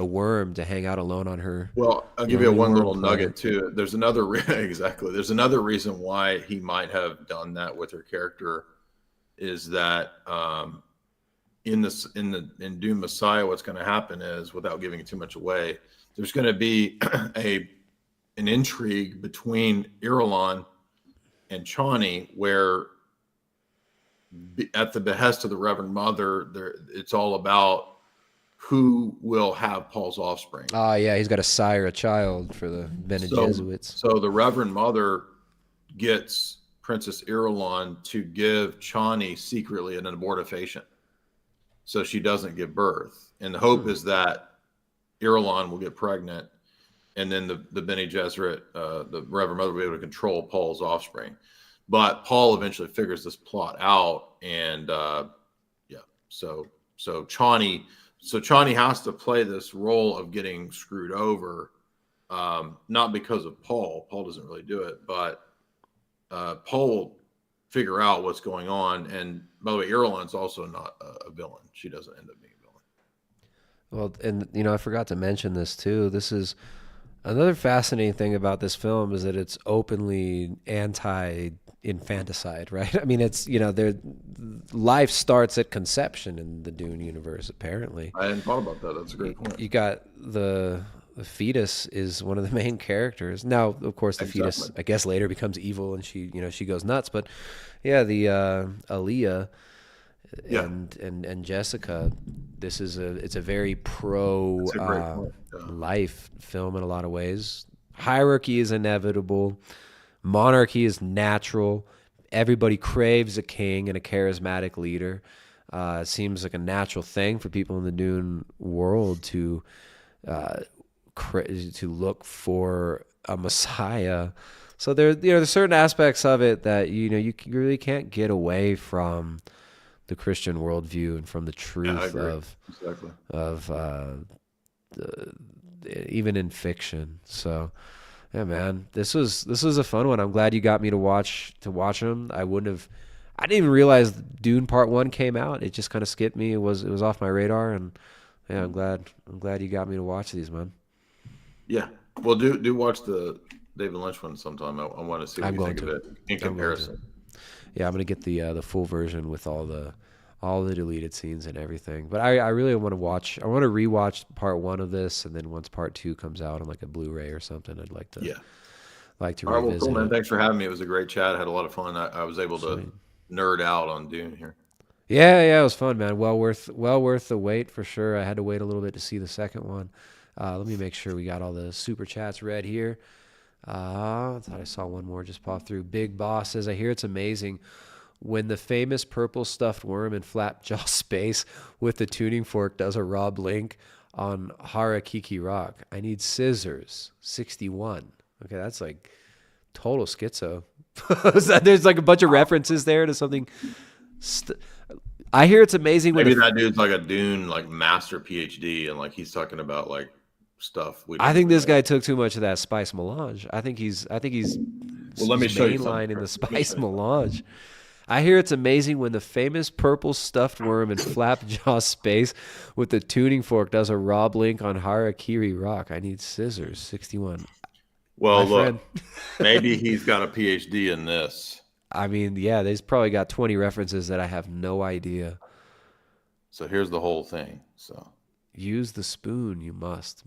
worm to hang out alone on her. Well, I'll give you one little nugget too. There's another There's another reason why he might have done that with her character, is that in Dune Messiah, what's going to happen is, without giving too much away, there's going to be an intrigue between Irulan and Chani, where at the behest of the Reverend Mother, it's all about who will have Paul's offspring. Yeah, he's got to sire a child for the Bene Gesserits. So the Reverend Mother gets Princess Irulan to give Chani secretly an abortifacient, so she doesn't give birth. And the hope is that Irulan will get pregnant, and then the Bene Gesserit, the Reverend Mother, will be able to control Paul's offspring. But Paul eventually figures this plot out, and so Chani has to play this role of getting screwed over, not because of Paul. Paul doesn't really do it, but Paul will figure out what's going on. And by the way, Irulan's also not a villain. She doesn't end up being a villain. Well, and I forgot to mention this too. This is another fascinating thing about this film, is that it's openly anti-infanticide, right? I mean, it's, their life starts at conception in the Dune universe, apparently. I hadn't thought about that. That's a great point. You got the the fetus is one of the main characters. Now, of course, the fetus, I guess, later becomes evil and she goes nuts. But yeah, the Aaliyah and Jessica, it's a very pro life film in a lot of ways. Hierarchy is inevitable. Monarchy is natural. Everybody craves a king and a charismatic leader. It seems like a natural thing for people in the Dune world to look for a messiah. So there's certain aspects of it that you really can't get away from the Christian worldview and from the truth of even in fiction. So yeah, man, this was a fun one. I'm glad you got me to watch them. I didn't even realize Dune Part 1 came out. It just kind of skipped me. It was off my radar, and yeah, I'm glad you got me to watch these, man. Yeah, well, do watch the David Lynch one sometime. I want to see what you think of it in comparison. Yeah, I'm gonna get the full version with all the deleted scenes and everything. But I really want to watch. I want to rewatch Part 1 of this, and then once Part 2 comes out on like a Blu-ray or something, I'd like to revisit. All right, well, cool, man. Thanks for having me. It was a great chat. I had a lot of fun. I was able to nerd out on Dune here. Yeah, it was fun, man. Well worth the wait for sure. I had to wait a little bit to see the second one. Let me make sure we got all the super chats read here. I thought I saw one more just pop through. Big Boss says, I hear it's amazing when the famous purple stuffed worm in Flapjaw space with the tuning fork does a Rob Link on Harakiki Rock. I need scissors. 61. Okay, that's like total schizo. There's like a bunch of references there to something. I hear it's amazing when maybe that dude's like a Dune like master PhD and like he's talking about like stuff. I think this guy took too much of that spice melange. I think he's well, let me show you mainline in the spice melange. I hear it's amazing when the famous purple stuffed worm in Flapjaw space with the tuning fork does a Rob Link on Harakiri Rock. I need scissors. 61. Well, look, maybe he's got a PhD in this. I mean, yeah, they've probably got 20 references that I have no idea. So here's the whole thing. So use the spoon, you must.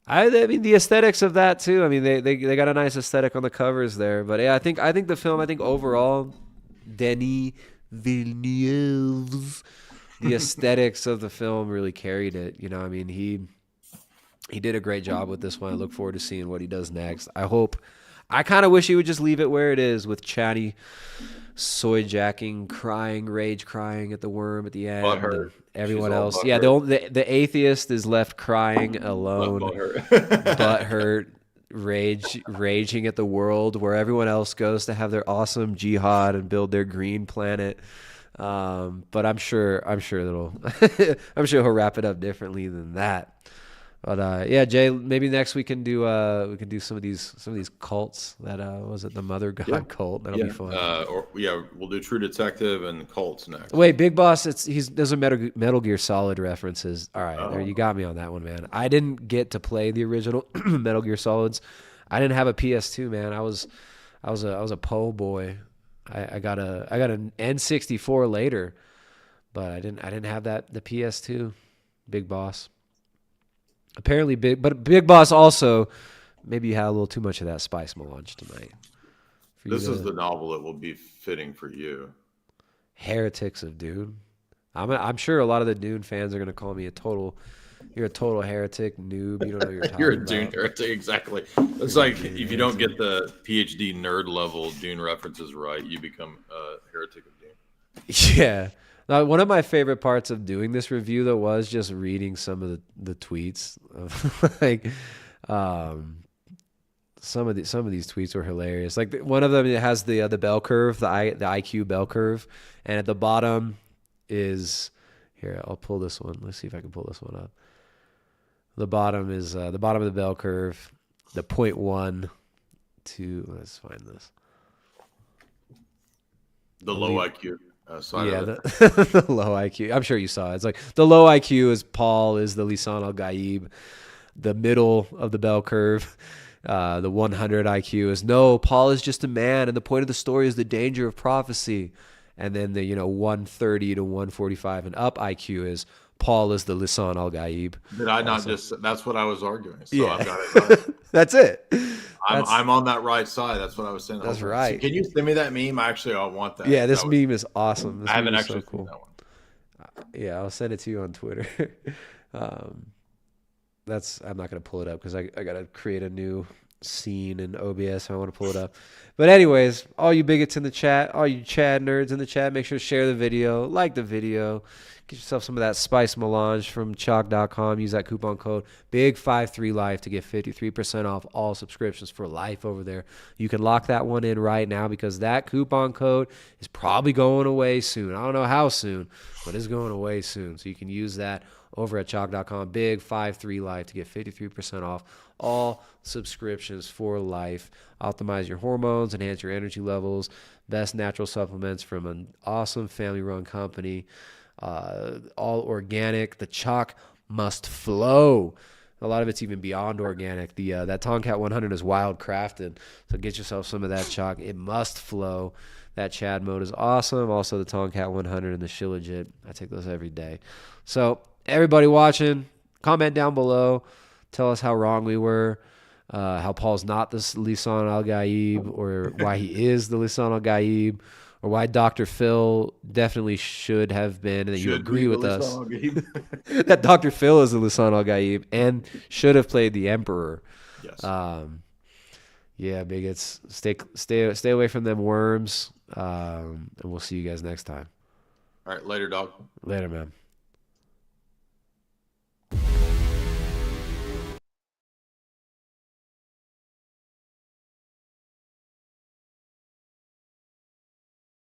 I mean, the aesthetics of that too. I mean, they got a nice aesthetic on the covers there. But yeah, I think the film. I think overall, Denis Villeneuve, the aesthetics of the film really carried it. You know, I mean, he did a great job with this one. I look forward to seeing what he does next. I kind of wish he would just leave it where it is with chatty, soy jacking, rage crying at the worm at the end. Butthurt. Everyone else, yeah, the atheist is left crying alone, butthurt, raging at the world, where everyone else goes to have their awesome jihad and build their green planet. But I'm sure he'll wrap it up differently than that. But yeah, Jay, maybe next we can do some of these cults. That was it the Mother God cult? That'll be fun. We'll do True Detective and cults next. Wait, Big Boss, those are Metal Gear Solid references. All right, there, you got me on that one, man. I didn't get to play the original Metal Gear Solids. I didn't have a PS2, man. I was a po boy. I got an N64 later, but I didn't have the PS2. Big Boss. Apparently Big Boss also, maybe you had a little too much of that spice melange tonight. This is the novel that will be fitting for you. Heretics of Dune. I'm sure a lot of the Dune fans are going to call me you're a total heretic noob. You don't know what you're talking You're a about. Dune heretic, exactly. It's like if you don't get the PhD nerd level Dune references right, you become a heretic of Dune. Yeah. Now, one of my favorite parts of doing this review, though, was just reading some of the tweets. Of, like, some of these tweets were hilarious. Like one of them, it has the bell curve, the IQ bell curve, and at the bottom is here. I'll pull this one. Let's see if I can pull this one up. The bottom is the bottom of the bell curve. The 0.1 to let's find this. The low IQ. The low IQ. I'm sure you saw it. It's like the low IQ is Paul, is the Lisan al-Gaib. The middle of the bell curve, the 100 IQ is no, Paul is just a man, and the point of the story is the danger of prophecy. And then the 130 to 145 and up IQ is Paul is the Lisan al-Gaib. Did I not just? That's what I was arguing. So I've got it right. That's it. I'm on that right side. That's what I was saying. That's right. So can you send me that meme? Actually, I want that. Yeah, this meme is awesome. This I haven't meme is actually so cool. seen that one. Yeah, I'll send it to you on Twitter. I'm not gonna pull it up because I gotta create a new scene in OBS. So I want to pull it up. But anyways, all you bigots in the chat, all you Chad nerds in the chat, make sure to share the video, like the video, get yourself some of that spice melange from chalk.com. Use that coupon code BIG53LIFE to get 53% off all subscriptions for life over there. You can lock that one in right now because that coupon code is probably going away soon. I don't know how soon, but it's going away soon. So you can use that over at chalk.com, BIG53LIFE to get 53% off all subscriptions for life. Optimize your hormones, enhance your energy levels, best natural supplements from an awesome family-run company, all organic. The chalk must flow. A lot of it's even beyond organic. That Tomcat 100 is wild crafted, so get yourself some of that chalk. It must flow. That Chad mode is awesome. Also, the Tomcat 100 and the Shilajit. I take those every day. So everybody watching, comment down below. Tell us how wrong we were, how Paul's not the Lisan al-Gaib, or why he is the Lisan al-Gaib, or why Dr. Phil definitely should have been, and that you agree with us that Dr. Phil is the Lisan al-Gaib and should have played the Emperor. Yes. Yeah, bigots, stay away from them worms, and we'll see you guys next time. All right, later, dog. Later, man.